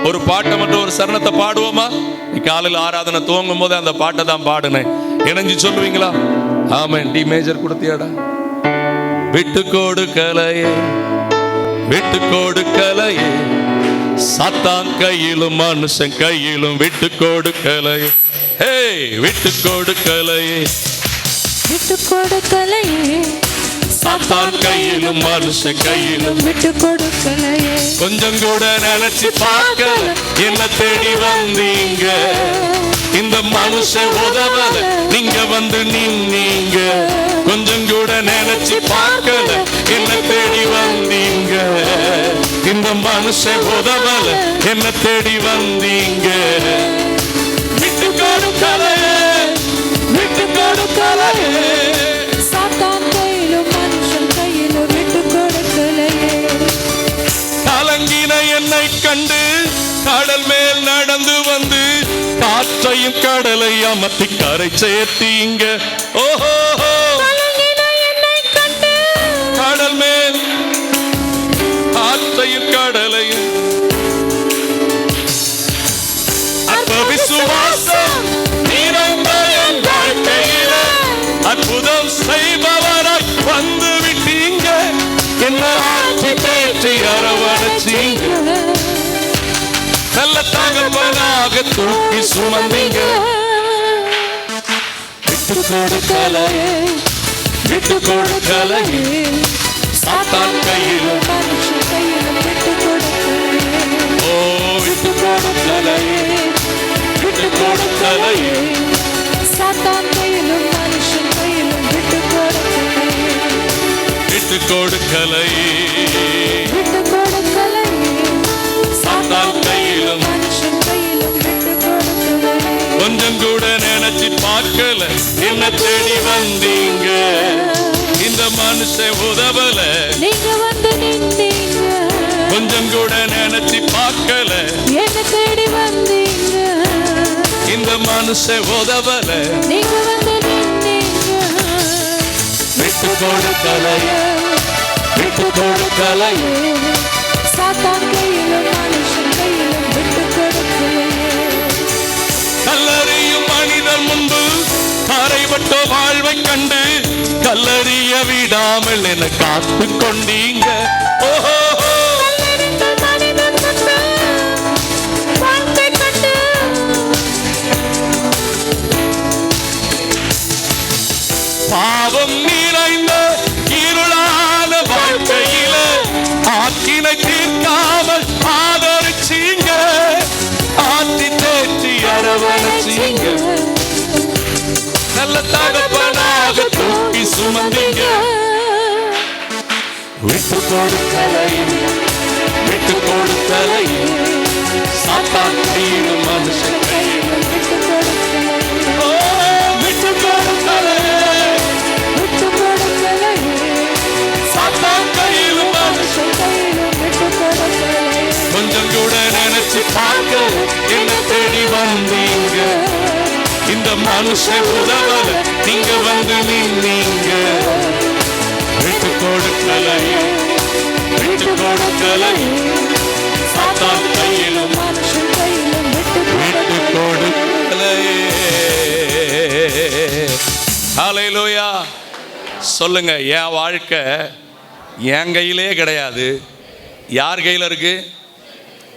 ஒரு பாட்டை மட்டும் ஒரு சரணத்தை பாடுவோமா? காலையில் ஆராதனை துவங்கும் போது அந்த பாட்டை தான் பாடுனேன். இணைஞ்சு சொல்லுவீங்களா? ஆமென். டி மேஜர் கொடுத்தியாடா? விட்டு கொடுக்கலையே, விட்டு கொடுக்கலையே, சாத்தான் கையிலும் மனுஷன் கையிலும் விட்டு கொடுக்கலையே. ஹே, விட்டு கொடுக்கலையே, விட்டு கொடுக்கலையே, சாத்தான் கையிலும் மனுஷன் கையிலும் விட்டு கொடுக்கலையே. கொஞ்சம் கூட நினைச்சு பார்க்கல, என்ன தேடி வந்தீங்க, இந்த மனுஷன் உதவல, நீங்க வந்து நின்னீங்க. கொஞ்சம் கூட நினைச்சு பார்க்கல, என்ன தேடி வந்தீங்க, இந்த மனுஷன் உதவல, என்ன தேடி வந்தீங்க. விட்டு கொடுக்கலையே, விட்டு கொடுக்கலையே, சாத்தான் கையிலும் மனுஷன் கையிலும் விட்டு கொடுக்கலையே. கலங்கின என்னை கண்டு கடல் மேல் கரையும் கடலை அமர்த்தி கரை சேர்த்தீங்க. ஓஹோ, கடல் மேல் ஆற்றையும் கடலையும் அற்ப விசுவாசம் நிறைந்த என் வாழ்க்கையில அற்புதம் செய்பவராய் வந்து விட்டீங்க. என்ன ஆட்சி பேற்றி அரவணைச்சீங்க. நல்ல தகவலாக தூக்கி சுமந்தீங்க. விட்டு கொடுக்கலையே, விட்டு கொடுக்கலையே, சாத்தான் கையிலும் மனுஷன் கையிலும் விட்டு கொடுக்கலையே. ஓ விட்டு கொடுக்கலையே, விட்டு கொடுக்கலையே, சாத்தான் கையிலும் மனுஷன் கையிலும் விட்டு கொடுக்கலையே. விட்டு கொடுக்கலையே, விட்டு கொடுக்கலையே, சாத்தான் கையிலும் மனுஷன் கையிலும் விட்டு கொடுக்கலையே. கொஞ்சம் கூட நினைச்சு பார்க்கல, என்ன தேடி வந்தீங்க. இந்த மனுஷன் உதவல, நீங்க வந்து நின்றீங்க. கொஞ்சம் கூட நினைச்சு பார்க்கல, என்ன தேடி வந்தீங்க. இந்த மனுஷன் உதவல, நீங்க வந்து நின்றீங்க. விட்டு கொடுக்கலையே, விட்டு கொடுக்கலையே, சாத்தான் கையிலும் மனுஷன் கையிலும் விட்டு கொடுக்கலையே. கல்லறியும் மனிதன் முன்பு அறைபட்ட வாழ்வை கண்டு கல்லறிய விடாமல் என காத்து கொண்டீங்க. ஓஹோ, கல்லறிந்த மனிதன் முன்பு வாழ்க்கை கண்டு பாவம் நிறைந்த இருளான வாழ்க்கையில ஆக்கினை தீர்க்காமல் ஆதரிச்சீங்க. ஆற்றி தேற்றி அரவணைச்சீங்க. நல்ல தகப்பனாக தூக்கி சுமந்தீங்க. விட்டு கொடுக்கலையே, விட்டு கொடுக்கலையே, சாத்தான் கையிலும் மனுஷன் கையிலும் விட்டு கொடுக்கலையே. ஓ, விட்டு கொடுக்கலையே, விட்டு கொடுக்கலையே, சாத்தான் கையிலும் மனுஷன். மனுஷன் கையிலும் விட்டு கொடுக்கலையே. கொஞ்சம் கூட நினைச்சு பார்க்க என்ன தேடி வந்தீங்க. இந்த மனுஷன் உதவல, நீங்க வந்து நின்னீங்க. விட்டு கொடுக்கலையே, விட்டு கொடுக்கலையே, சாத்தான் கையிலும் மனுஷன் கையிலும் விட்டு விட்டு கொடுக்கலையே. கொடுக்கலையே. ஹல்லேலூயா. சொல்லுங்க, என் வாழ்க்கை என் கையிலே கிடையாது. யார் கையில் இருக்கு?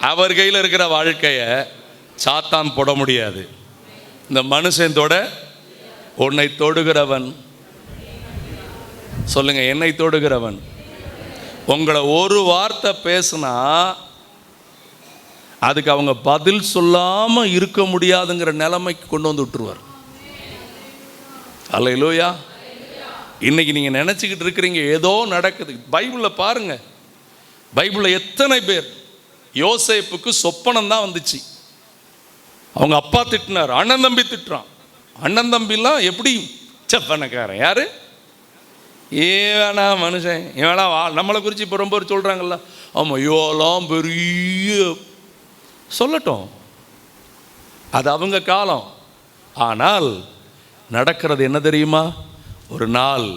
அவர் கையில் இருக்கிற வாழ்க்கைய சாத்தான் போட முடியாது. இந்த மனுஷன் தொட, உன்னை தொடுகிறவன், சொல்லுங்க, என்னை தொடுகிறவன். உங்களை ஒரு வார்த்தை பேசுனா அதுக்கு அவங்க பதில் சொல்லாம இருக்க முடியாதுங்கிற நிலைமைக்கு கொண்டு வந்து விட்டுருவார். அல்லேலூயா. இன்னைக்கு நீங்க நினைச்சுக்கிட்டு இருக்கிறீங்க ஏதோ நடக்குது. பைபிளில் பாருங்க, பைபிளில் எத்தனை பேர், யோசேப்புக்கு சொப்பனம் தான் வந்துச்சு. அவங்க அப்பா திட்டினார், அண்ணன் தம்பி திட்டுறான். அண்ணன் தம்பிலாம் எப்படி செப்பனக்காரன் யாரு? ஏனா மனுஷன் இவனா நம்மளை குறித்து இப்போ ரொம்ப சொல்கிறாங்கல்ல. ஆமாம், யோலாம் பெரிய சொல்லட்டும், அது அவங்க காலம். ஆனால் நடக்கிறது என்ன தெரியுமா? ஒரு நாள்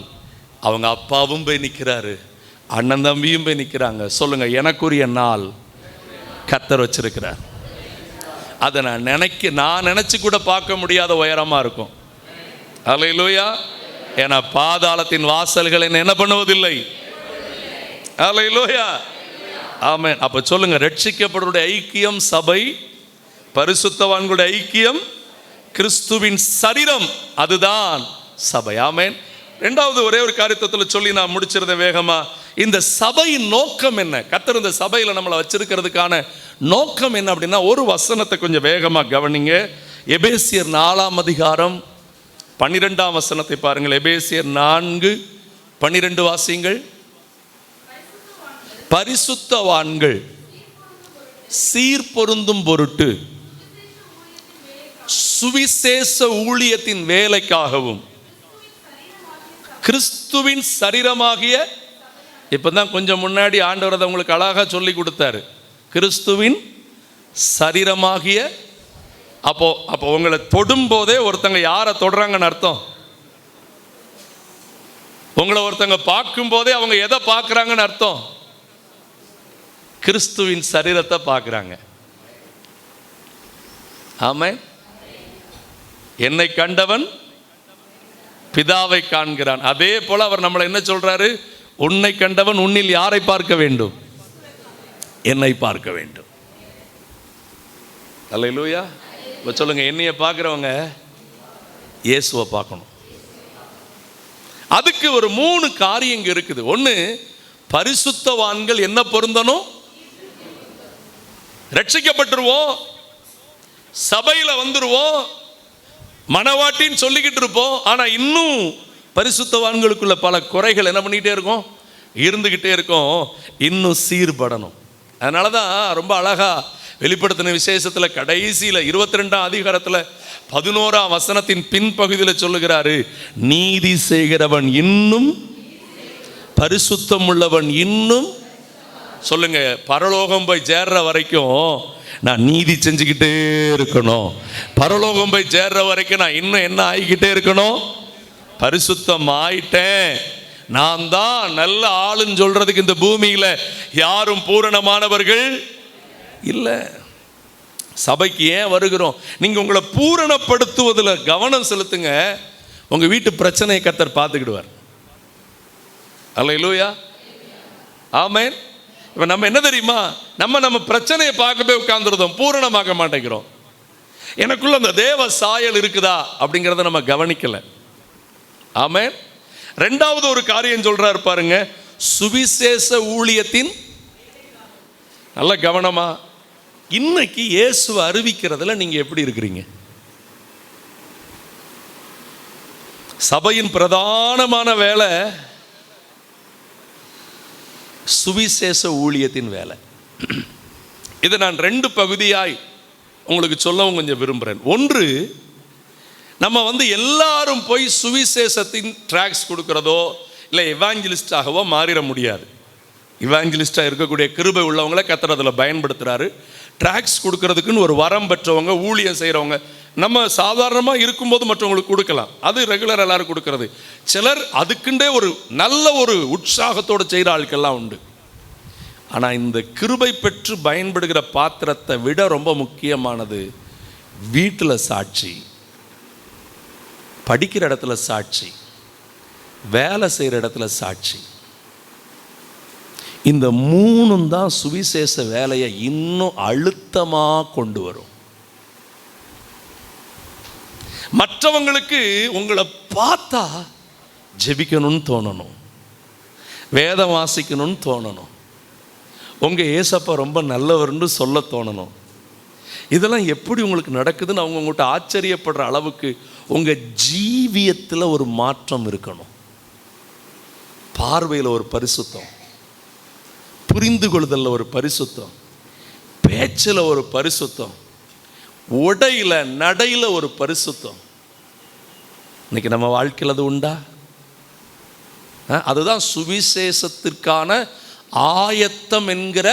அவங்க அப்பாவும் போய் நிற்கிறாரு, அண்ணன் தம்பியும் போய் நிற்கிறாங்க. சொல்லுங்க, எனக்குரிய நாள் கர்த்தர் வச்சிருக்கிறார். அதை நான் நினைச்சு கூட பார்க்க முடியாத உயரமா இருக்கும். அல்லேலூயா. ஏன்னா பாதாளத்தின் வாசல்கள் என்ன பண்ணுவதில்லை. அல்லேலூயா. ஆமென். அப்ப சொல்லுங்க, ரட்சிக்கப்படுவதுடைய ஐக்கியம் சபை, பரிசுத்தவான்களுடைய ஐக்கியம் கிறிஸ்துவின் சரீரம், அதுதான் சபை. ஆமென். ரெண்டாவது ஒரே ஒரு காரியத்தில் சொல்லி நான் முடிச்சிருந்தேன் வேகமா. இந்த சபையின் நோக்கம் என்ன? கர்த்தர் இந்த சபையில் நம்மளை வச்சிருக்கிறதுக்கான நோக்கம் என்ன அப்படின்னா, ஒரு வசனத்தை கொஞ்சம் வேகமா கவனிங்க. எபேசியர் 4ஆம் அதிகாரம் 12ஆம் வசனத்தை பாருங்கள். எபேசியர் 4:12 வாசியுங்கள். பரிசுத்தவான்கள் சீர்பொருந்தும் பொருட்டு சுவிசேஷ ஊழியத்தின் வேலைக்காகவும் கிறிஸ்துவின் சரீரமாகிய, இப்பதான் கொஞ்சம் முன்னாடி ஆண்டவர் அதை உங்களுக்கு அழகா சொல்லி கொடுத்தாரு. கிறிஸ்துவின் சரீரமாகிய அப்போ உங்களை தொடும் போதே ஒருத்தங்க யாரை தொடுறாங்கன்னு அர்த்தம். உங்களை ஒருத்தங்க பார்க்கும் போதே அவங்க எதை பார்க்குறாங்கன்னு அர்த்தம்? கிறிஸ்துவின் சரீரத்தை பார்க்குறாங்க. ஆமென். என்னை கண்டவன் பிதாவை காண்கிறான். அதே போல அவர் நம்மளை என்ன சொல்றாரு? உன்னை கண்டவன் உன்னில் யாரை பார்க்க வேண்டும்? என்னை பார்க்க வேண்டும். அல்லேலூயா. இப்போ சொல்லுங்க, என்னைய பார்க்குறவங்க இயேசுவை பார்க்கணும். அதுக்கு ஒரு 3 காரியம் இங்கே இருக்குது. ஒன்று, பரிசுத்தவான்கள் என்ன பொருந்தணும்? ரட்சிக்கப்பட்டுருவோம், சபையில் வந்துருவோம், மனவாட்டின்னு சொல்லிக்கிட்டு இருப்போம். ஆனால் இன்னும் பரிசுத்தவான்களுக்குள்ள பல குறைகள் என்ன பண்ணிக்கிட்டே இருக்கும்? இருந்துக்கிட்டே இருக்கும். இன்னும் சீர்படணும். அதனால தான் ரொம்ப அழகா வெளிப்படுத்தின விசேஷத்தில் கடைசியில் 22ஆம் அதிகாரத்தில் 11ஆம் வசனத்தின் பின்பகுதியில் சொல்லுகிறாரு, நீதி செய்கிறவன் இன்னும் பரிசுத்தம் உள்ளவன் இன்னும். சொல்லுங்க, பரலோகம் போய் சேர்ற வரைக்கும் நான் நீதி செஞ்சுக்கிட்டே இருக்கணும். பரலோகம் போய் சேர்ற வரைக்கும் நான் இன்னும் என்ன ஆகிக்கிட்டே இருக்கணும்? பரிசுத்தம் ஆயிட்டேன், நான் தான் நல்ல ஆளுன்னு சொல்றதுக்கு இந்த பூமியில யாரும் பூரணமானவர்கள் இல்லை. சபைக்கு ஏன் வருகிறோம்? நீங்க உங்களை பூரணப்படுத்துவதில் கவனம் செலுத்துங்க. உங்க வீட்டு பிரச்சனையை கர்த்தர் பார்த்துக்கிடுவார். அல்லேலூயா. ஆமென். இப்போ நம்ம என்ன தெரியுமா, நம்ம பிரச்சனையை பார்க்க போய் உட்கார்ந்துருந்தோம், பூரணமாக்க மாட்டேங்கிறோம். எனக்குள்ள அந்த தேவ சாயல் இருக்குதா அப்படிங்கிறத நம்ம கவனிக்கல. ஆமென். 2வது ஒரு காரியம் சொல்றாரு பாருங்க, சுவிசேஷ ஊழியத்தின். நல்ல கவனமா, இன்னைக்கு இயேசுவை அறிவிக்கிறதுல நீங்க எப்படி இருக்கிறீங்க? சபையின் பிரதானமான வேலை சுவிசேஷ ஊழியத்தின் வேலை. இதை நான் 2 பகுதியாய் உங்களுக்கு சொல்லவும் கொஞ்சம் விரும்புகிறேன். ஒன்று, நம்ம எல்லாரும் போய் சுவிசேஷத்தின் ட்ராக்ஸ் கொடுக்கிறதோ இல்லை எவாஞ்சலிஸ்டாகவோ மாறிட முடியாது. இவாஞ்சலிஸ்டாக இருக்கக்கூடிய கிருபை உள்ளவங்கள கர்த்தர் அதில் பயன்படுத்துகிறாரு. ட்ராக்ஸ் கொடுக்கறதுக்குன்னு ஒரு வரம் பெற்றவங்க, ஊழியம் செய்கிறவங்க நம்ம சாதாரணமாக இருக்கும்போது மற்றவங்களுக்கு கொடுக்கலாம். அது ரெகுலர் எல்லாரும் கொடுக்கறது. சிலர் அதுக்குண்டே ஒரு நல்ல ஒரு உற்சாகத்தோடு செய்கிற ஆட்கள்லாம் உண்டு. ஆனால் இந்த கிருபை பெற்று பயன்படுகிற பாத்திரத்தை விட ரொம்ப முக்கியமானது வீட்டில் சாட்சி, படிக்கிற இடத்துல சாட்சி, வேலை செய்கிற இடத்துல சாட்சி. இந்த 3 தான் சுவிசேஷ வேலையை இன்னும் அழுத்தமாக கொண்டு வரும். மற்றவங்களுக்கு உங்களை பார்த்தா ஜெபிக்கணும்னு தோணணும், வேதம் வாசிக்கணும்னு தோணணும், உங்கள் ஏசப்பா ரொம்ப நல்லவர்னு சொல்ல தோணணும். இதெல்லாம் எப்படி உங்களுக்கு நடக்குதுன்னு அவங்க உங்கள்கிட்ட ஆச்சரியப்படுற அளவுக்கு உங்கள் ஜீவியத்தில் ஒரு மாற்றம் இருக்கணும். பார்வையில் ஒரு பரிசுத்தம், புரிந்து கொள்ளுதலில் ஒரு பரிசுத்தம், பேச்சில் ஒரு பரிசுத்தம், உடையில நடையில ஒரு பரிசுத்தம். இன்னைக்கு நம்ம வாழ்க்கையில் அது உண்டா? அதுதான் சுவிசேஷத்திற்கான ஆயத்தம் என்கிற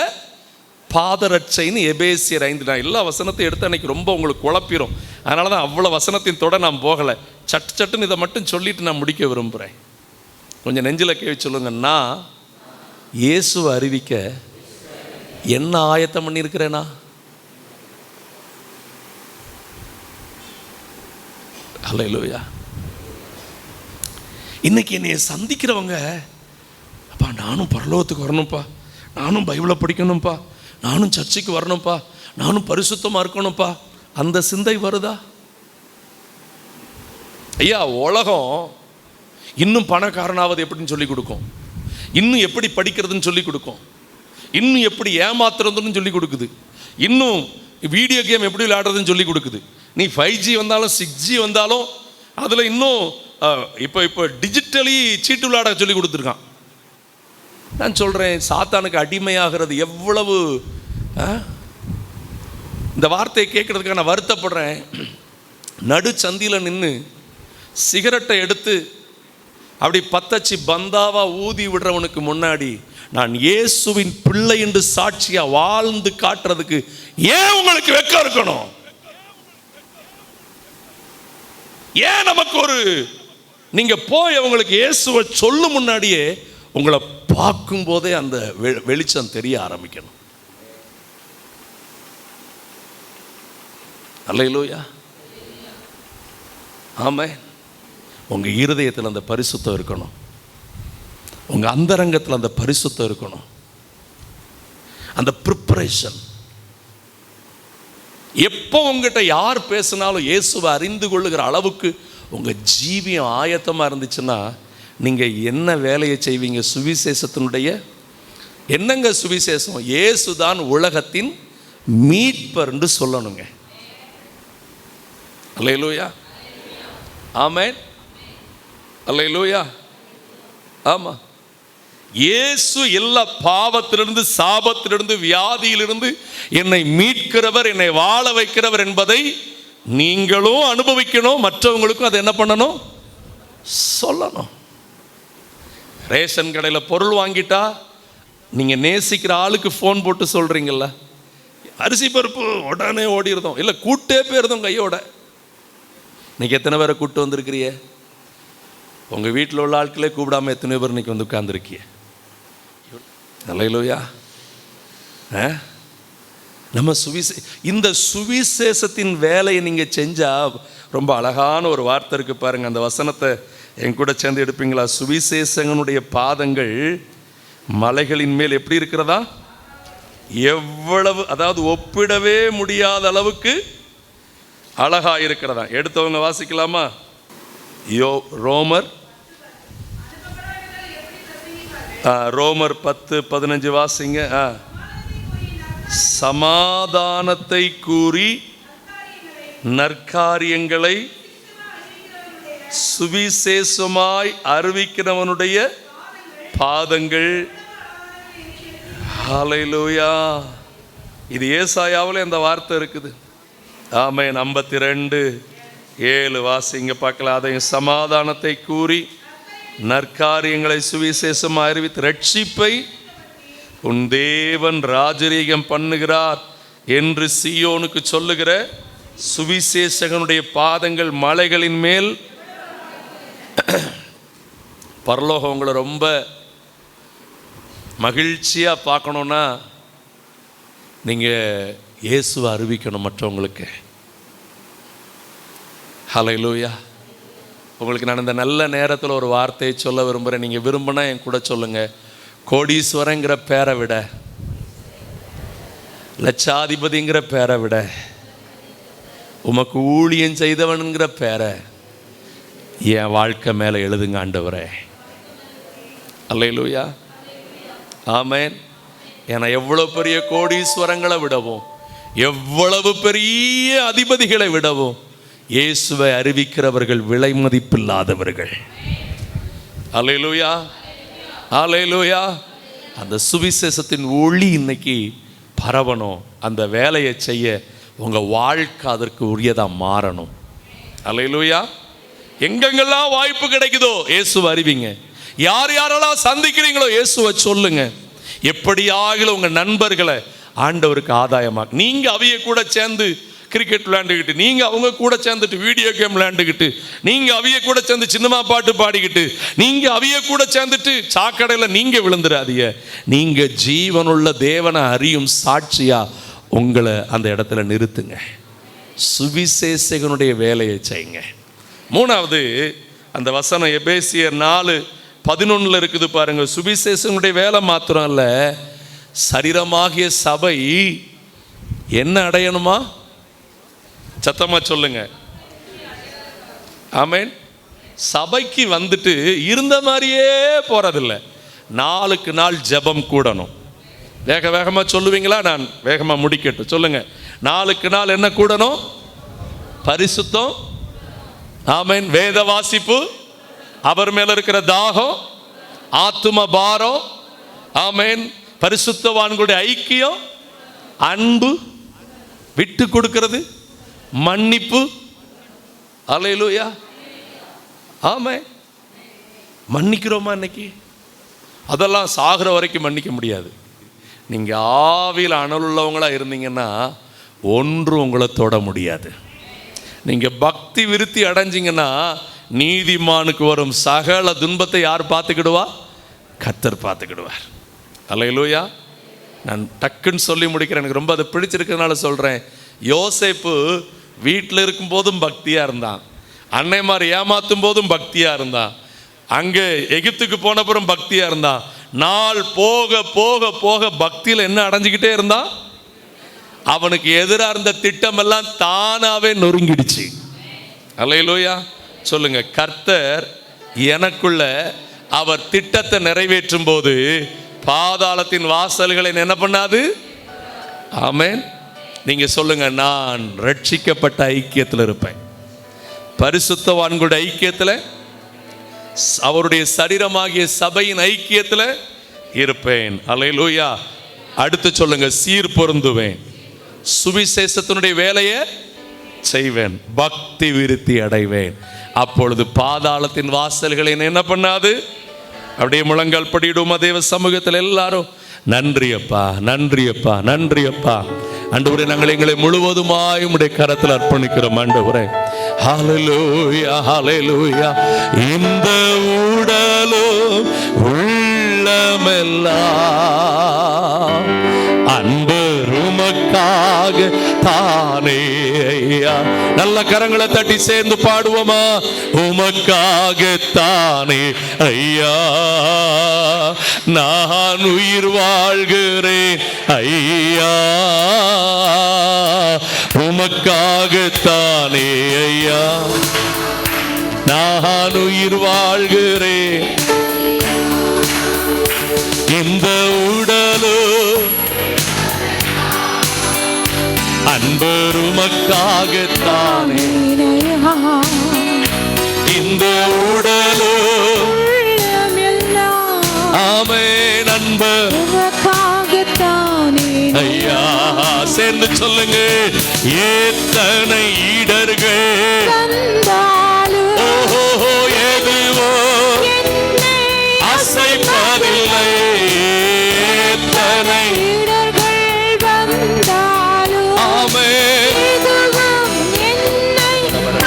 பாதரட்சைன்னு எபேசியர் 5. நான் எல்லா வசனத்தையும் எடுத்து அன்னைக்கு ரொம்ப உங்களுக்கு குழப்பிடும். அதனால தான் அவ்வளோ வசனத்தின் தொட நான் போகலை. சட்டுன்னு இதை மட்டும் சொல்லிட்டு நான் முடிக்க விரும்புகிறேன். கொஞ்சம் நெஞ்சில் கேள்வி சொல்லுங்கன்னா, இயேசுவை அறிவிக்க என்ன ஆயத்தம் பண்ணியிருக்கிறேனா? அல்லேலூயா. இன்னைக்கு என்னைய சந்திக்கிறவங்க, அப்பா நானும் பரலோகத்துக்கு வரணும்ப்பா, நானும் பைபிளை படிக்கணும்ப்பா, நானும் சர்ச்சைக்கு வரணும்ப்பா, நானும் பரிசுத்தமாக இருக்கணும்ப்பா, அந்த சிந்தை வருதா? ஐயா, உலகம் இன்னும் பணக்காரனாவது எப்படின்னு சொல்லி கொடுக்கும், இன்னும் எப்படி படிக்கிறதுன்னு சொல்லி கொடுக்கும், இன்னும் எப்படி ஏமாத்துறதுன்னு சொல்லி கொடுக்குது, இன்னும் வீடியோ கேம் எப்படி விளையாடுறதுன்னு சொல்லி கொடுக்குது. நீ 5G வந்தாலும் 6G வந்தாலும் அதில் இன்னும் இப்போ டிஜிட்டலி சீட்டு விளையாட சொல்லி கொடுத்துருக்கான். நான் சொல்கிறேன், சாத்தானுக்கு அடிமையாகிறது எவ்வளவு. இந்த வார்த்தையை கேட்குறதுக்காக நான் வருத்தப்படுறேன். நடு சந்தியில் நின்று சிகரெட்டை எடுத்து அப்படி பத்தச்சு பந்தாவா ஊதி விடுறவனுக்கு முன்னாடி நான் இயேசுவின் பிள்ளை என்று சாட்சியாக வாழ்ந்து காட்டுறதுக்கு ஏன் உங்களுக்கு வெக்கம் இருக்கணும்? ஏன் நமக்கு ஒரு நீங்க போய் அவங்களுக்கு இயேசுவை சொல்லும் முன்னாடியே உங்களை பார்க்கும் போதே அந்த வெளிச்சம் தெரிய ஆரம்பிக்கணும். அல்லேலூயா, ஆமென். உங்க இருதயத்தில் அந்த பரிசுத்தம் இருக்கணும், உங்க அந்தரங்கத்தில் அந்த பரிசுத்தம் இருக்கணும், அந்த ப்ரிப்பரேஷன். எப்போ உங்ககிட்ட யார் பேசினாலும் இயேசுவை அறிந்து கொள்ளுகிற அளவுக்கு உங்க ஜீவியம் ஆயத்தமா இருந்துச்சுன்னா நீங்க என்ன வேலையை செய்வீங்க? சுவிசேஷத்தினுடைய என்னங்க சுவிசேஷம்? இயேசுதான் உலகத்தின் மீட்பர் என்று சொல்லணுங்க. அல்லேலூயா, ஆமென். அல்லேலூயா, ஆமா. இயேசு எல்லா பாவத்திலிருந்து, சாபத்திலிருந்து, வியாதியிலிருந்து என்னை மீட்கிறவர், என்னை வாழ வைக்கிறவர் என்பதை நீங்களும் அனுபவிக்கணும், மற்றவங்களுக்கும் அதை என்ன பண்ணணும்? சொல்லணும். ரேஷன் கடையில் பொருள் வாங்கிட்டா நீங்கள் நேசிக்கிற ஆளுக்கு ஃபோன் போட்டு சொல்கிறீங்கள, அரிசி பருப்பு உடனே ஓடிடுதோம், இல்லை கூட்டே போயிருந்தோம் கையோட. இன்னைக்கு எத்தனை பேரை கூப்பிட்டு வந்திருக்கிறிய? உங்கள் வீட்டில் உள்ள ஆட்களே கூப்பிடாம எத்தனை பேர் இன்னைக்கு வந்து உட்கார்ந்துருக்கிய? அல்லேலூயா. நம்ம இந்த சுவிசேஷத்தின் வேலையை நீங்கள் செஞ்சால் ரொம்ப அழகான ஒரு வார்த்தை இருக்குது பாருங்கள். அந்த வசனத்தை என் கூட சேர்ந்து எடுப்பீங்களா? சுவிசேஷகனுடைய பாதங்கள் மலைகளின் மேல் எப்படி இருக்கிறதா? எவ்வளவு, அதாவது ஒப்பிடவே முடியாத அளவுக்கு அழகா இருக்கிறதா. எடுத்தவங்க வாசிக்கலாமா? ரோமர் 10:15 வாசிங்க. சமாதானத்தை கூறி நற்காரியங்களை சுவிசேஷமாய் அறிவிக்கிறவனுடைய பாதங்கள். ஹல்லேலூயா. இது ஏசாயாவில் இந்த வார்த்தை இருக்குது. ஆமென். 52:7 வாசிங்க பார்க்கலாம். அதையும் சமாதானத்தை கூறி நற்காரியங்களை சுவிசேஷமாய் அறிவித்து ரட்சிப்பை உன் தேவன் ராஜரீகம் பண்ணுகிறார் என்று சீயோனுக்கு சொல்லுகிற சுவிசேஷகனுடைய பாதங்கள் மலைகளின் மேல். பரலோகம் உங்களை ரொம்ப மகிழ்ச்சியாக பார்க்கணுன்னா நீங்கள் இயேசுவை அறிவிக்கணும் மற்றவங்களுக்கு. ஹல்லேலூயா. உங்களுக்கு நான் இந்த நல்ல நேரத்தில் ஒரு வார்த்தையை சொல்ல விரும்புகிறேன். நீங்கள் விரும்பினா என் கூட சொல்லுங்கள். கோடீஸ்வரங்கிற பேரை விட, லட்சாதிபதிங்கிற பேரை விட, உமக்கு ஊழியம் செய்தவனுங்கிற பேரை என் வாழ்க்கை மேலே எழுதுங்க ஆண்டவரே. அல்லேலூயா, ஆமென். ஏன்னா எவ்வளவு பெரிய கோடீஸ்வரங்களை விடவும், எவ்வளவு பெரிய அதிபதிகளை விடவும் இயேசுவை அறிவிக்கிறவர்கள் விலை மதிப்பில்லாதவர்கள். அல்லேலூயா, அல்லேலூயா. அந்த சுவிசேஷத்தின் ஒளி இன்னைக்கு பரவணும். அந்த வேலையை செய்ய உங்கள் வாழ்க்கை அதற்கு உரியதாக மாறணும். அல்லேலூயா. எங்கெங்கெல்லாம் வாய்ப்பு கிடைக்குதோ இயேசுவை அறிவிங்க. யார் யாரெல்லாம் சந்திக்கிறீங்களோ இயேசுவை சொல்லுங்க. எப்படியாக உங்கள் நண்பர்களை ஆண்டவருக்கு ஆதாயமாக, நீங்கள் அவைய கூட சேர்ந்து கிரிக்கெட் விளையாண்டுக்கிட்டு, நீங்கள் அவங்க கூட சேர்ந்துட்டு வீடியோ கேம் விளையாண்டுக்கிட்டு, நீங்கள் அவைய கூட சேர்ந்து சினிமா பாட்டு பாடிக்கிட்டு, நீங்கள் அவைய கூட சேர்ந்துட்டு சாக்கடையில் நீங்கள் விழுந்துடாதீங்க. நீங்கள் ஜீவனுள்ள தேவனை அறியும் சாட்சியா உங்களை அந்த இடத்துல நிறுத்துங்க. சுவிசேஷகனுடைய வேலையை செய்யுங்க. மூணாவது அந்த வசனம் எபேசியர் 4:11 இருக்குது பாருங்க. சுவிசேஷனுடைய வேலை மாத்திரம் அல்ல, சரீரமாகிய சபை என்ன அடையணுமா? சத்தமா சொல்லுங்க. ஆமென். சபைக்கு வந்துட்டு இருந்த மாதிரியே போறதில்லை. நாளுக்கு நாள் ஜெபம் கூடணும். வேகமா சொல்லுவீங்களா? நான் வேகமா முடிக்கட்டும். சொல்லுங்க. நாளுக்கு நாள் என்ன கூடணும்? பரிசுத்தம். ஆமென். வேத வாசிப்பு, அவர் மேல இருக்கிற தாகம், ஆத்தும பாரம். ஆமென். பரிசுத்தவான்களுடைய ஐக்கியம், அன்பு, விட்டு கொடுக்கிறது, மன்னிப்பு. அல்லேலூயா, ஆமென். மன்னிக்கிறோமா இன்னைக்கு? அதெல்லாம் சாகிற வரைக்கும் மன்னிக்க முடியாது. நீங்கள் ஆவியில் அனல் உள்ளவங்களா இருந்தீங்கன்னா ஒன்று உங்களை தொட முடியாது. நீங்க பக்தி விருத்தி அடைஞ்சிங்கன்னா நீதிமானுக்கு வரும் சகல துன்பத்தை யார் பார்த்துக்கிடுவா? கர்த்தர் பார்த்துக்கிடுவார். அல்லேலூயா. நான் டக்குன்னு சொல்லி முடிக்கிறேன், எனக்கு ரொம்ப அதை பிடிச்சிருக்கிறதுனால சொல்கிறேன். யோசேப்பு வீட்டில் இருக்கும்போதும் பக்தியாக இருந்தான், அன்னைமார் ஏமாற்றும் போதும் பக்தியாக இருந்தான், அங்கே எகிப்துக்கு போனப்புறம் பக்தியாக இருந்தான். நாள் போக போக போக பக்தியில் என்ன அடைஞ்சிக்கிட்டே இருந்தான்? அவனுக்கு எதிராக இருந்த திட்டமெல்லாம் தானாகவே நொறுங்கிடுச்சு. அல்லேலூயா. சொல்லுங்க, கர்த்தர் எனக்குள்ள அவர் திட்டத்தை நிறைவேற்றும் போது பாதாளத்தின் வாசல்களை என்ன பண்ணாது? ஆமென். நீங்க சொல்லுங்க, நான் ரட்சிக்கப்பட்ட ஐக்கியத்தில் இருப்பேன், பரிசுத்தவான்களுடைய ஐக்கியத்தில், அவருடைய சரீரமாகிய சபையின் ஐக்கியத்தில் இருப்பேன். அல்லேலூயா. அடுத்து சொல்லுங்க, சீர் பொருந்துவேன், சுவிசேஷத்தினுடைய வேலையை செய்வேன், பக்தி விருத்தி அடைவேன். அப்பொழுது பாதாளத்தின் வாசல்களை என்ன பண்ணாது? அப்படியே முழங்கால் படியிடுமா தேவ சமூகத்தில் எல்லாரும்? நன்றி அப்பா, நன்றி அப்பா, நன்றி அப்பா. ஆண்டவரே, நாங்கள் எங்களை முழுவதுமாய் உம்முடைய கரத்தில் அர்ப்பணிக்கிறோம் ஆண்டவரே. ஹல்லேலூயா, ஹல்லேலூயா. இந்த உடலும் உள்ளமெல்லாம் அன்பு உமக்காக தானே ஐயா. நல்ல கரங்களை தட்டி சேர்ந்து பாடுவோமா? உமக்காக தானே ஐயா நான் உயிர் வாழ்கிறேன் ஐயா, உமக்காக தானே ஐயா நான் உயிர் வாழ்கிறேன். இந்த உடலோ அன்பு உமக்காகத்தானே, இந்த உடலோ ஆமென் அன்பு உமக்காகத்தானே ஐயா. சேர்ந்து சொல்லுங்க, எத்தனை இடர்கள் வந்தாலும் ஓஹோ எதுவோ அசைப்பதில்லை, எத்தனை இடர்கள் வந்தாலும் ஆமென் எதுவும் என்னை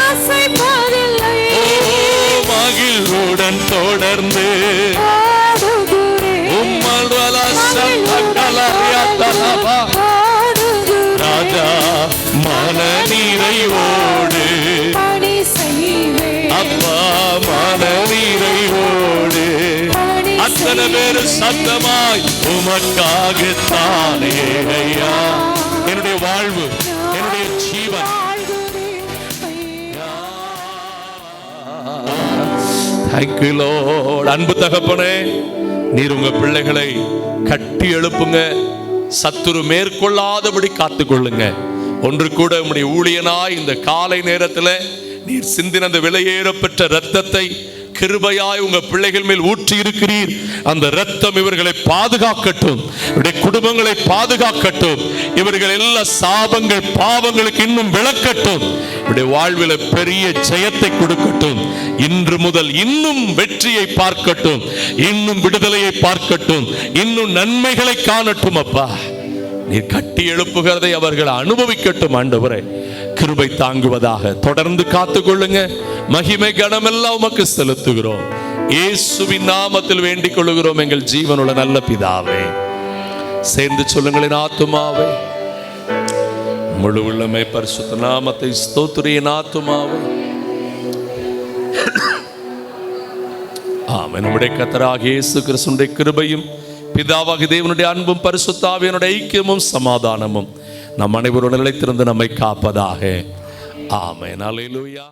அசைப்பதில்லை. மகிழ்வுடன் தொடர்ந்து ஓடுகிறேன், உம்மல் வலசத்தலரியாத்தலபா ராஜா மன நிறைவோடு பணி செய்வேன், அப்பா மன நிறைவோடு அத்தனை பேரு சத்தமாய் உமக்காகத்தானே ஐயா என்னுடைய வாழ்வு, என்னுடைய ஜீவன். Thank you Lord. அன்பு தகப்பனே, நீர் உங்க பிள்ளைகளை கட்டி எழுப்புங்க, சத்துரு மேற்கொள்ளாதபடி காத்துக்கொள்ளுங்க. ஒன்று கூட உம்முடைய ஊழியனாய் இந்த காலை நேரத்தில் நீர் சிந்தின அந்த விலையேறப்பெற்ற இரத்தத்தை கிருபையாய் உங்க பிள்ளைகள் மேல் ஊற்றி இருக்கிறீர். அந்த இரத்தம் இவர்களை பாதுகாக்கட்டும், இவருடைய குடும்பங்களை பாதுகாக்கட்டும், இவர்கள் எல்லா சாபங்கள் பாவங்களுக்கு இன்னும் விளக்கட்டும், இவருடைய வாழ்வில் பெரிய ஜெயத்தை கொடுக்கட்டும். இன்று முதல் இன்னும் வெற்றியை பார்க்கட்டும், இன்னும் விடுதலையை பார்க்கட்டும், இன்னும் நன்மைகளை காணட்டும். அப்பா, நீர் கட்டி எழுப்புகிறதை அவர்கள் அனுபவிக்கட்டும். ஆண்டவரே, கிருபை தாங்குவதாக தொடர்ந்து காத்துக்கொள்ளுங்க. மகிமை கனமெல்லாம் உமக்கு செலுத்துகிறோம். இயேசுவின் நாமத்தில் வேண்டிக் கொள்ளுகிறோம் எங்கள் ஜீவனுள்ள நல்ல பிதாவே. சேர்ந்து சொல்லுங்களின் ஆத்துமாவே முழு உள்ளமை பரிசுத்த நாமத்தை ஸ்தோத்திரியின் ஆத்துமாவே. ஆமென். நம்முடைய கர்த்தராகிய இயேசு கிறிஸ்துவின் கிருபையும் பிதாவாகிய தேவனுடைய அன்பும் பரிசுத்த ஆவியினுடைய ஐக்கியமும் சமாதானமும் நம் அனைவரோடு நிலைத்திருந்து நம்மை காப்பதாக. ஆமென். அல்லேலூயா.